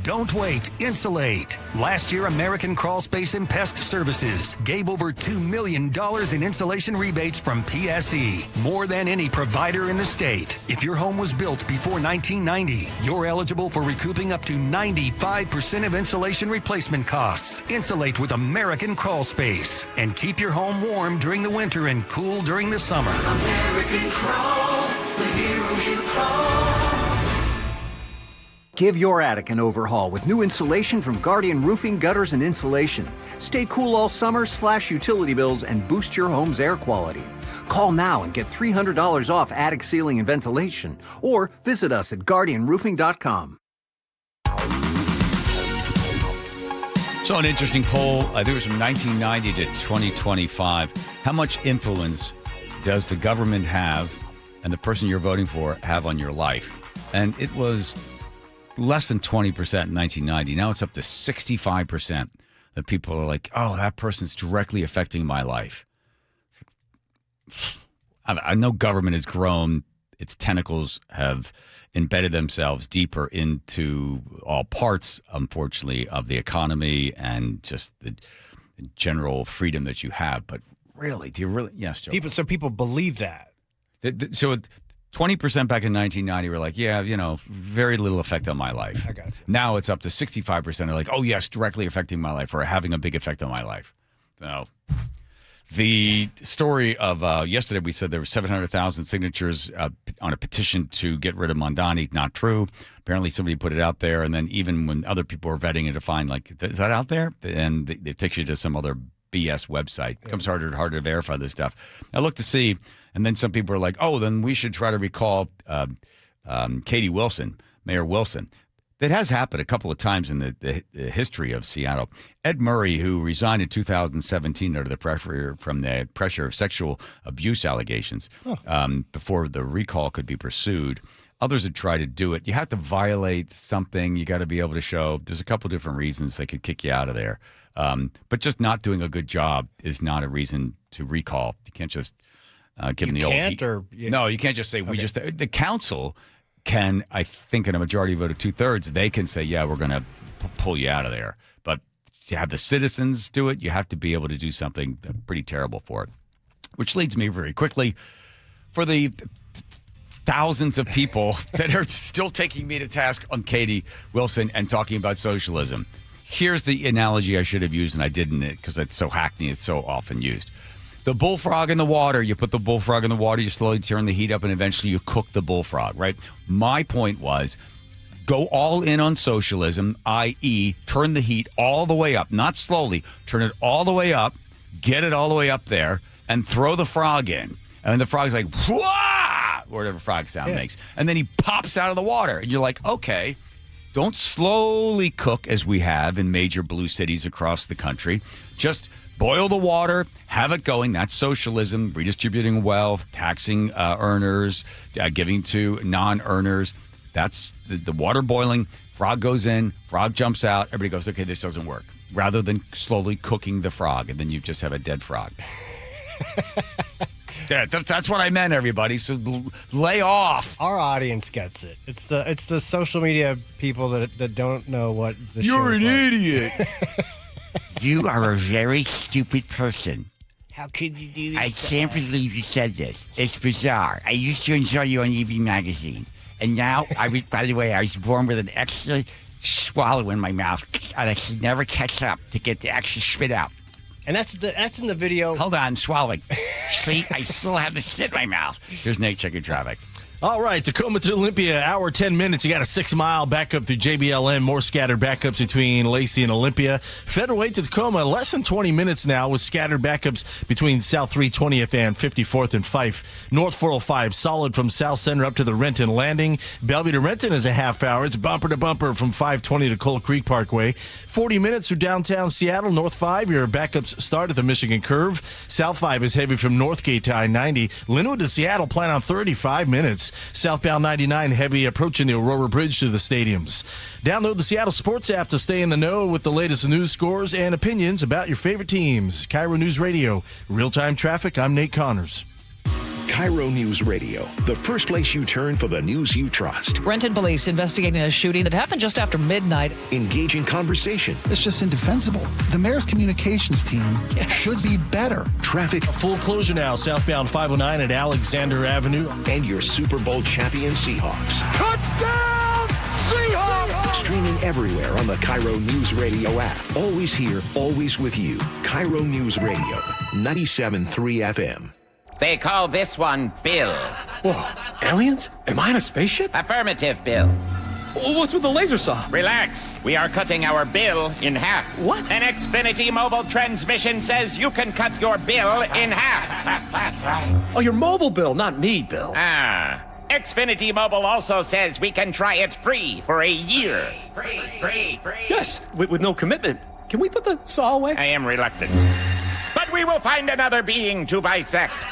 Don't wait. Insulate. Last year, American Crawl Space and Pest Services gave over $2 million in insulation rebates from PSE, more than any provider in the state. If your home was built before 1990, you're eligible for recouping up to 95% of insulation replacement costs. Insulate with American Crawl Space and keep your home warm during the winter and cool during the summer. American Crawl, the heroes you crawl. Give your attic an overhaul with new insulation from Guardian Roofing, Gutters, and Insulation. Stay cool all summer, slash utility bills, and boost your home's air quality. Call now and get $300 off attic ceiling and ventilation, or visit us at guardianroofing.com. So an interesting poll, I think it was from 1990 to 2025. How much influence does the government have and the person you're voting for have on your life? And it was less than 20% in 1990. Now it's up to 65% that people are like, oh, that person's directly affecting my life. I know government has grown. Its tentacles have embedded themselves deeper into all parts, unfortunately, of the economy and just the general freedom that you have. But really, do you really? Yes, Joe. People believe that. So 20% back in 1990 were like, yeah, very little effect on my life. I got you. Now it's up to 65% are like, oh, yes, directly affecting my life or having a big effect on my life. So the story of yesterday, we said there were 700,000 signatures on a petition to get rid of Mondani. Not true. Apparently somebody put it out there. And then even when other people were vetting it to find, like, is that out there? And they take you to some other BS website. It becomes harder and harder to verify this stuff. I looked to see, and then some people are like, oh, then we should try to recall Katie Wilson, Mayor Wilson. That has happened a couple of times in the history of Seattle. Ed Murray, who resigned in 2017 under the pressure of sexual abuse allegations before the recall could be pursued. Others had tried to do it. You have to violate something. You got to be able to show. There's a couple different reasons they could kick you out of there. But just not doing a good job is not a reason to recall. You can't just give them the old heat. No, you can't just say the council can, I think in a majority vote of 2/3, they can say, yeah, we're going to pull you out of there. But to have the citizens do it, you have to be able to do something pretty terrible for it. Which leads me very quickly for the thousands of people that are still taking me to task on Katie Wilson and talking about socialism. Here's the analogy I should have used, and I didn't because it's so hackneyed, it's so often used. The bullfrog in the water, you put the bullfrog in the water, you slowly turn the heat up, and eventually you cook the bullfrog, right? My point was, go all in on socialism, i.e. turn the heat all the way up, not slowly, turn it all the way up, get it all the way up there, and throw the frog in. And the frog's like, wah! Or whatever frog sound makes. And then he pops out of the water. And you're like, okay, don't slowly cook as we have in major blue cities across the country. Just boil the water, have it going. That's socialism, redistributing wealth, taxing earners, giving to non-earners. That's the water boiling. Frog goes in, frog jumps out. Everybody goes, okay, this doesn't work. Rather than slowly cooking the frog, and then you just have a dead frog. Yeah, that's what I meant, everybody. So lay off. Our audience gets it. It's the social media people that don't know what the You're show's an like. idiot. You are a very stupid person. How could you do this? I can't believe you said this. It's bizarre. I used to enjoy you on EV Magazine. And now, by the way, I was born with an extra swallow in my mouth. And I should never catch up to get the extra spit out. And that's in the video. Hold on, swallowing. See, I still have the spit in my mouth. Here's Nate checking traffic. All right, Tacoma to Olympia, hour 10 minutes. You got a 6-mile backup through JBLN, more scattered backups between Lacey and Olympia. Federal to Tacoma, less than 20 minutes now with scattered backups between South 320th and 54th and Fife. North 405, solid from South Center up to the Renton Landing. Bellevue to Renton is a half hour. It's bumper to bumper from 520 to Coal Creek Parkway. 40 minutes through downtown Seattle. North 5, your backups start at the Michigan Curve. South 5 is heavy from Northgate to I-90. Linwood to Seattle, plan on 35 minutes. Southbound 99 heavy approaching the Aurora Bridge to the stadiums. Download the Seattle Sports app to stay in the know with the latest news, scores, and opinions about your favorite teams. KIRO News Radio, real-time traffic. I'm Nate Connors. KIRO News Radio, the first place you turn for the news you trust. Renton police investigating a shooting that happened just after midnight. Engaging conversation. It's just indefensible. The mayor's communications team should be better. Traffic. Full closure now, southbound 509 at Alexander Avenue. And your Super Bowl champion Seahawks. Touchdown, Seahawks! Streaming everywhere on the KIRO News Radio app. Always here, always with you. KIRO News Radio, 97.3 FM. They call this one Bill. Whoa, aliens? Am I in a spaceship? Affirmative, Bill. What's with the laser saw? Relax. We are cutting our bill in half. What? An Xfinity mobile transmission says you can cut your bill in half. Oh, your mobile bill, not me, Bill. Ah. Xfinity Mobile also says we can try it free for a year. Free. Yes, with no commitment. Can we put the saw away? I am reluctant. But we will find another being to bisect.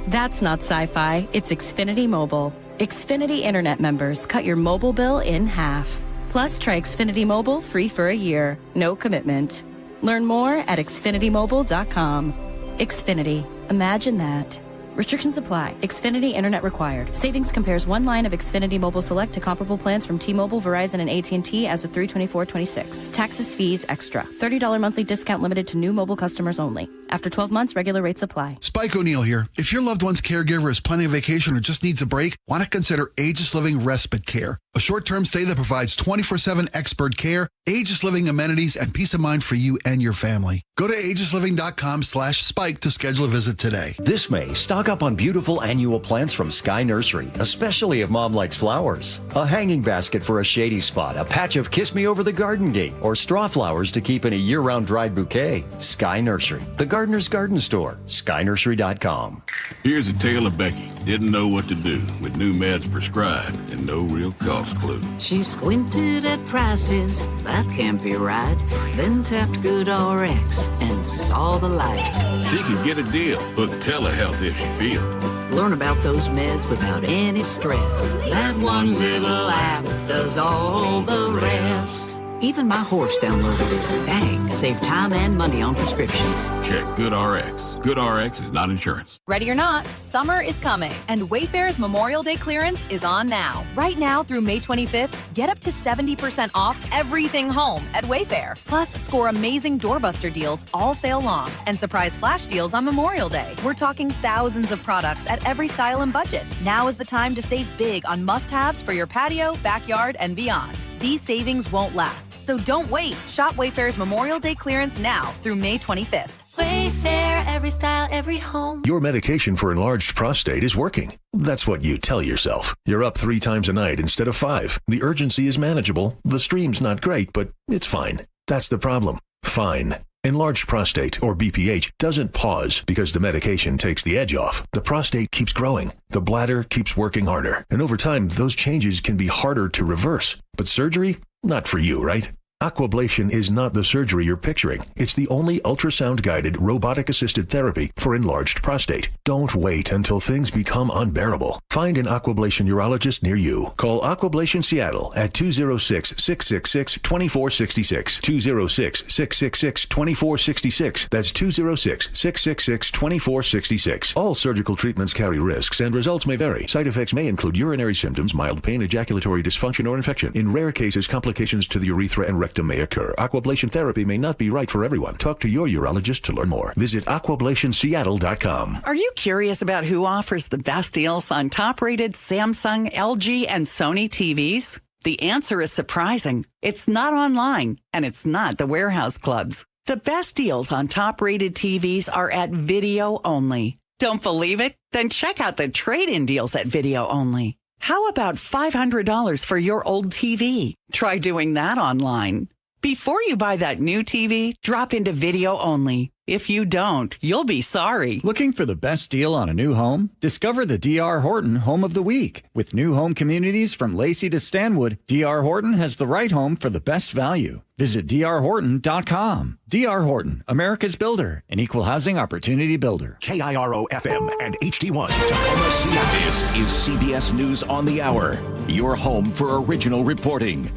That's not sci-fi. It's Xfinity Mobile. Xfinity Internet members cut your mobile bill in half. Plus, try Xfinity Mobile free for a year. No commitment. Learn more at xfinitymobile.com. Xfinity. Imagine that. Restrictions apply. Xfinity Internet required. Savings compares one line of Xfinity Mobile Select to comparable plans from T-Mobile, Verizon, and AT&T as of 3/24/26. Taxes, fees, extra. $30 monthly discount limited to new mobile customers only. After 12 months, regular rates apply. Spike O'Neill here. If your loved one's caregiver is planning a vacation or just needs a break, why not consider Aegis Living Respite Care? A short-term stay that provides 24/7 expert care, Aegis Living amenities, and peace of mind for you and your family. Go to aegisliving.com/spike to schedule a visit today. This May, stock up on beautiful annual plants from Sky Nursery, especially if mom likes flowers. A hanging basket for a shady spot, a patch of Kiss Me Over the Garden Gate, or straw flowers to keep in a year-round dried bouquet. Sky Nursery, the gardener's garden store, skynursery.com. Here's a tale of Becky. Didn't know what to do with new meds prescribed and no real cost clue. She squinted at prices, that can't be right. Then tapped GoodRx and saw the light. She could get a deal, book telehealth if she feels. Learn about those meds without any stress. That one little app does all the rest. Even my horse downloaded it. Dang, save time and money on prescriptions. Check GoodRx. GoodRx is not insurance. Ready or not, summer is coming, and Wayfair's Memorial Day clearance is on now. Right now through May 25th, get up to 70% off everything home at Wayfair. Plus, score amazing doorbuster deals all sale long and surprise flash deals on Memorial Day. We're talking thousands of products at every style and budget. Now is the time to save big on must-haves for your patio, backyard, and beyond. These savings won't last, so don't wait. Shop Wayfair's Memorial Day clearance now through May 25th. Wayfair, every style, every home. Your medication for enlarged prostate is working. That's what you tell yourself. You're up 3 times a night instead of 5. The urgency is manageable. The stream's not great, but it's fine. That's the problem. Fine. Enlarged prostate, or BPH, doesn't pause because the medication takes the edge off. The prostate keeps growing. The bladder keeps working harder. And over time, those changes can be harder to reverse. But surgery? Not for you, right? Aquablation is not the surgery you're picturing. It's the only ultrasound-guided, robotic-assisted therapy for enlarged prostate. Don't wait until things become unbearable. Find an Aquablation urologist near you. Call Aquablation Seattle at 206-666-2466. 206-666-2466. That's 206-666-2466. All surgical treatments carry risks and results may vary. Side effects may include urinary symptoms, mild pain, ejaculatory dysfunction, or infection. In rare cases, complications to the urethra and rectum may occur. Aquablation therapy may not be right for everyone. Talk to your urologist to learn more. Visit aquablationseattle.com. Are you curious about who offers the best deals on top-rated Samsung, LG, and Sony TVs? The answer is surprising. It's not online, and it's not the warehouse clubs. The best deals on top-rated TVs are at Video Only. Don't believe it? Then check out the trade-in deals at Video Only. How about $500 for your old TV? Try doing that online. Before you buy that new TV, drop into Video Only. If you don't, you'll be sorry. Looking for the best deal on a new home? Discover the D.R. Horton Home of the Week. With new home communities from Lacey to Stanwood, D.R. Horton has the right home for the best value. Visit drhorton.com. D.R. Horton, America's builder, an equal housing opportunity builder. KIRO FM and HD1 Tacoma, Seattle. This is CBS News on the Hour, your home for original reporting.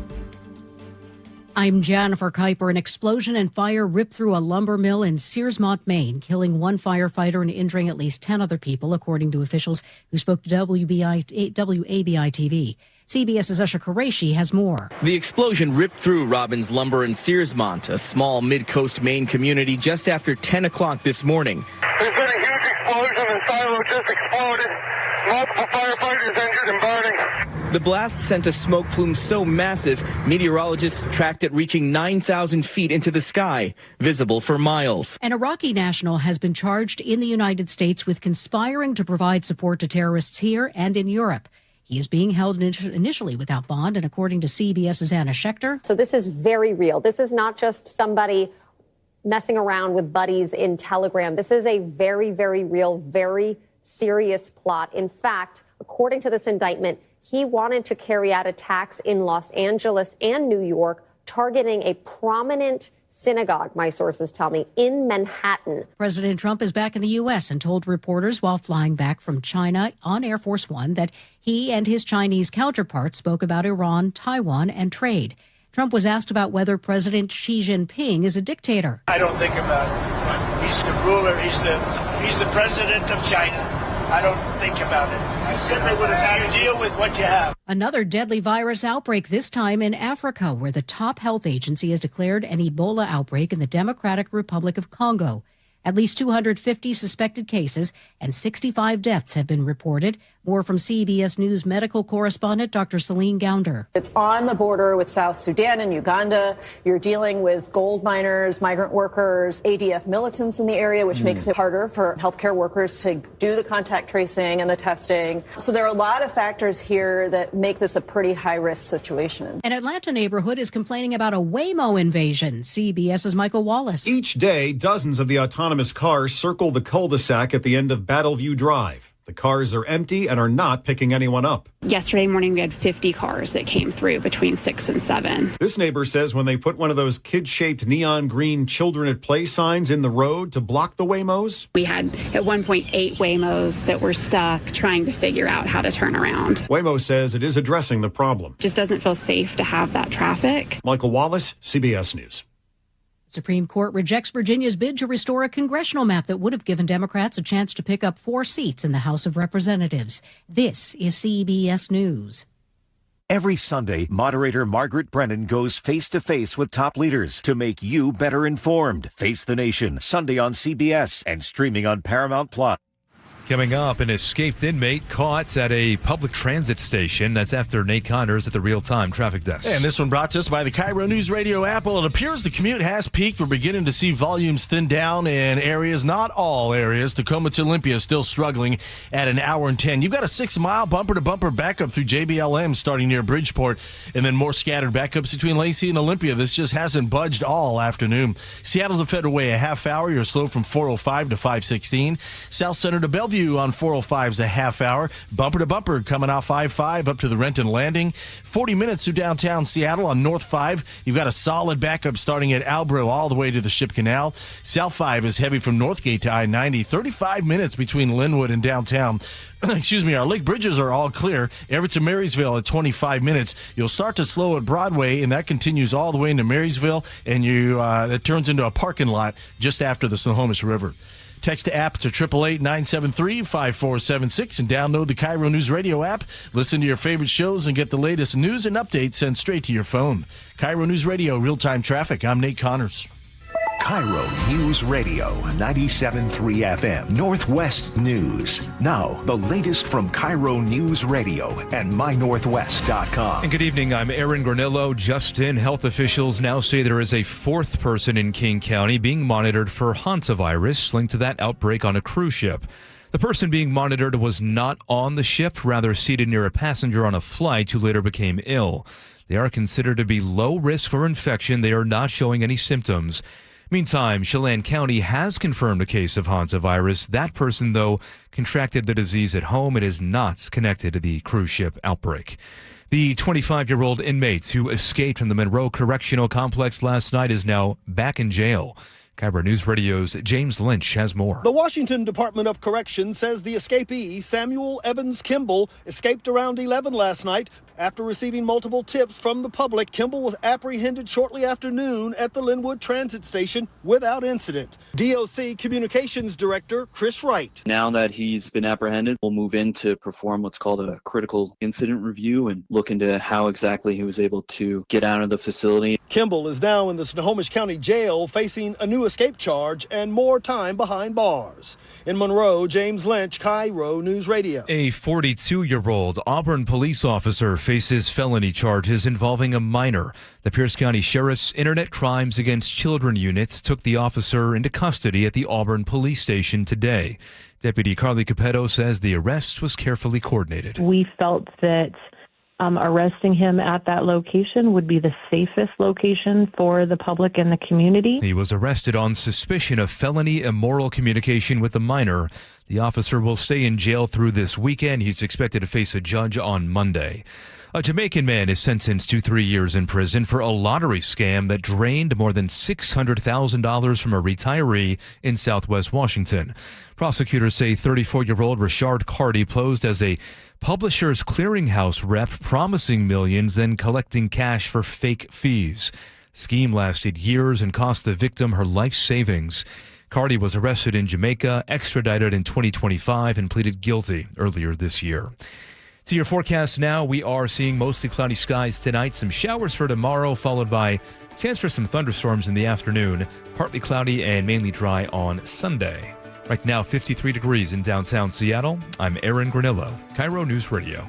I'm Jennifer Kuiper. An explosion and fire ripped through a lumber mill in Searsmont, Maine, killing one firefighter and injuring at least 10 other people, according to officials who spoke to WABI-TV. CBS's Usha Qureshi has more. The explosion ripped through Robbins Lumber in Searsmont, a small mid-coast Maine community, just after 10 o'clock this morning. There's been a huge explosion and silo just exploded. Multiple firefighters injured and burning. The blast sent a smoke plume so massive, meteorologists tracked it reaching 9,000 feet into the sky, visible for miles. An Iraqi national has been charged in the United States with conspiring to provide support to terrorists here and in Europe. He is being held initially without bond, and according to CBS's Anna Schechter. So this is very real. This is not just somebody messing around with buddies in Telegram. This is a very, very real, very serious plot. In fact, according to this indictment, he wanted to carry out attacks in Los Angeles and New York, targeting a prominent synagogue, my sources tell me, in Manhattan. President Trump is back in the U.S. and told reporters while flying back from China on Air Force One that he and his Chinese counterpart spoke about Iran, Taiwan, and trade. Trump was asked about whether President Xi Jinping is a dictator. I don't think about it. He's the ruler. He's the president of China. I don't think about it. I simply would have you deal with what you have. Another deadly virus outbreak, this time in Africa, where the top health agency has declared an Ebola outbreak in the Democratic Republic of Congo. At least 250 suspected cases and 65 deaths have been reported. More from CBS News medical correspondent Dr. Celine Gounder. It's on the border with South Sudan and Uganda. You're dealing with gold miners, migrant workers, ADF militants in the area, which makes it harder for healthcare workers to do the contact tracing and the testing. So there are a lot of factors here that make this a pretty high-risk situation. An Atlanta neighborhood is complaining about a Waymo invasion. CBS's Michael Wallace. Each day, dozens of the autonomous cars circle the cul-de-sac at the end of Battleview Drive. The cars are empty and are not picking anyone up. Yesterday morning, we had 50 cars that came through between 6 and 7. This neighbor says when they put one of those kid-shaped neon green children at play signs in the road to block the Waymos. We had at one point 8 Waymos that were stuck trying to figure out how to turn around. Waymo says it is addressing the problem. Just doesn't feel safe to have that traffic. Michael Wallace, CBS News. Supreme Court rejects Virginia's bid to restore a congressional map that would have given Democrats a chance to pick up 4 seats in the House of Representatives. This is CBS News. Every Sunday, moderator Margaret Brennan goes face-to-face with top leaders to make you better informed. Face the Nation, Sunday on CBS and streaming on Paramount+. Coming up, an escaped inmate caught at a public transit station. That's after Nate Connors at the real-time traffic desk. And this one brought to us by the KIRO Newsradio App. Well, it appears the commute has peaked. We're beginning to see volumes thin down in areas, not all areas. Tacoma to Olympia is still struggling at an hour and 10. You've got a 6-mile bumper-to-bumper backup through JBLM starting near Bridgeport, and then more scattered backups between Lacey and Olympia. This just hasn't budged all afternoon. Seattle to Federal Way, a half hour. You're slow from 405 to 516. South Center to Bellevue on 405 is a half hour. Bumper to bumper coming off 55 up to the Renton Landing. 40 minutes through downtown Seattle on North 5. You've got a solid backup starting at Albro all the way to the Ship Canal. South 5 is heavy from Northgate to I-90. 35 minutes between Linwood and downtown. Excuse me, our lake bridges are all clear. Everett to Marysville at 25 minutes. You'll start to slow at Broadway, and that continues all the way into Marysville, and that turns into a parking lot just after the Snohomish River. Text the app to 888-973-5476 and download the KIRO News Radio app. Listen to your favorite shows and get the latest news and updates sent straight to your phone. KIRO News Radio, real-time traffic. I'm Nate Connors. KIRO News Radio, 97.3 FM, Northwest News. Now, the latest from KIRO News Radio and mynorthwest.com. And good evening, I'm Aaron Granillo. Just in, health officials now say there is a 4th person in King County being monitored for hantavirus linked to that outbreak on a cruise ship. The person being monitored was not on the ship, rather seated near a passenger on a flight who later became ill. They are considered to be low risk for infection. They are not showing any symptoms. Meantime, Chelan County has confirmed a case of hantavirus. That person, though, contracted the disease at home and is not connected to the cruise ship outbreak. The 25-year-old inmate who escaped from the Monroe Correctional Complex last night is now back in jail. KIRO News Radio's James Lynch has more. The Washington Department of Corrections says the escapee, Samuel Evans Kimball, escaped around 11 last night. After receiving multiple tips from the public, Kimball was apprehended shortly after noon at the Linwood Transit Station without incident. DOC Communications Director Chris Wright. Now that he's been apprehended, we'll move in to perform what's called a critical incident review and look into how exactly he was able to get out of the facility. Kimball is now in the Snohomish County Jail facing a new escape charge and more time behind bars. In Monroe, James Lynch, KIRO News Radio. A 42-year-old Auburn police officer faces felony charges involving a minor. The Pierce County Sheriff's Internet Crimes Against Children units took the officer into custody at the Auburn police station today. Deputy Carly Capetto says the arrest was carefully coordinated. We felt that arresting him at that location would be the safest location for the public and the community. He was arrested on suspicion of felony immoral communication with a minor. The officer will stay in jail through this weekend. He's expected to face a judge on Monday. A Jamaican man is sentenced to 3 years in prison for a lottery scam that drained more than $600,000 from a retiree in Southwest Washington. Prosecutors say 34-year-old Richard Carty posed as a Publishers Clearinghouse rep, promising millions, then collecting cash for fake fees. Scheme lasted years and cost the victim her life savings. Carty was arrested in Jamaica, extradited in 2025, and pleaded guilty earlier this year. To your forecast now, we are seeing mostly cloudy skies tonight, some showers for tomorrow, followed by chance for some thunderstorms in the afternoon, partly cloudy and mainly dry on Sunday. Right now, 53 degrees in downtown Seattle. I'm Aaron Granillo, KIRO News Radio.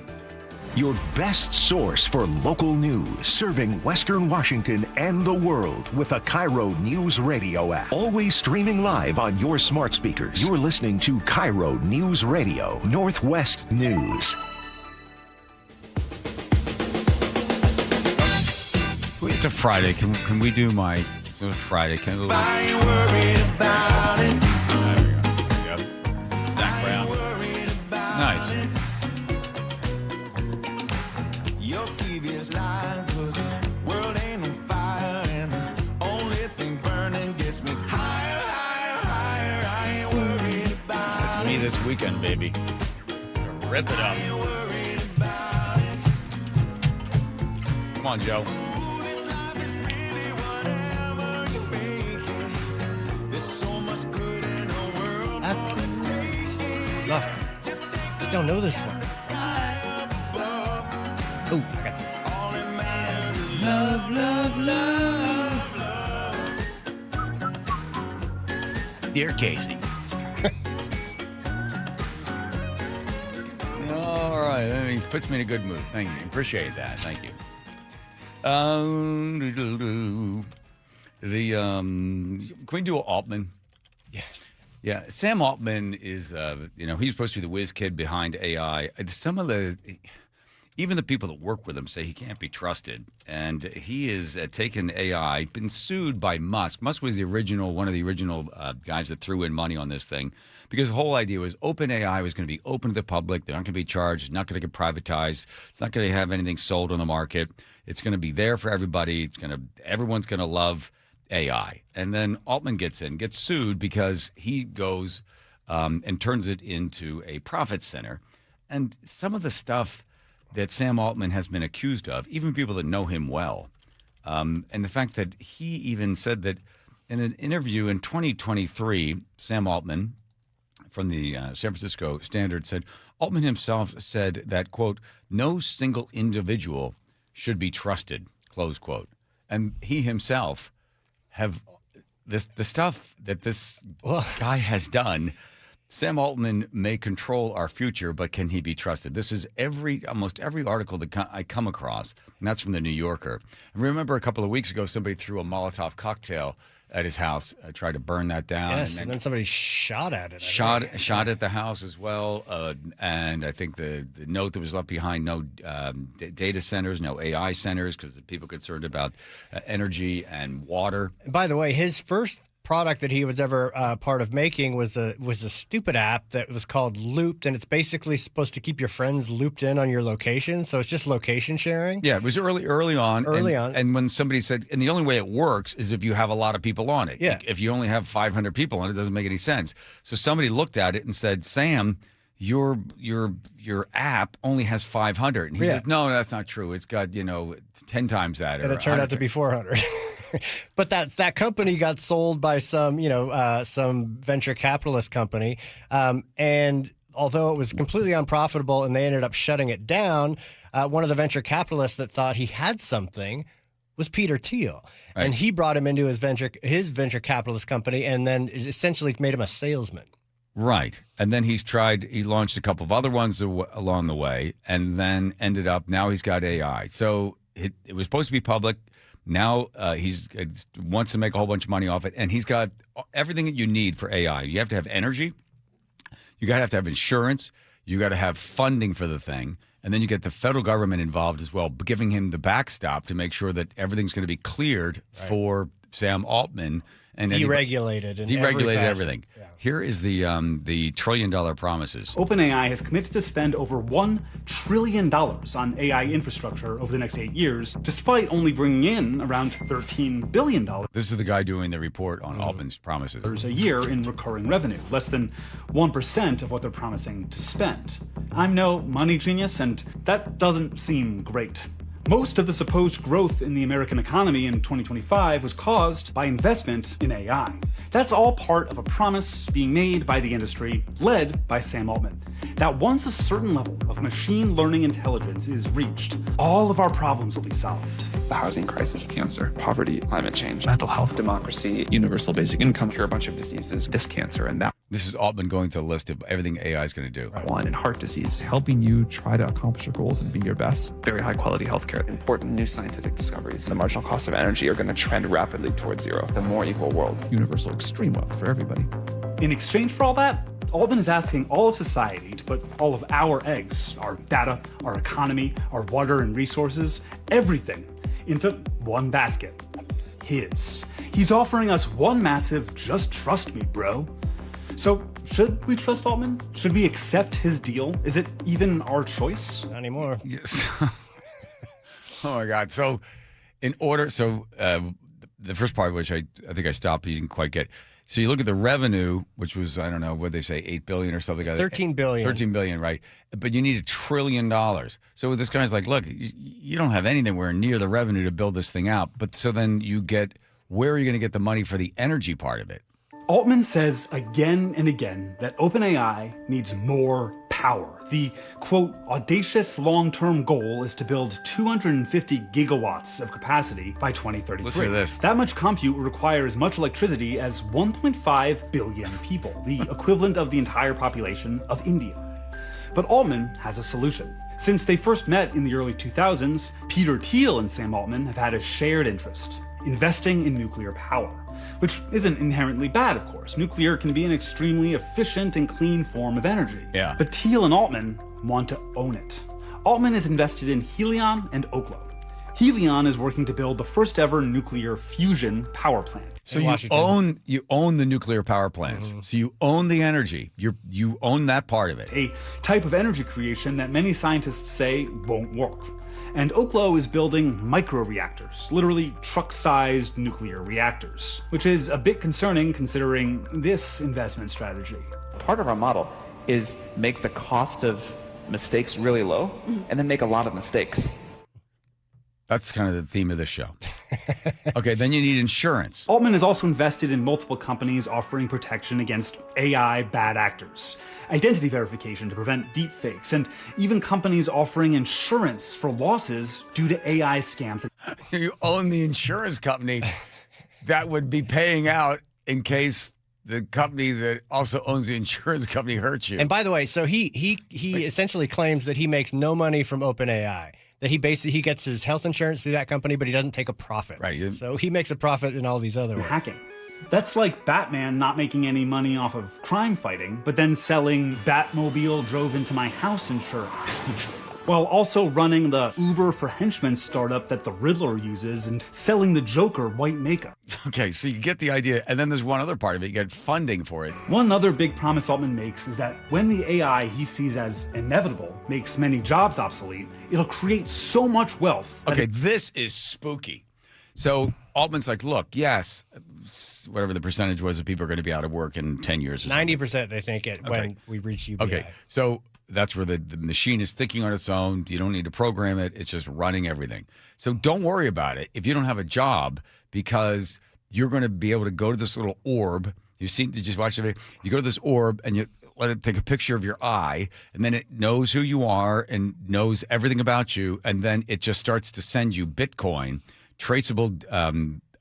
Your best source for local news, serving Western Washington and the world with the KIRO Newsradio app. Always streaming live on your smart speakers. You're listening to KIRO Newsradio, Northwest News. It's a Friday. Can we do my Friday? Can we? Why you worried about it? There we go. Yep. Zach Brown. Nice. Your TV is lying 'cause the world ain't on fire and the only thing burning gets me higher, higher, higher. I ain't worried about it. That's me this weekend, baby. Rip it up. Come on, Joe. Look, just don't know this one. Oh, I got this. Love, love, love. Dear Casey. All right. I mean, puts me in a good mood. Thank you. Appreciate that. Thank you. Can we do Altman? Yes. Yeah, Sam Altman is, he's supposed to be the whiz kid behind AI. Even the people that work with him say he can't be trusted. And he is taken AI, been sued by Musk. Musk was one of the original guys that threw in money on this thing, because the whole idea was OpenAI was going to be open to the public. They're not going to be charged. It's not going to get privatized. It's not going to have anything sold on the market. It's going to be there for everybody. Everyone's going to love AI. And then Altman gets sued because he goes and turns it into a profit center. And some of the stuff that Sam Altman has been accused of, even people that know him well, and the fact that he even said that in an interview in 2023, Sam Altman from the San Francisco Standard said, Altman himself said that, quote, no single individual should be trusted, close quote. And he himself have the stuff that this guy has done. Sam Altman may control our future, but can he be trusted? This is almost every article that I come across, and that's from the New Yorker. And remember a couple of weeks ago, somebody threw a Molotov cocktail at his house, tried to burn that down. Yes, and then somebody shot at it. Shot at the house as well. And I think the note that was left behind, no data centers, no AI centers, because the people concerned about energy and water. By the way, his first product that he was ever part of making was a stupid app that was called Looped, and it's basically supposed to keep your friends looped in on your location. So it's just location sharing. Yeah, it was early on. And when somebody said, and the only way it works is if you have a lot of people on it. Yeah. If you only have 500 people on it, it doesn't make any sense. So somebody looked at it and said, Sam, your app only has 500. And he says, no, that's not true. It's got 10 times that. And it turned out to be 400. But that company got sold by some venture capitalist company, and although it was completely unprofitable and they ended up shutting it down, one of the venture capitalists that thought he had something was Peter Thiel, right. And he brought him into his venture capitalist company, and then essentially made him a salesman. Right, and then he launched a couple of other ones along the way, and then ended up now he's got AI. So it was supposed to be public. Now he wants to make a whole bunch of money off it, and he's got everything that you need for AI. You have to have energy, you got to have insurance, you got to have funding for the thing, and then you get the federal government involved as well, giving him the backstop to make sure that everything's going to be cleared for Sam Altman. And deregulated everything. Yeah. Here is the $1 trillion promises. OpenAI has committed to spend over $1 trillion on AI infrastructure over the next 8 years, despite only bringing in around $13 billion. This is the guy doing the report on Altman's promises. There's a year in recurring revenue, less than 1% of what they're promising to spend. I'm no money genius, and that doesn't seem great. Most of the supposed growth in the American economy in 2025 was caused by investment in AI. That's all part of a promise being made by the industry, led by Sam Altman, that once a certain level of machine learning intelligence is reached, all of our problems will be solved. The housing crisis, cancer, poverty, climate change, mental health, democracy, universal basic income, cure a bunch of diseases, this cancer and that. This is Altman going through a list of everything AI is going to do. One in heart disease. Helping you try to accomplish your goals and be your best. Very high quality healthcare. Important new scientific discoveries. The marginal cost of energy are going to trend rapidly towards zero. The more equal world. Universal extreme wealth for everybody. In exchange for all that, Altman is asking all of society to put all of our eggs, our data, our economy, our water and resources, everything, into one basket. His. He's offering us one massive, just trust me, bro. So, should we trust Altman? Should we accept his deal? Is it even our choice? Not anymore. Yes. Oh my God. So, the first part, which I think I stopped, you didn't quite get. So you look at the revenue, which was, I don't know, what they say, $8 billion or something like that. 13 billion. 13 billion, right? But you need $1 trillion. So this guy's like, look, you don't have anywhere near the revenue to build this thing out. But so then you get, where are you going to get the money for the energy part of it? Altman says again and again that OpenAI needs more power. The, quote, audacious long-term goal is to build 250 gigawatts of capacity by 2033. Listen to this. That much compute would require as much electricity as 1.5 billion people, the equivalent of the entire population of India. But Altman has a solution. Since they first met in the early 2000s, Peter Thiel and Sam Altman have had a shared interest: investing in nuclear power. Which isn't inherently bad, of course. Nuclear can be an extremely efficient and clean form of energy. Yeah. But Thiel and Altman want to own it. Altman is invested in Helion and Oklo. Helion is working to build the first ever nuclear fusion power plant. So you own the nuclear power plants. Mm-hmm. So you own the energy. You own that part of it. A type of energy creation that many scientists say won't work. And Oklo is building microreactors, literally truck-sized nuclear reactors, which is a bit concerning considering this investment strategy. Part of our model is make the cost of mistakes really low and then make a lot of mistakes. That's kind of the theme of this show. Okay, then you need insurance. Altman is also invested in multiple companies offering protection against AI bad actors, identity verification to prevent deepfakes, and even companies offering insurance for losses due to AI scams. You own the insurance company that would be paying out in case the company that also owns the insurance company hurts you. And by the way, so he essentially claims that he makes no money from OpenAI. That he gets his health insurance through that company, but he doesn't take a profit. Right. So he makes a profit in all these other ways. Hacking. That's like Batman not making any money off of crime fighting, but then selling Batmobile drove into my house insurance. While also running the Uber for henchmen startup that the Riddler uses and selling the Joker white makeup. Okay, so you get the idea. And then there's one other part of it. You get funding for it. One other big promise Altman makes is that when the AI he sees as inevitable makes many jobs obsolete, it'll create so much wealth. Okay, this is spooky. So Altman's like, look, yes, whatever the percentage was of people are going to be out of work in 10 years. 90% they think when we reach UBI. Okay, so that's where the machine is thinking on its own. You don't need to program it. It's just running everything. So don't worry about it if you don't have a job, because you're going to be able to go to this little orb. Did you just watch the video? You go to this orb and you let it take a picture of your eye, and then it knows who you are and knows everything about you, and then it just starts to send you Bitcoin, traceable,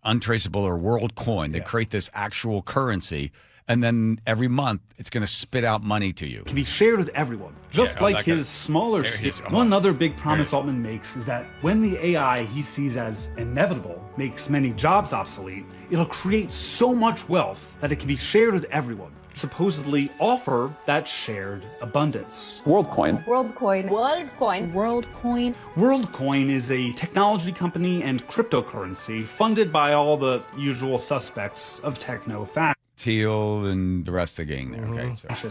untraceable, or world coin. They create this actual currency. And then every month, it's going to spit out money to you. Can be shared with everyone, just like his smaller scale. One other big promise Altman makes is that when the AI he sees as inevitable makes many jobs obsolete, it'll create so much wealth that it can be shared with everyone. Supposedly offer that shared abundance. WorldCoin. WorldCoin. WorldCoin. WorldCoin. WorldCoin is a technology company and cryptocurrency funded by all the usual suspects of techno-fascism. Thiel and the rest of the gang there. Okay. So.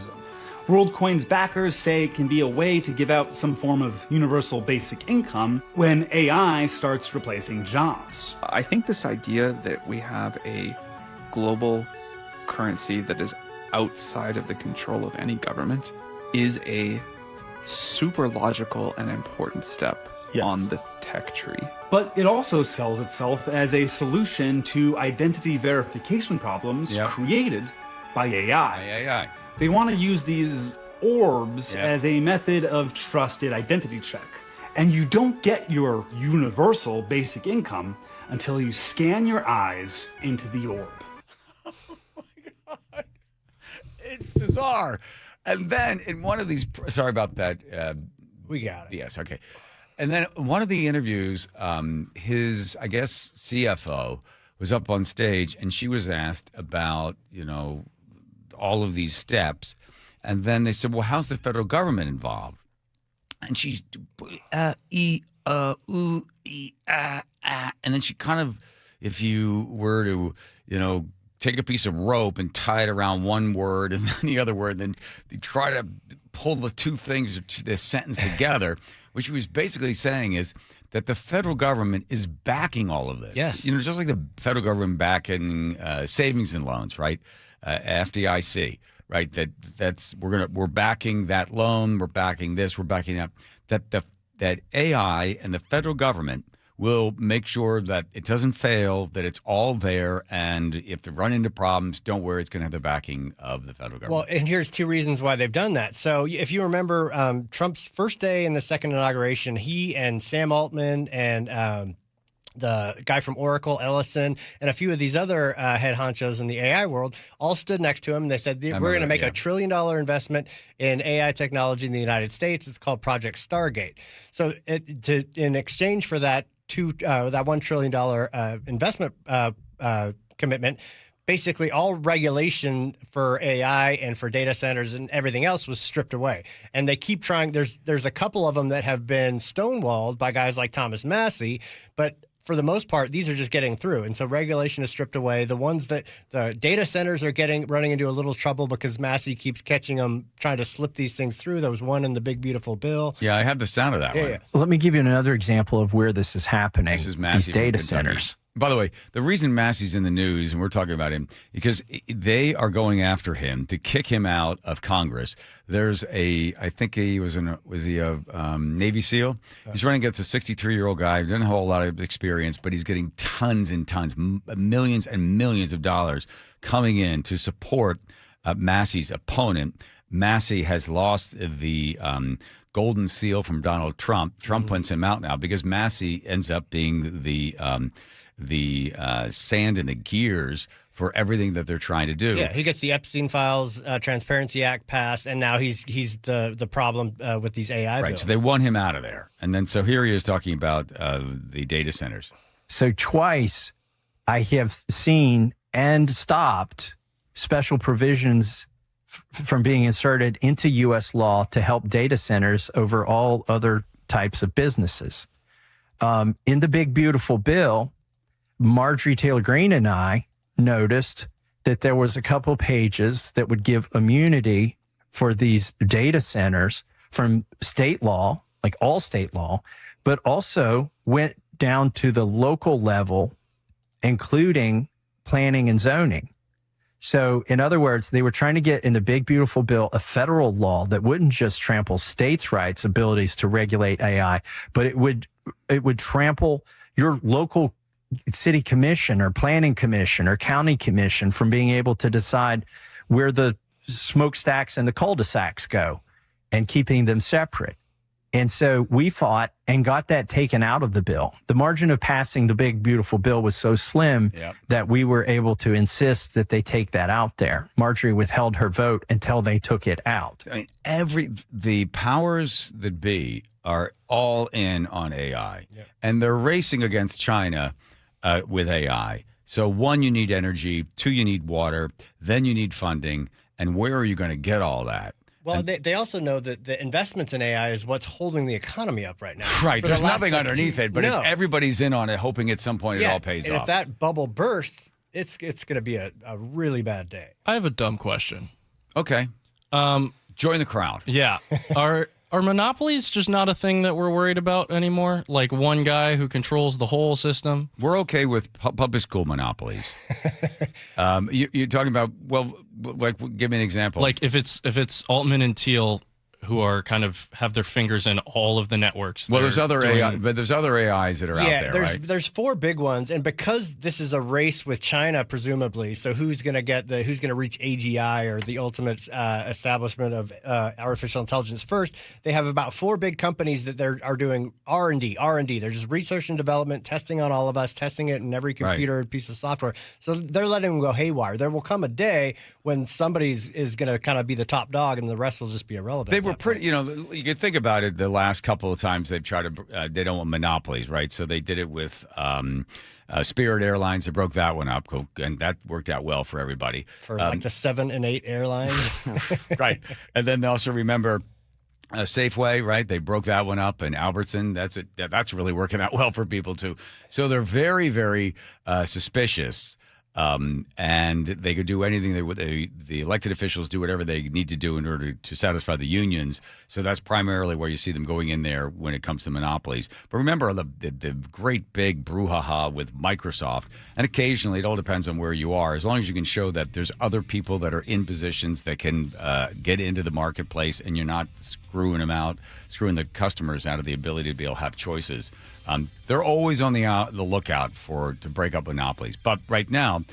WorldCoin's backers say it can be a way to give out some form of universal basic income when AI starts replacing jobs. I think this idea that we have a global currency that is outside of the control of any government is a super logical and important step on the tech tree. But it also sells itself as a solution to identity verification problems created by AI. They want to use these orbs as a method of trusted identity check. And you don't get your universal basic income until you scan your eyes into the orb. Oh my God. bizarre. And then in one of these, sorry about that. We got it. Yes, okay. And then one of the interviews, his, I guess, CFO was up on stage, and she was asked about, all of these steps. And then they said, well, how's the federal government involved? And she's, and then she kind of, if you were to, take a piece of rope and tie it around one word and then the other word, then you try to pull the two things, the sentence together, which he was basically saying is that the federal government is backing all of this. Yes. Just like the federal government backing savings and loans, right? FDIC, right? We're backing that loan, we're backing this, we're backing that. That AI and the federal government will make sure that it doesn't fail, that it's all there, and if they run into problems, don't worry, it's going to have the backing of the federal government. Well, and here's two reasons why they've done that. So if you remember Trump's first day in the second inauguration, he and Sam Altman and the guy from Oracle, Ellison, and a few of these other head honchos in the AI world all stood next to him. And they said, we're going to make $1 trillion investment in AI technology in the United States. It's called Project Stargate. So in exchange for that, that $1 trillion investment commitment, basically all regulation for AI and for data centers and everything else was stripped away. And they keep trying. There's a couple of them that have been stonewalled by guys like Thomas Massey, but for the most part, these are just getting through. And so regulation is stripped away. The ones that the data centers are running into a little trouble because Massey keeps catching them trying to slip these things through. There was one in the big, beautiful bill. Yeah, I have the sound of that one. Yeah. Let me give you another example of where this is happening. This is Massey these data from Kentucky. centers. By the way, the reason Massey's in the news, and we're talking about him, because they are going after him to kick him out of Congress. There's I think he was a Navy SEAL? He's running against a 63-year-old guy who doesn't have a whole lot of experience, but he's getting tons and tons, millions and millions of dollars coming in to support Massey's opponent. Massey has lost the Golden Seal from Donald Trump. Trump wants him out now because Massey ends up being the sand in the gears for everything that they're trying to do. Yeah, he gets the Epstein Files Transparency Act passed, and now he's the problem with these AI right, bills. so they want him out of there. And then so here he is talking about the data centers. So twice I have seen and stopped special provisions from being inserted into U.S. law to help data centers over all other types of businesses. In the big, beautiful bill, Marjorie Taylor Greene and I noticed that there was a couple pages that would give immunity for these data centers from state law, like all state law, but also went down to the local level, including planning and zoning. So in other words, they were trying to get in the big, beautiful bill a federal law that wouldn't just trample states' rights, abilities to regulate AI, but it would trample your local city commission or planning commission or county commission from being able to decide where the smokestacks and the cul-de-sacs go and keeping them separate. And so we fought and got that taken out of the bill. The margin of passing the big, beautiful bill was so slim that we were able to insist that they take that out there. Marjorie withheld her vote until they took it out. I mean, the powers that be are all in on AI, and they're racing against China with AI. So one, you need energy. Two, you need water. Then you need funding. And where are you going to get all that? Well, they also know that the investments in AI is what's holding the economy up right now. Right. There's nothing underneath it, but everybody's in on it, hoping at some point it all pays and off. If that bubble bursts, it's going to be a really bad day. I have a dumb question. Okay. Join the crowd. Yeah. Are monopolies just not a thing that we're worried about anymore? Like one guy who controls the whole system? We're okay with public school monopolies. You're talking about, well, like, give me an example. Like if it's Altman and Thiel who are kind of have their fingers in all of the networks. Well, there's other AI, but there's other AIs that are out there, right? There's 4 big ones, and because this is a race with China, presumably, so who's going to reach AGI or the ultimate establishment of artificial intelligence first? They have about 4 big companies that are doing R&D. They're just research and development, testing on all of us, testing it in every computer and piece of software. So they're letting them go haywire. There will come a day when somebody's is going to kind of be the top dog, and the rest will just be irrelevant. They were pretty, you could think about it. The last couple of times they've tried to, they don't want monopolies, right? So they did it with Spirit Airlines. They broke that one up, and that worked out well for everybody. For like the 7 and 8 airlines, right? And then also remember Safeway, right? They broke that one up, and Albertson. That's really working out well for people too. So they're very, very suspicious. And they could do anything. The elected officials do whatever they need to do in order to satisfy the unions. So that's primarily where you see them going in there when it comes to monopolies. But remember the great big brouhaha with Microsoft. And occasionally, it all depends on where you are. As long as you can show that there's other people that are in positions that can get into the marketplace, and you're not screwing the customers out of the ability to be able to have choices. They're always on the lookout to break up monopolies. But right now,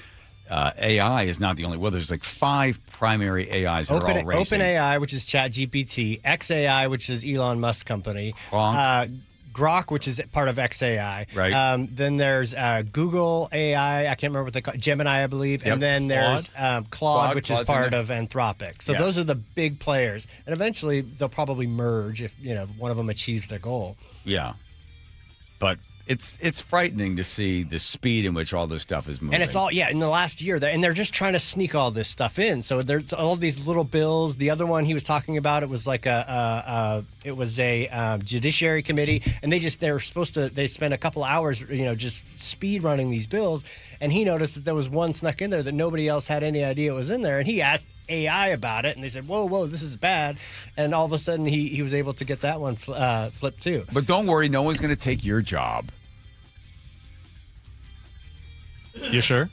AI is not the only. Well, there's like 5 primary AIs that are all racing. OpenAI, which is ChatGPT, XAI, which is Elon Musk's company, Grok, which is part of XAI. Right. Then there's Google AI. I can't remember what they call it. Gemini, I believe. Yep. And then there's Claude, which is part of Anthropic. So those are the big players. And eventually, they'll probably merge if one of them achieves their goal. Yeah. But it's frightening to see the speed in which all this stuff is moving. And it's all, in the last year. And they're just trying to sneak all this stuff in. So there's all these little bills. The other one he was talking about, it was like a judiciary committee. And they spent a couple hours, just speed running these bills. And he noticed that there was one snuck in there that nobody else had any idea was in there. And he asked AI about it, and they said, whoa, this is bad. And all of a sudden, he was able to get that one flipped too. But don't worry, no one's going to take your job. You sure?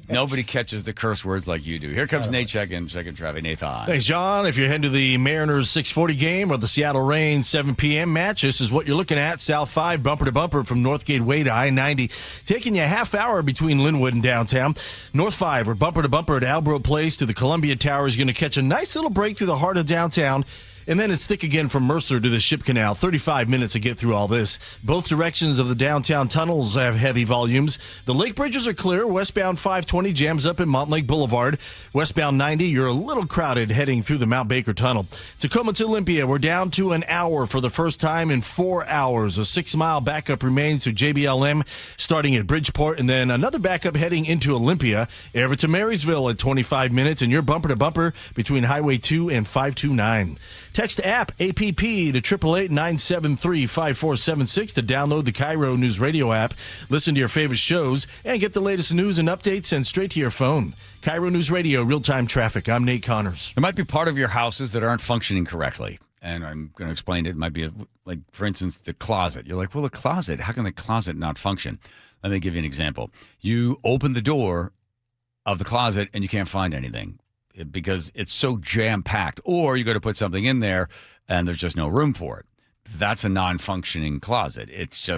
Nobody catches the curse words like you do. Here comes Nate checking traffic. Nathan. Thanks, John. If you're heading to the Mariners 6:40 game or the Seattle Reign 7 p.m. match, this is what you're looking at. South 5, bumper to bumper from Northgate Way to I-90, taking you a half hour between Linwood and downtown. North 5, we're bumper to bumper at Albro Place to the Columbia Tower, is going to catch a nice little break through the heart of downtown. And then it's thick again from Mercer to the Ship Canal. 35 minutes to get through all this. Both directions of the downtown tunnels have heavy volumes. The lake bridges are clear. Westbound 520 jams up at Montlake Boulevard. Westbound 90, you're a little crowded heading through the Mount Baker Tunnel. Tacoma to Olympia, we're down to an hour for the first time in 4 hours. A 6-mile backup remains through JBLM starting at Bridgeport, and then another backup heading into Olympia. Everett to Marysville at 25 minutes, and you're bumper to bumper between Highway 2 and 529. Text app APP to 888-973-5476 to download the KIRO Newsradio app. Listen to your favorite shows and get the latest news and updates sent straight to your phone. KIRO News Radio, real-time traffic. I'm Nate Connors. There might be part of your houses that aren't functioning correctly. And I'm going to explain it. It might be like, for instance, the closet. You're like, well, the closet, how can the closet not function? Let me give you an example. You open the door of the closet and you can't find anything because it's so jam-packed. Or you go to put something in there and there's just no room for it. That's a non-functioning closet. It's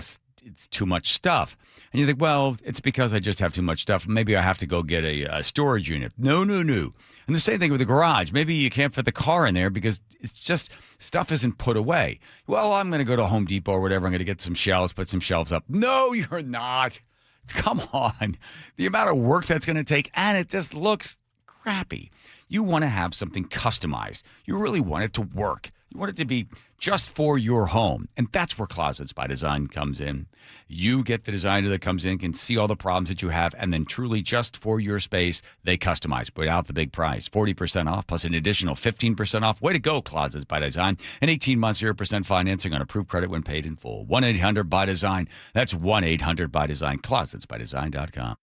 too much stuff. And you think, well, it's because I just have too much stuff. Maybe I have to go get a storage unit. No. And the same thing with the garage. Maybe you can't fit the car in there because it's just stuff isn't put away. Well, I'm going to go to Home Depot or whatever. I'm going to get some shelves, put some shelves up. No, you're not. Come on. The amount of work that's going to take, and it just looks crappy. You want to have something customized. You really want it to work. You want it to be just for your home. And that's where Closets by Design comes in. You get the designer that comes in, can see all the problems that you have, and then truly just for your space, they customize without the big price. 40% off plus an additional 15% off. Way to go, Closets by Design. And 18 months, 0% financing on approved credit when paid in full. 1-800-BY-DESIGN. That's 1-800-BY-DESIGN. ClosetSbyDesign.com.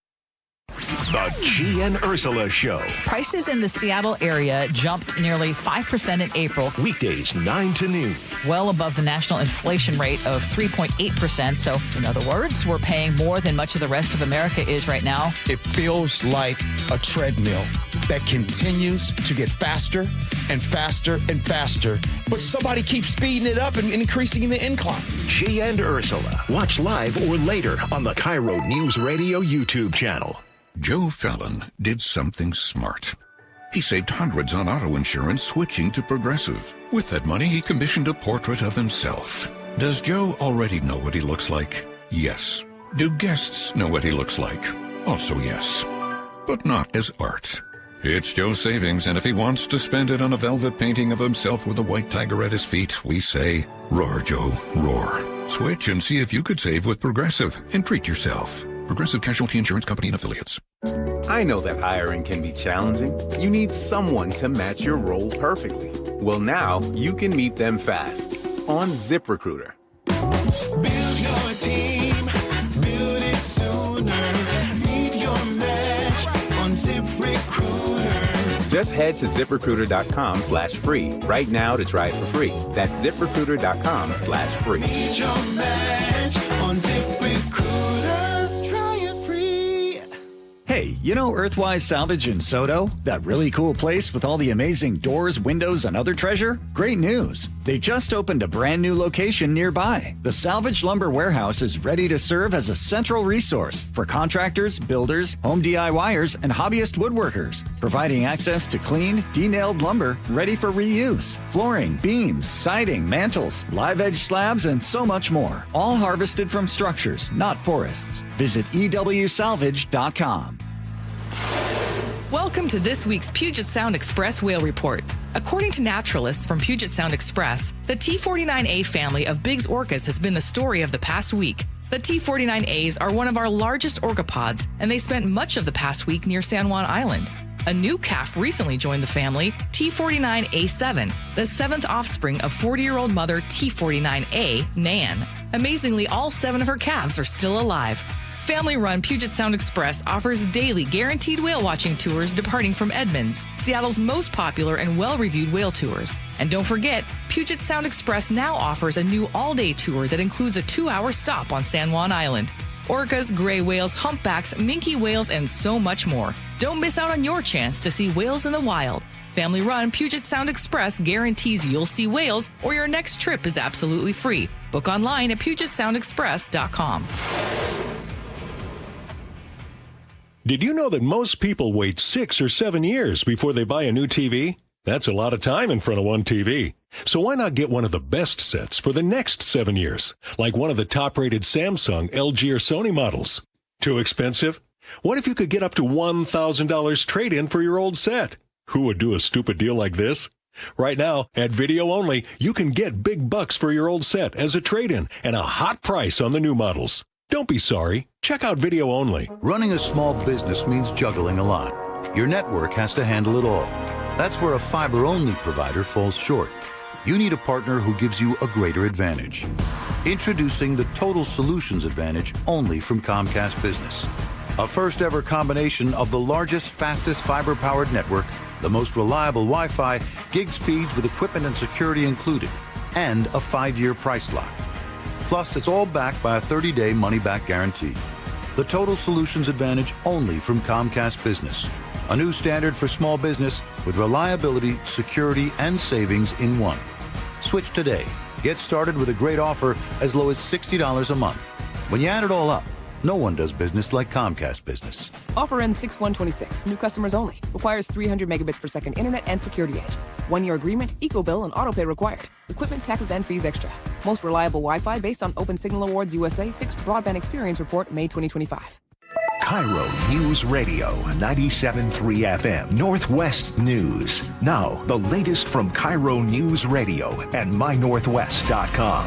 The G and Ursula Show. Prices in the Seattle area jumped nearly 5% in April. Weekdays 9 to noon. Well above the national inflation rate of 3.8%. So, in other words, we're paying more than much of the rest of America is right now. It feels like a treadmill that continues to get faster and faster and faster, but somebody keeps speeding it up and increasing the incline. G and Ursula. Watch live or later on the KIRO Newsradio YouTube channel. Joe Fallon did something smart. He saved hundreds on auto insurance switching to Progressive. With that money, he commissioned a portrait of himself. Does Joe already know what he looks like? Yes. Do guests know what he looks like? Also yes. But not as art. It's Joe's savings, and if he wants to spend it on a velvet painting of himself with a white tiger at his feet, we say, roar, Joe, roar. Switch and see if you could save with Progressive and treat yourself. Progressive Casualty Insurance Company and Affiliates. I know that hiring can be challenging. You need someone to match your role perfectly. Well, now you can meet them fast on ZipRecruiter. Build your team, build it sooner. Meet your match on ZipRecruiter. Just head to ZipRecruiter.com/free right now to try it for free. That's ZipRecruiter.com/free. Meet your match on ZipRecruiter. Try it free. Hey, you know Earthwise Salvage in Soto? That really cool place with all the amazing doors, windows, and other treasure? Great news! They just opened a brand new location nearby. The Salvage Lumber Warehouse is ready to serve as a central resource for contractors, builders, home DIYers, and hobbyist woodworkers, providing access to cleaned, de-nailed lumber ready for reuse, flooring, beams, siding, mantles, live edge slabs, and so much more. All harvested from structures, not forests. Visit EWSalvage.com. Welcome to this week's Puget Sound Express Whale Report. According to naturalists from Puget Sound Express, the T49A family of Biggs orcas has been the story of the past week. The T49As are one of our largest orcapods, and they spent much of the past week near San Juan Island. A new calf recently joined the family, T49A7, the seventh offspring of 40-year-old mother T49A, Nan. Amazingly, all 7 of her calves are still alive. Family-run Puget Sound Express offers daily guaranteed whale watching tours departing from Edmonds, Seattle's most popular and well-reviewed whale tours. And don't forget, Puget Sound Express now offers a new all-day tour that includes a 2-hour stop on San Juan Island. Orcas, gray whales, humpbacks, minke whales, and so much more. Don't miss out on your chance to see whales in the wild. Family-run Puget Sound Express guarantees you'll see whales or your next trip is absolutely free. Book online at PugetSoundExpress.com. Did you know that most people wait 6 or 7 years before they buy a new TV? That's a lot of time in front of one TV. So why not get one of the best sets for the next 7 years, like one of the top-rated Samsung, LG, or Sony models? Too expensive? What if you could get up to $1,000 trade-in for your old set? Who would do a stupid deal like this? Right now, at Video Only, you can get big bucks for your old set as a trade-in and a hot price on the new models. Don't be sorry. Check out Video Only. Running a small business means juggling a lot. Your network has to handle it all. That's where a fiber-only provider falls short. You need a partner who gives you a greater advantage. Introducing the Total Solutions Advantage only from Comcast Business. A first-ever combination of the largest, fastest fiber-powered network, the most reliable Wi-Fi, gig speeds with equipment and security included, and a 5-year price lock. Plus, it's all backed by a 30-day money-back guarantee. The Total Solutions Advantage only from Comcast Business. A new standard for small business with reliability, security, and savings in one. Switch today. Get started with a great offer as low as $60 a month. When you add it all up, no one does business like Comcast Business. Offer ends 6/1/26. New customers only. Requires 300 megabits per second internet and security edge. 1-year agreement, eco-bill, and autopay required. Equipment, taxes, and fees extra. Most reliable Wi-Fi based on Open Signal Awards USA Fixed Broadband Experience Report, May 2025. KIRO News Radio, 97.3 FM, Northwest News. Now, the latest from KIRO News Radio and mynorthwest.com.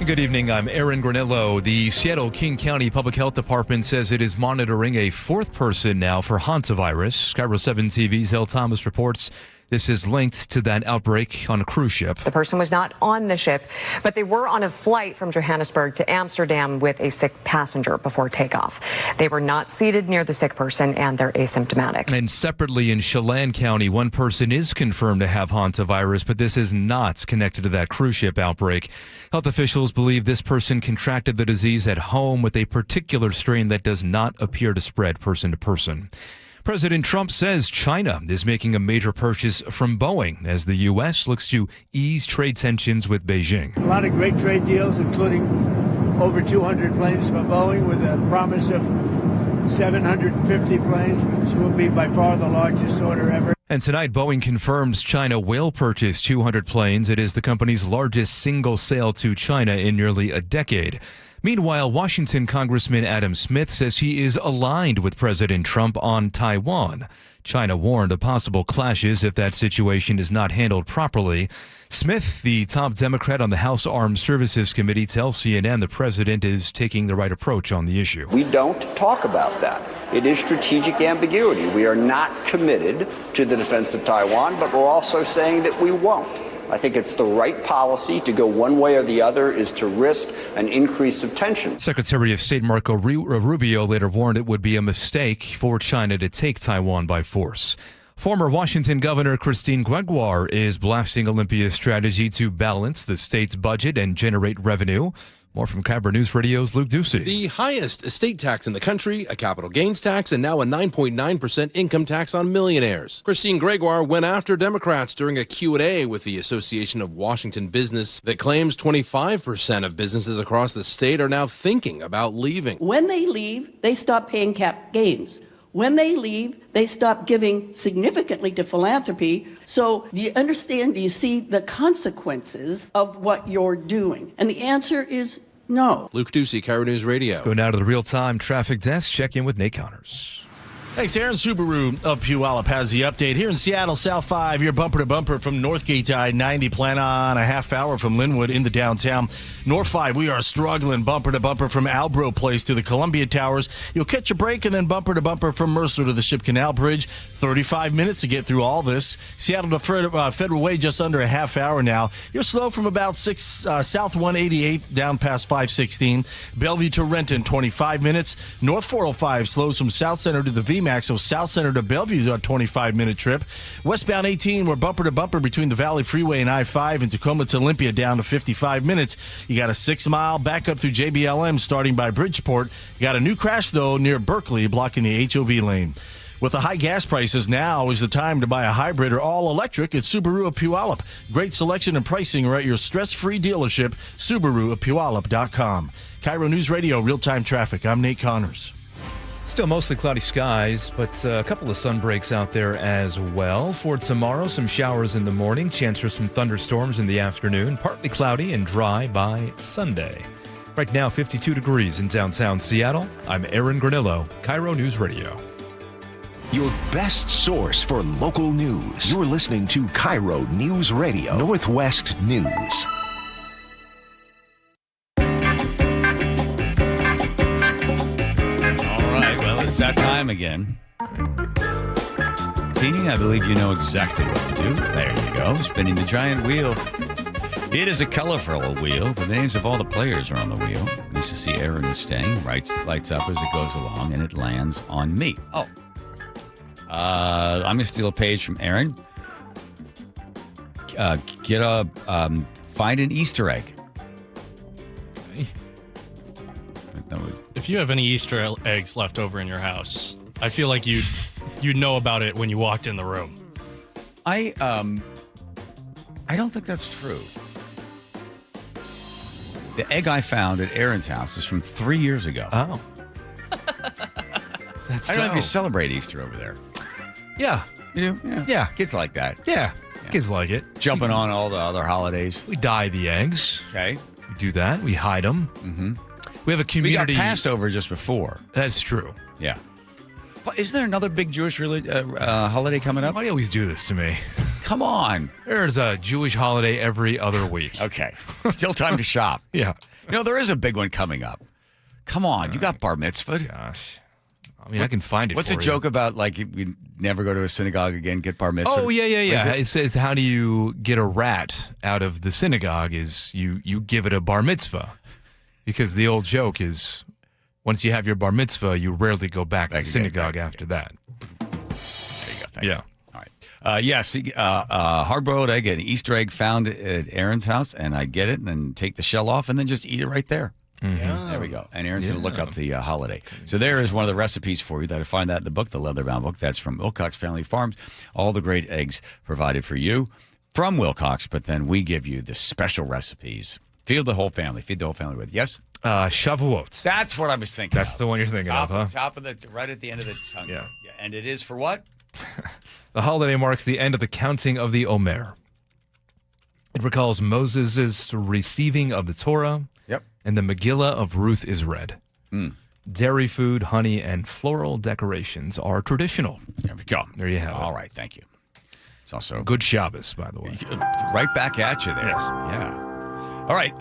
Good evening, I'm Aaron Granello. The Seattle King County Public Health Department says it is monitoring a 4th person now for hantavirus. KIRO 7 TV's El Thomas reports This is linked to that outbreak on a cruise ship. The person was not on the ship, but they were on a flight from Johannesburg to Amsterdam with a sick passenger before takeoff. They were not seated near the sick person, and they're asymptomatic. And separately in Chelan County, one person is confirmed to have hantavirus, but this is not connected to that cruise ship outbreak. Health officials believe this person contracted the disease at home with a particular strain that does not appear to spread person to person. President Trump says China is making a major purchase from Boeing as the U.S. looks to ease trade tensions with Beijing. A lot of great trade deals, including over 200 planes from Boeing with a promise of 750 planes, which will be by far the largest order ever. And tonight, Boeing confirms China will purchase 200 planes. It is the company's largest single sale to China in nearly a decade. Meanwhile, Washington Congressman Adam Smith says he is aligned with President Trump on Taiwan. China warned of possible clashes if that situation is not handled properly. Smith, the top Democrat on the House Armed Services Committee, tells CNN the president is taking the right approach on the issue. We don't talk about that. It is strategic ambiguity. We are not committed to the defense of Taiwan, but we're also saying that we won't. I think it's the right policy. To go one way or the other is to risk an increase of tension. Secretary of State Marco Rubio later warned it would be a mistake for China to take Taiwan by force. Former Washington Governor Christine Gregoire is blasting Olympia's strategy to balance the state's budget and generate revenue. More from KIRO Newsradio's Luke Ducey. The highest estate tax in the country, a capital gains tax, and now a 9.9% income tax on millionaires. Christine Gregoire went after Democrats during a Q&A with the Association of Washington Business that claims 25% of businesses across the state are now thinking about leaving. When they leave, they stop paying cap gains. When they leave, they stop giving significantly to philanthropy. So do you understand, do you see the consequences of what you're doing? And the answer is no. Luke Ducey, KIRO News Radio. Let's go now to the real-time traffic desk. Check in with Nate Connors. Thanks, Aaron. Subaru of Puyallup has the update. Here in Seattle, South 5, you're bumper to bumper from Northgate to I-90. Plan on a half hour from Linwood into downtown. North 5, we are struggling bumper to bumper from Albro Place to the Columbia Towers. You'll catch a break and then bumper to bumper from Mercer to the Ship Canal Bridge. 35 minutes to get through all this. Seattle to Federal Way, just under a half hour now. You're slow from about South 188 down past 516. Bellevue to Renton, 25 minutes. North 405 slows from South Center to the VMAX. So South Center to Bellevue is a 25-minute trip. Westbound 18, we're bumper to bumper between the Valley Freeway and I-5 and Tacoma to Olympia down to 55 minutes. You got a 6-mile backup through JBLM starting by Bridgeport. You got a new crash, though, near Berkeley blocking the HOV lane. With the high gas prices, now is the time to buy a hybrid or all-electric at Subaru of Puyallup. Great selection and pricing are at your stress-free dealership, Subaru of Puyallup.com. KIRO News Radio, real-time traffic. I'm Nate Connors. Still mostly cloudy skies, but a couple of sun breaks out there as well. For tomorrow, some showers in the morning, chance for some thunderstorms in the afternoon, partly cloudy and dry by Sunday. Right now, 52 degrees in downtown Seattle. I'm Aaron Granillo, KIRO News Radio. Your best source for local news. You're listening to KIRO News Radio, Northwest News. It's that time again. Teeny, I believe you know exactly what to do. There you go, spinning the giant wheel. It is a colorful wheel. The names of all the players are on the wheel. At least to see Aaron is staying. Lights up as it goes along, and it lands on me. Oh. I'm going to steal a page from Aaron. Find an Easter egg. If you have any Easter eggs left over in your house, I feel like you'd know about it when you walked in the room. I don't think that's true. The egg I found at Aaron's house is from 3 years ago. Oh. I don't know if you celebrate Easter over there. Yeah. You do? Yeah. Kids like that. Yeah. Kids like it. Jumping on all the other holidays. We dye the eggs. Okay. We do that. We hide them. Mm-hmm. We have a community. We got Passover just before. That's true. Yeah. But isn't there another big Jewish holiday coming up? Why do you always do this to me? Come on. There's a Jewish holiday every other week. Okay. Still time to shop. Yeah. You know, there is a big one coming up. Come on. You got bar mitzvah. Gosh. I mean, I can find it. What's for a you. joke about, like, we never go to a synagogue again, get bar mitzvah? Oh, yeah. What It says, how do you get a rat out of the synagogue is you give it a bar mitzvah. Because the old joke is, once you have your bar mitzvah, you rarely go back to synagogue after that. There you go. Thank Yeah. you. All right. Yes, hard-boiled egg, an Easter egg found at Aaron's house, and I get it and then take the shell off and then just eat it right there. Mm-hmm. There we go. And Aaron's going to look up the holiday. So there is one of the recipes for you that I find that in the book, the Leatherbound book. That's from Wilcox Family Farms. All the great eggs provided for you from Wilcox, but then we give you the special recipes. Feed the whole family with. Yes? Shavuot. That's what I was thinking. That's the one you're thinking of, huh? Top of right at the end of the tongue. Yeah. And it is for what? The holiday marks the end of the counting of the Omer. It recalls Moses' receiving of the Torah. Yep. And the Megillah of Ruth is read. Dairy food, honey, and floral decorations are traditional. There we go. There you have it. All right, thank you. It's also good Shabbos, by the way. Right back at you there. Yes. Yeah. All right.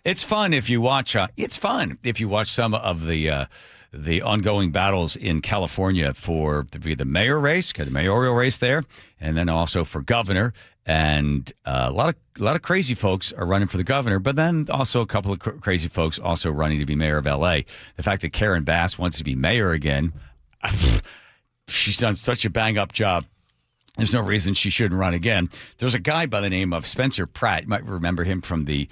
It's fun if you watch. It's fun if you watch some of the ongoing battles in California for the mayor race, the mayoral race there, and then also for governor. And a lot of crazy folks are running for the governor, but then also a couple of crazy folks also running to be mayor of L.A. The fact that Karen Bass wants to be mayor again, she's done such a bang-up job. There's no reason she shouldn't run again. There's a guy by the name of Spencer Pratt. You might remember him from the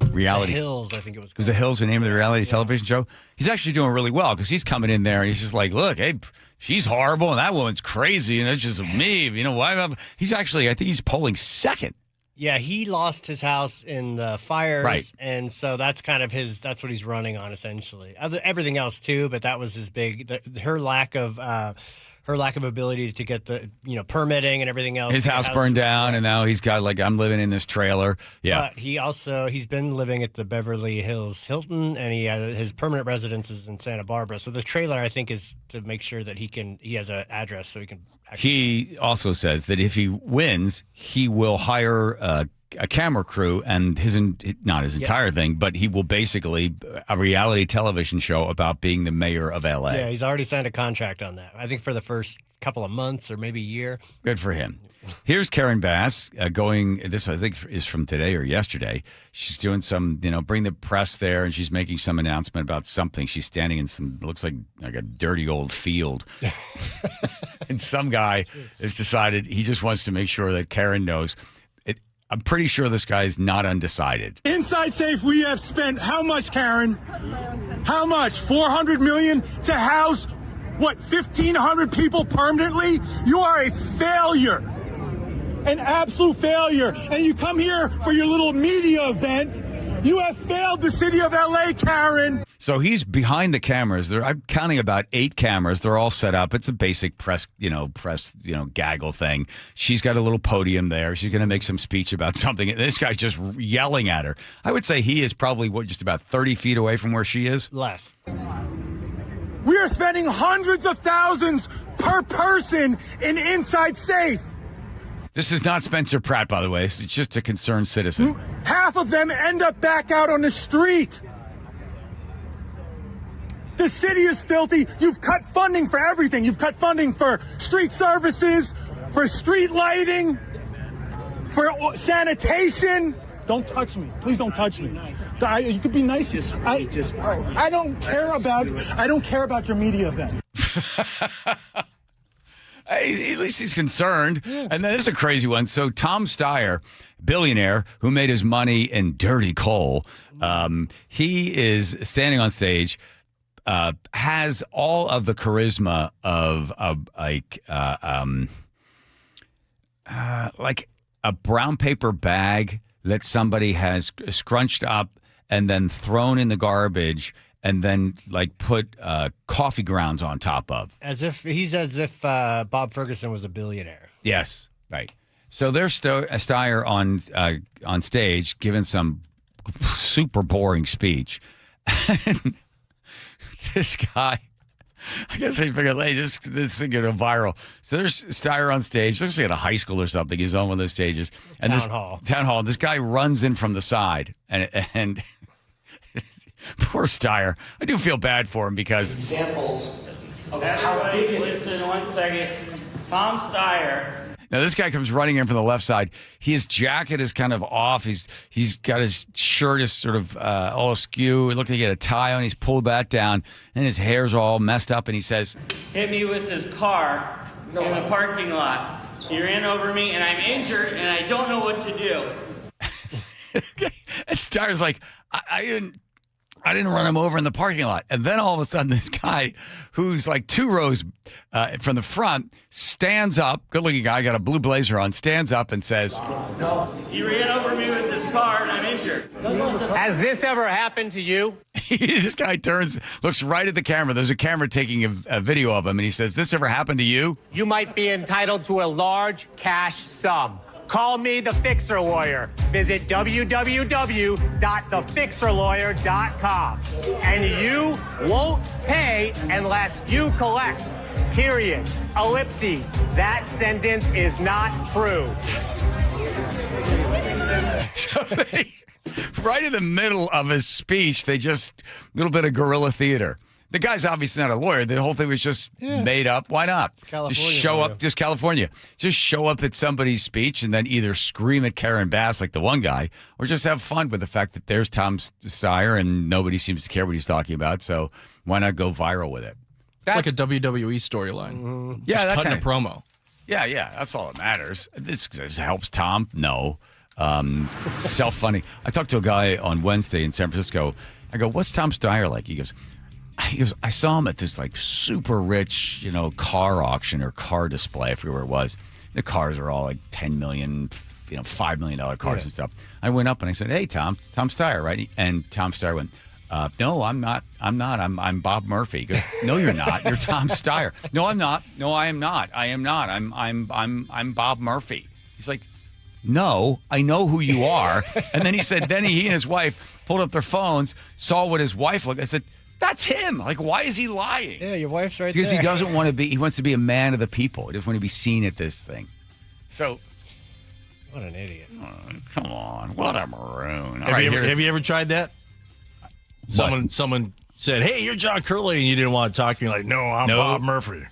reality. The Hills, I think it was. Was The Hills the name of the reality television show? He's actually doing really well because he's coming in there and he's just like, look, hey, she's horrible and that woman's crazy and it's just me. You know why? He's actually, I think he's polling second. Yeah, he lost his house in the fires, Right. And so that's kind of that's what he's running on essentially. Everything else too, but that was his big. Her lack of ability to get the permitting and everything else. His house burned down, and now he's got I'm living in this trailer. Yeah, but he's been living at the Beverly Hills Hilton, and his permanent residence is in Santa Barbara. So the trailer, I think, is to make sure that he has an address so he can. He also says that if he wins, he will hire a camera crew and not his entire thing, but he will basically a reality television show about being the mayor of LA. Yeah, he's already signed a contract on that. I think for the first couple of months or maybe a year. Good for him. Here's Karen Bass going. This I think is from today or yesterday. She's doing some, bring the press there, and she's making some announcement about something. She's standing in looks like a dirty old field, and some guy has decided he just wants to make sure that Karen knows. I'm pretty sure this guy is not undecided. Inside Safe, we have spent how much, Karen? How much? $400 million to house, 1,500 people permanently? You are a failure. An absolute failure. And you come here for your little media event. You have failed the city of LA, Karen. So he's behind the cameras. I'm counting about 8 cameras. They're all set up. It's a basic press gaggle thing. She's got a little podium there. She's going to make some speech about something. And this guy's just yelling at her. I would say he is probably just about 30 feet away from where she is. Less. We are spending hundreds of thousands per person in Inside Safe. This is not Spencer Pratt, by the way. It's just a concerned citizen. Half of them end up back out on the street. The city is filthy. You've cut funding for everything. You've cut funding for street services, for street lighting, for sanitation. Don't touch me. Please don't touch me. You could be nice. I don't care about your media event. At least he's concerned. And then there's a crazy one. So Tom Steyer, billionaire who made his money in dirty coal, he is standing on stage, has all of the charisma of like a brown paper bag that somebody has scrunched up and then thrown in the garbage and then put coffee grounds on top of. As if Bob Ferguson was a billionaire. Yes, right. So there's Steyer on stage giving some super boring speech. And this guy, I guess they figured, hey, this thing get viral. So there's Steyer on stage. Looks like at a high school or something. He's on one of those stages. And Town hall. Town hall. This guy runs in from the side and Poor Steyer. I do feel bad for him because examples of how big it is. Listen 1 second. Tom Steyer. now this guy comes running in from the left side. His jacket is kind of off. He's got his shirt is sort of all askew. It looked like he had a tie on. He's pulled that down, and his hair's all messed up. And he says, Hit me with his car in the parking lot. He ran over me, and I'm injured, and I don't know what to do. and Steyer's like, I didn't run him over in the parking lot. And then all of a sudden, this guy who's like 2 rows from the front stands up, good-looking guy, got a blue blazer on, stands up and says, No. He ran over me with his car, and I'm injured. Has this ever happened to you? This guy turns, looks right at the camera. There's a camera taking a video of him, and he says, this ever happened to you? You might be entitled to a large cash sum. Call me the Fixer Lawyer. Visit www.thefixerlawyer.com. And you won't pay unless you collect. Period. Ellipses. That sentence is not true. So right in the middle of his speech, they just, a little bit of guerrilla theater. The guy's obviously not a lawyer. The whole thing was just made up. Why not? Just show up, just California. Just show up at somebody's speech and then either scream at Karen Bass like the one guy, or just have fun with the fact that there's Tom Steyer and nobody seems to care what he's talking about. So why not go viral with it? It's like a WWE storyline. Yeah, that cutting kind a promo. Yeah, that's all that matters. This helps Tom? No. Self-funny. I talked to a guy on Wednesday in San Francisco. I go, what's Tom Steyer like? He goes, I saw him at this like super rich, car auction or car display. I forget where it was. The cars are all like 10 million, $5 million cars and stuff. I went up and I said, "Hey, Tom Steyer, right?" And Tom Steyer went, "No, I'm not. I'm Bob Murphy." He goes, "No, you're not. You're Tom Steyer." "No, I'm not. No, I am not. I am not. I'm Bob Murphy." He's like, "No, I know who you are." And then he said, he and his wife pulled up their phones, saw what his wife looked. I said, that's him. Like, why is he lying? Yeah, your wife's right because there. Because he doesn't want to be, he wants to be a man of the people. He doesn't want to be seen at this thing. So. What an idiot. Come on. What a maroon. Have you ever tried that? Someone said, "Hey, you're John Curley," and you didn't want to talk. You're like, "No, I'm Bob Murphy."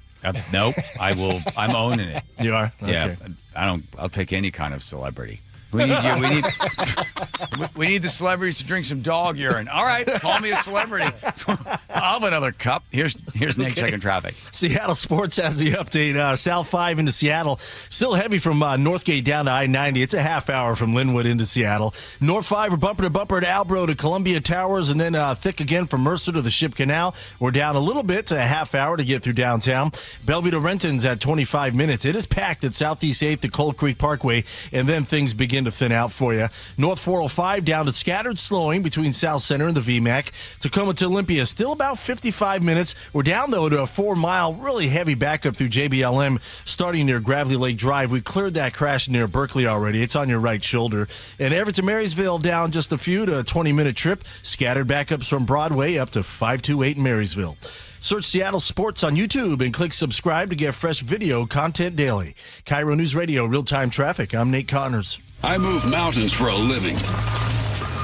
Nope. I'm owning it. You are? Yeah. Okay. I'll take any kind of celebrity. We need the celebrities to drink some dog urine. All right, call me a celebrity. I'll have another cup. Here's Nick checking traffic. Seattle Sports has the update. South 5 into Seattle. Still heavy from Northgate down to I-90. It's a half hour from Linwood into Seattle. North 5 are bumper to bumper at Albro to Columbia Towers, and then thick again from Mercer to the Ship Canal. We're down a little bit to a half hour to get through downtown. Bellevue to Renton's at 25 minutes. It is packed at Southeast 8th to Cold Creek Parkway, and then things begin to thin out for you. North 405 down to scattered slowing between South Center and the VMAC. Tacoma to Olympia still about 55 minutes. We're down, though, to a 4-mile, really heavy backup through JBLM starting near Gravely Lake Drive. We cleared that crash near Berkeley already. It's on your right shoulder. And Everett to Marysville down just a few to a 20-minute trip. Scattered backups from Broadway up to 528 in Marysville. Search Seattle Sports on YouTube and click subscribe to get fresh video content daily. KIRO News Radio, real-time traffic. I'm Nate Connors. I move mountains for a living.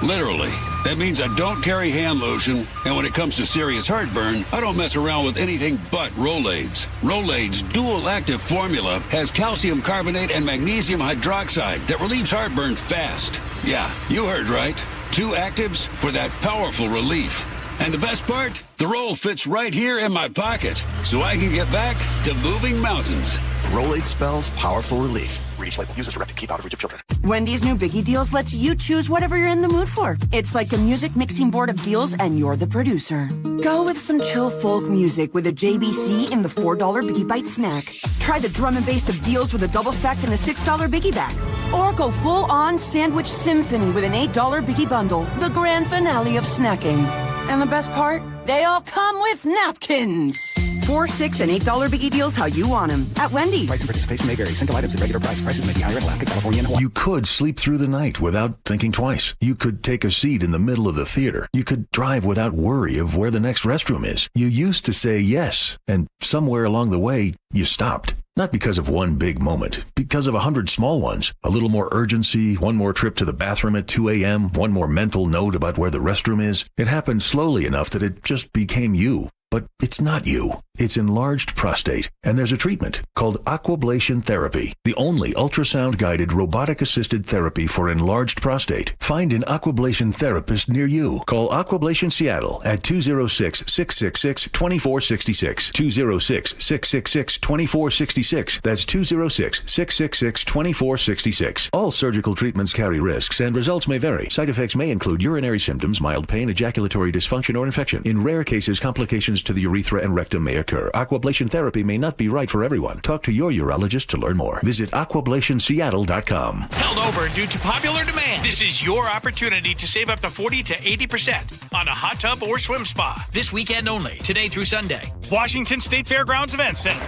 Literally. That means I don't carry hand lotion, and when it comes to serious heartburn, I don't mess around with anything but Rolaids. Rolaids' dual-active formula has calcium carbonate and magnesium hydroxide that relieves heartburn fast. Yeah, you heard right. 2 actives for that powerful relief. And the best part? The roll fits right here in my pocket, so I can get back to moving mountains. Rolade spells powerful relief. Read each label. Use as directed. Keep out of reach of children. Wendy's new Biggie Deals lets you choose whatever you're in the mood for. It's like a music mixing board of deals, and you're the producer. Go with some chill folk music with a JBC in the $4 Biggie Bite snack. Try the drum and bass of deals with a double stack and a $6 Biggie bag. Or go full-on sandwich symphony with an $8 Biggie bundle, the grand finale of snacking. And the best part? They all come with napkins. $4, $6, and $8 Biggie Deals how you want them at Wendy's. Price and participation may vary. Single items at regular price. Prices may be higher in Alaska, California, and Hawaii. You could sleep through the night without thinking twice. You could take a seat in the middle of the theater. You could drive without worry of where the next restroom is. You used to say yes, and somewhere along the way, you stopped. Not because of one big moment, because of 100 small ones. A little more urgency, one more trip to the bathroom at 2 a.m., one more mental note about where the restroom is. It happened slowly enough that it just became you. But it's not you. It's enlarged prostate, and there's a treatment called aquablation therapy, the only ultrasound-guided robotic-assisted therapy for enlarged prostate. Find an aquablation therapist near you. Call Aquablation Seattle at 206-666-2466, 206-666-2466. That's 206-666-2466. All surgical treatments carry risks, and results may vary. Side effects may include urinary symptoms, mild pain, ejaculatory dysfunction, or infection. In rare cases, complications to the urethra and rectum may occur. Aquablation therapy may not be right for everyone. Talk to your urologist to learn more. Visit aquablationseattle.com. Held over due to popular demand. This is your opportunity to save up to 40 to 80% on a hot tub or swim spa. This weekend only, today through Sunday. Washington State Fairgrounds Event Center.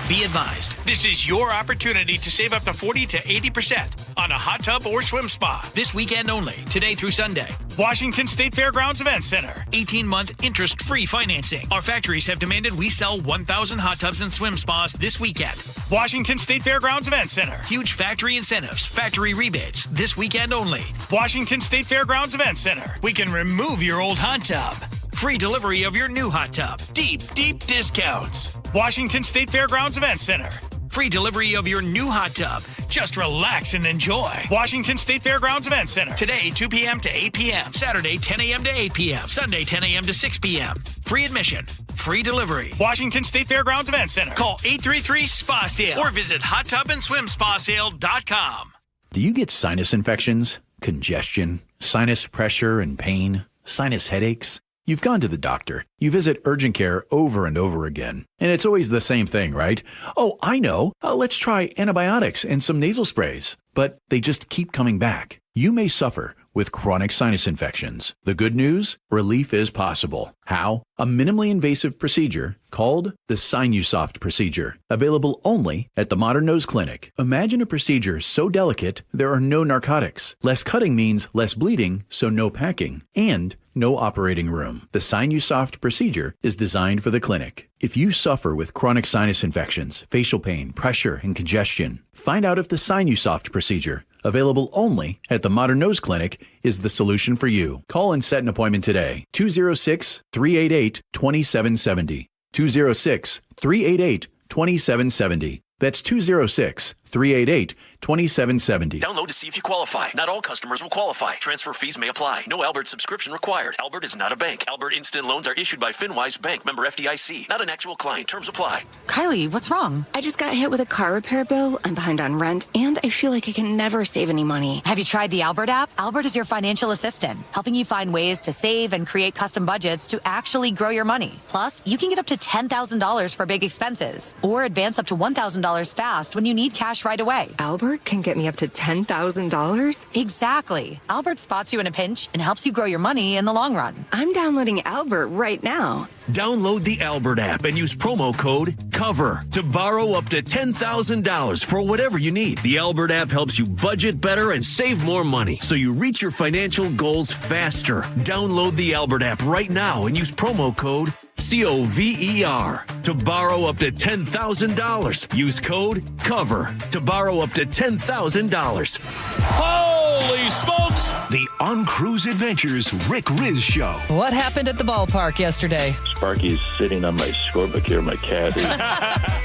Be advised, this is your opportunity to save up to 40 to 80% on a hot tub or swim spa. This weekend only, today through Sunday. Washington State Fairgrounds Event Center. 18-month interest-free financing. Our factories have demanded we sell 1,000 hot tubs and swim spas this weekend. Washington State Fairgrounds Event Center. Huge factory incentives, factory rebates, this weekend only. Washington State Fairgrounds Event Center. We can remove your old hot tub. Free delivery of your new hot tub. Deep, deep discounts. Washington State Fairgrounds Event Center. Free delivery of your new hot tub. Just relax and enjoy. Washington State Fairgrounds Event Center. Today, 2 p.m. to 8 p.m. Saturday, 10 a.m. to 8 p.m. Sunday, 10 a.m. to 6 p.m. Free admission. Free delivery. Washington State Fairgrounds Event Center. Call 833-SPA-SALE or visit hottubandSwimSpaSale.com. Do you get sinus infections, congestion, sinus pressure and pain, sinus headaches? You've gone to the doctor. You visit urgent care over and over again. And it's always the same thing, right? Oh, I know. Let's try antibiotics and some nasal sprays. But they just keep coming back. You may suffer with chronic sinus infections. The good news? Relief is possible. How? A minimally invasive procedure called the Sinusoft procedure, available only at the Modern Nose Clinic. Imagine a procedure so delicate there are no narcotics. Less cutting means less bleeding, so no packing, and no operating room. The Sinusoft procedure is designed for the clinic. If you suffer with chronic sinus infections, facial pain, pressure, and congestion, find out if the Sinusoft procedure, available only at the Modern Nose Clinic, is the solution for you. Call and set an appointment today. 206-388-2770. 206-388-2770. That's 206-388-2770. Download to see if you qualify. Not all customers will qualify. Transfer fees may apply. No Albert subscription required. Albert is not a bank. Albert Instant Loans are issued by FinWise Bank, member FDIC. Not an actual client. Terms apply. Kylie, what's wrong? I just got hit with a car repair bill. I'm behind on rent, and I feel like I can never save any money. Have you tried the Albert app? Albert is your financial assistant, helping you find ways to save and create custom budgets to actually grow your money. Plus, you can get up to $10,000 for big expenses, or advance up to $1,000 fast when you need cash right away. Albert can get me up to $10,000? Exactly. Albert spots you in a pinch and helps you grow your money in the long run. I'm downloading Albert right now. Download the Albert app and use promo code COVER to borrow up to $10,000 for whatever you need. The Albert app helps you budget better and save more money so you reach your financial goals faster. Download the Albert app right now and use promo code COVER to borrow up to $10,000. Use code COVER to borrow up to $10,000. Holy smokes! The On Cruise Adventures Rick Riz Show. What happened at the ballpark yesterday? Sparky's sitting on my scorebook here, my caddy.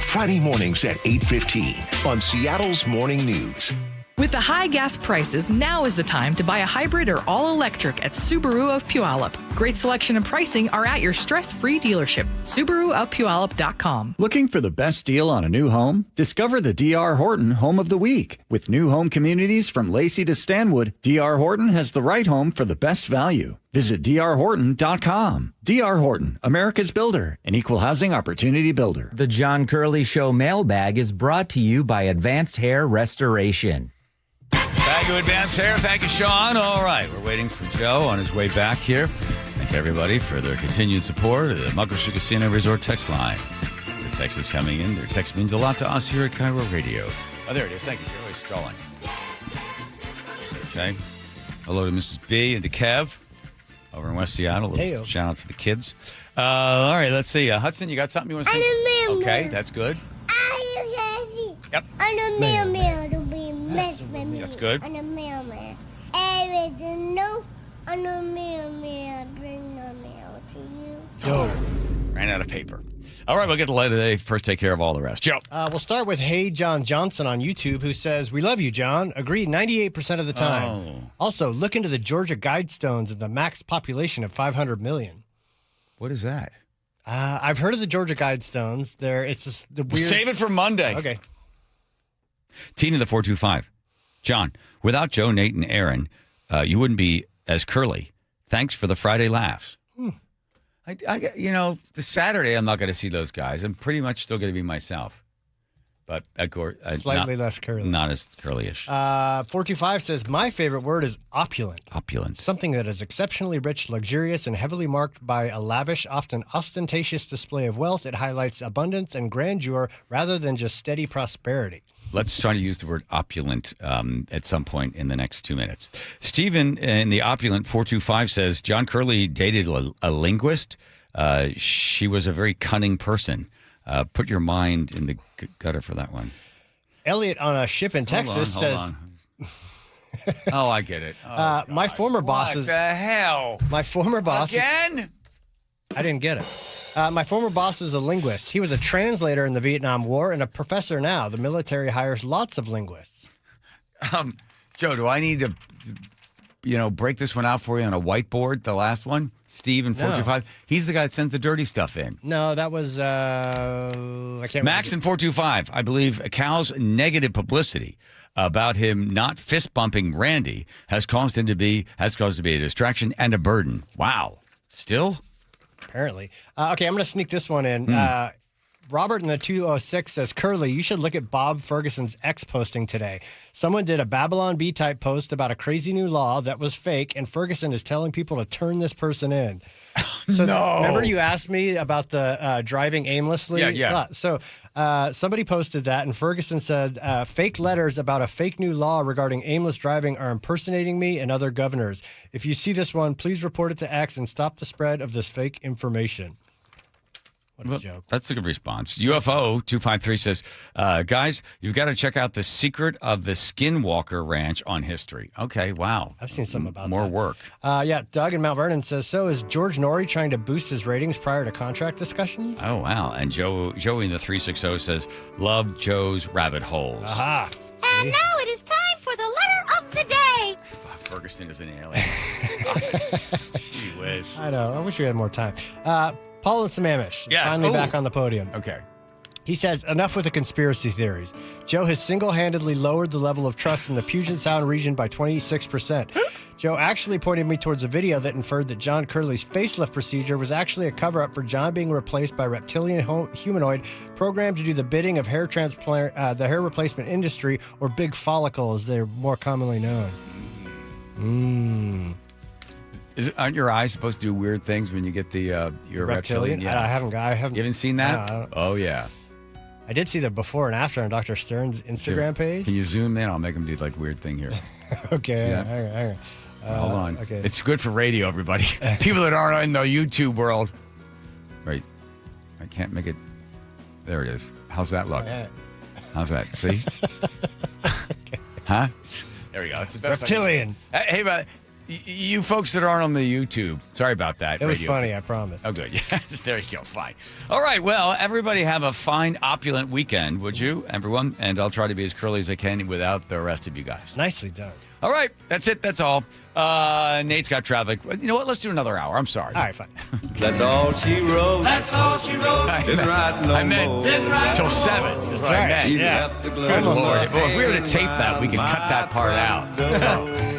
Friday mornings at 8:15 on Seattle's Morning News. With the high gas prices, now is the time to buy a hybrid or all-electric at Subaru of Puyallup. Great selection and pricing are at your stress-free dealership, SubaruofPuyallup.com. Looking for the best deal on a new home? Discover the D.R. Horton Home of the Week. With new home communities from Lacey to Stanwood, D.R. Horton has the right home for the best value. Visit drhorton.com. D.R. Horton, America's builder, an equal housing opportunity builder. The John Curley Show mailbag is brought to you by Advanced Hair Restoration. Thank you, Advanced Hair. Thank you, Sean. All right, we're waiting for Joe on his way back here. Thank everybody for their continued support of the Muckleshoot Casino Resort text line. The text is coming in. Their text means a lot to us here at KIRO Radio. Oh, there it is. Thank you. You're always stalling. Okay. Hello to Mrs. B and to Kev over in West Seattle. Hey-o. Shout out to the kids. All right, let's see. Hudson, you got something you want to say? Okay, that's good. Yep. On a mailman to be messed with me. That's good. On a mailman. Everything new. On a mailman, bring the mail to you. Yo. Ran out of paper. All right, we'll get to later today. First, take care of all the rest. Joe. We'll start with Hey John Johnson on YouTube, who says, "We love you, John. Agreed 98% of the time. Oh. Also, look into the Georgia Guidestones and the max population of 500 million. What is that? I've heard of the Georgia Guidestones. It's just the weird... Save it for Monday. Okay. Tina the 425. John, without Joe, Nate, and Aaron, you wouldn't be as curly. Thanks for the Friday laughs. This Saturday I'm not going to see those guys. I'm pretty much still going to be myself. But of course, Slightly less curly. Not as curly-ish. 425 says, my favorite word is opulent. Opulent. Something that is exceptionally rich, luxurious, and heavily marked by a lavish, often ostentatious display of wealth. It highlights abundance and grandeur rather than just steady prosperity. Let's try to use the word opulent at some point in the next 2 minutes. Stephen in the opulent 425 says, John Curley dated a linguist. She was a very cunning person. Put your mind in the gutter for that one. Elliot on a ship in Texas says... Oh, I get it. My former bosses... What the hell? My former boss... Again? I didn't get it. My former boss is a linguist. He was a translator in the Vietnam War and a professor now. The military hires lots of linguists. Joe, do I need to, break this one out for you on a whiteboard, the last one? Steve in 425. He's the guy that sent the dirty stuff in. No, that was, I can't Max in 425. I believe Cal's negative publicity about him not fist bumping Randy has caused to be a distraction and a burden. Wow. Still? Apparently. Okay, I'm going to sneak this one in. Robert in the 206 says, Curly, you should look at Bob Ferguson's X posting today. Someone did a Babylon Bee type post about a crazy new law that was fake, and Ferguson is telling people to turn this person in. So no. Remember you asked me about the driving aimlessly? Yeah. So somebody posted that, and Ferguson said, fake letters about a fake new law regarding aimless driving are impersonating me and other governors. If you see this one, please report it to X and stop the spread of this fake information. What a joke. That's a good response. UFO 253 says, guys, you've got to check out The Secret of the Skinwalker Ranch on History. Okay, wow. I've seen something about more that. work. Doug in Mount Vernon says, so is George Norrie trying to boost his ratings prior to contract discussions? Oh, wow. And Joey in the 360 says, love Joe's rabbit holes. Aha. And now it is time for the letter of the day. Ferguson is an alien. Gee whiz. I know. I wish we had more time. Paul and Sammamish, yes. finally back on the podium. Okay. He says, enough with the conspiracy theories. Joe has single-handedly lowered the level of trust in the Puget Sound region by 26%. Joe actually pointed me towards a video that inferred that John Curley's facelift procedure was actually a cover-up for John being replaced by a reptilian humanoid programmed to do the bidding of hair transplant, the hair replacement industry, or big follicle, as they're more commonly known. Aren't your eyes supposed to do weird things when you get your reptilian? Yeah. I haven't. You haven't seen that? Oh, yeah. I did see the before and after on Dr. Stern's Instagram page. Can you zoom in? I'll make him do like weird thing here. Okay. Hang on. Hold on. Okay. It's good for radio, everybody. People that aren't in the YouTube world. Right. I can't make it. There it is. How's that look? How's that? See? Okay. Huh? There we go. That's the best. Reptilian. Hey, but you folks that aren't on the YouTube, sorry about that. It was funny, I promise. Oh, good. Yeah, there you go. Fine. All right. Well, everybody have a fine, opulent weekend, would you, everyone? And I'll try to be as curly as I can without the rest of you guys. Nicely done. All right. That's it. That's all. Nate's got traffic. You know what? Let's do another hour. I'm sorry. All right, fine. That's all she wrote. That's all she wrote. Didn't write no I meant until 7. That's right. I meant. Yeah. Good Lord. Well, if we were to tape that, we could cut that part out.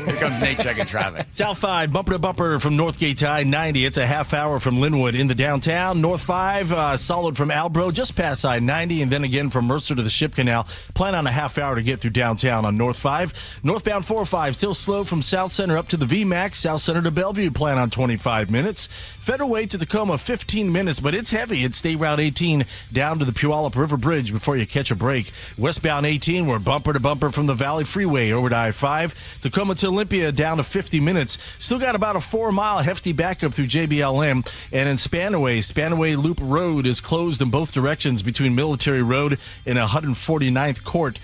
Here comes Nate checking traffic. South 5, bumper to bumper from Northgate to I-90. It's a half hour from Linwood into downtown. North 5, solid from Albro, just past I-90, and then again from Mercer to the Ship Canal. Plan on a half hour to get through downtown on North 5. Northbound 405. 405. Still slow from South Center up to the VMAX. South Center to Bellevue, plan on 25 minutes. Federal Way to Tacoma, 15 minutes, but it's heavy. It's State Route 18 down to the Puyallup River Bridge before you catch a break. Westbound 18, we're bumper to bumper from the Valley Freeway over to I-5. Tacoma to Olympia down to 50 minutes. Still got about a 4-mile hefty backup through JBLM. And in Spanaway Loop Road is closed in both directions between Military Road and 149th Court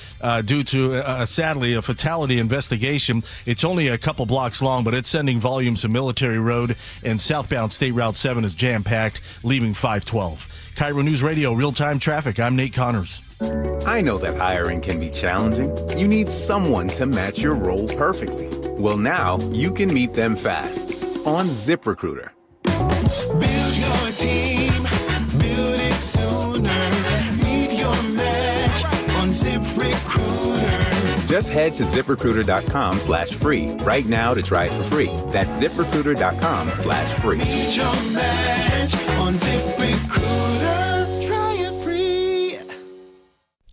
due to, sadly, a fatality investigation. It's only a couple blocks long, but it's sending volumes to Military Road, and southbound State Route 7 is jam-packed, leaving 512. KIRO News Radio, real-time traffic. I'm Nate Connors. I know that hiring can be challenging. You need someone to match your role perfectly. Well, now you can meet them fast on ZipRecruiter. Build your team, build it sooner. Meet your match on ZipRecruiter. Just head to ZipRecruiter.com/free right now to try it for free. That's ZipRecruiter.com/free. Meet your match on ZipRecruiter. Try it free.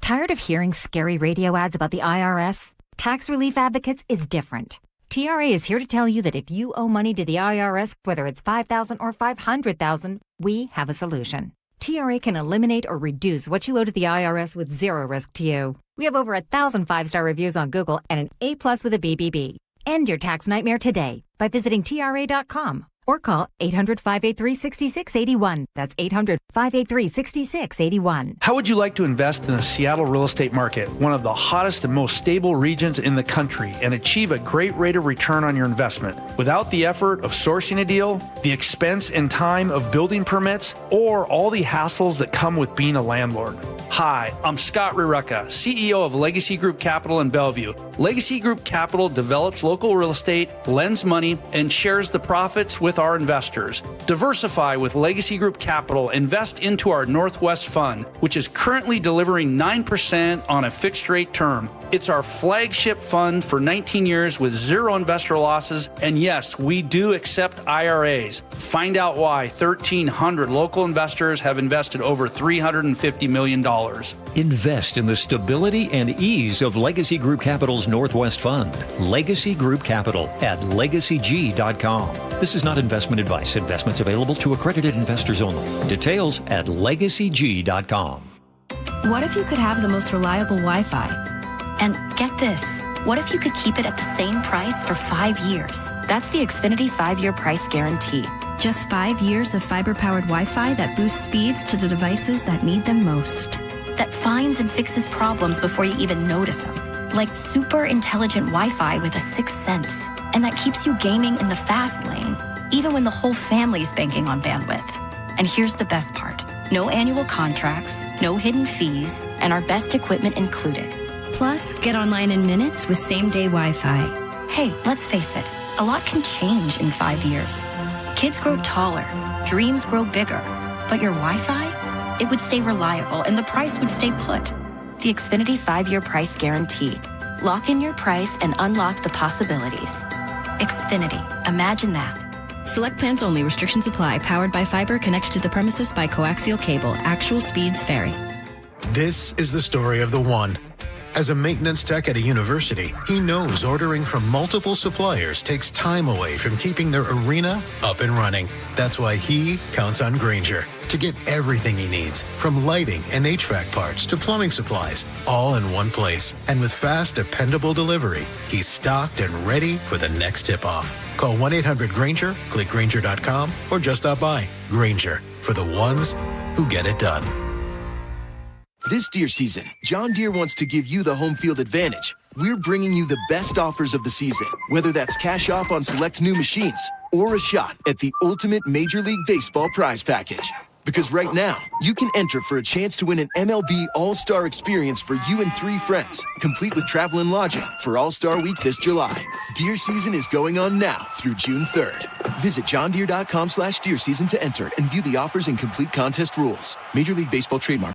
Tired of hearing scary radio ads about the IRS? Tax Relief Advocates is different. TRA is here to tell you that if you owe money to the IRS, whether it's $5,000 or $500,000, we have a solution. TRA can eliminate or reduce what you owe to the IRS with zero risk to you. We have over 1,000 5-star reviews on Google and an A+ with a BBB. End your tax nightmare today by visiting TRA.com or call 800-583-6681. That's 800-583-6681. How would you like to invest in the Seattle real estate market, one of the hottest and most stable regions in the country, and achieve a great rate of return on your investment without the effort of sourcing a deal, the expense and time of building permits, or all the hassles that come with being a landlord? Hi, I'm Scott Rireka, CEO of Legacy Group Capital in Bellevue. Legacy Group Capital develops local real estate, lends money, and shares the profits with our investors. Diversify with Legacy Group Capital. Invest into our Northwest Fund, which is currently delivering 9% on a fixed rate term. It's our flagship fund for 19 years with zero investor losses. And yes, we do accept IRAs. Find out why 1,300 local investors have invested over $350 million. Invest in the stability and ease of Legacy Group Capital's Northwest Fund. Legacy Group Capital at legacyg.com. This is not investment advice. Investments available to accredited investors only. Details at legacyg.com. What if you could have the most reliable Wi-Fi? And get this, what if you could keep it at the same price for 5 years? That's the Xfinity 5-year price guarantee. Just 5 years of fiber-powered Wi-Fi that boosts speeds to the devices that need them most. That finds and fixes problems before you even notice them. Like super intelligent Wi-Fi with a 6th sense. And that keeps you gaming in the fast lane, even when the whole family's banking on bandwidth. And here's the best part. No annual contracts, no hidden fees, and our best equipment included. Plus, get online in minutes with same-day Wi-Fi. Hey, let's face it, a lot can change in 5 years. Kids grow taller, dreams grow bigger, but your Wi-Fi? It would stay reliable and the price would stay put. The Xfinity 5-year price guarantee. Lock in your price and unlock the possibilities. Xfinity, imagine that. Select plans only. Restrictions apply. Powered by fiber, connected to the premises by coaxial cable. Actual speeds vary. This is the story of the one. As a maintenance tech at a university, he knows ordering from multiple suppliers takes time away from keeping their arena up and running. That's why he counts on Grainger to get everything he needs, from lighting and HVAC parts to plumbing supplies, all in one place. And with fast, dependable delivery, he's stocked and ready for the next tip-off. Call 1-800-GRAINGER, click Grainger.com, or just stop by. Grainger, for the ones who get it done. This deer season, John Deere wants to give you the home field advantage. We're bringing you the best offers of the season, whether that's cash off on select new machines or a shot at the ultimate Major League Baseball prize package. Because right now, you can enter for a chance to win an MLB All-Star experience for you and 3 friends, complete with travel and lodging for All-Star Week this July. Deer season is going on now through June 3rd. Visit johndeere.com/deer season to enter and view the offers and complete contest rules. Major League Baseball trademark.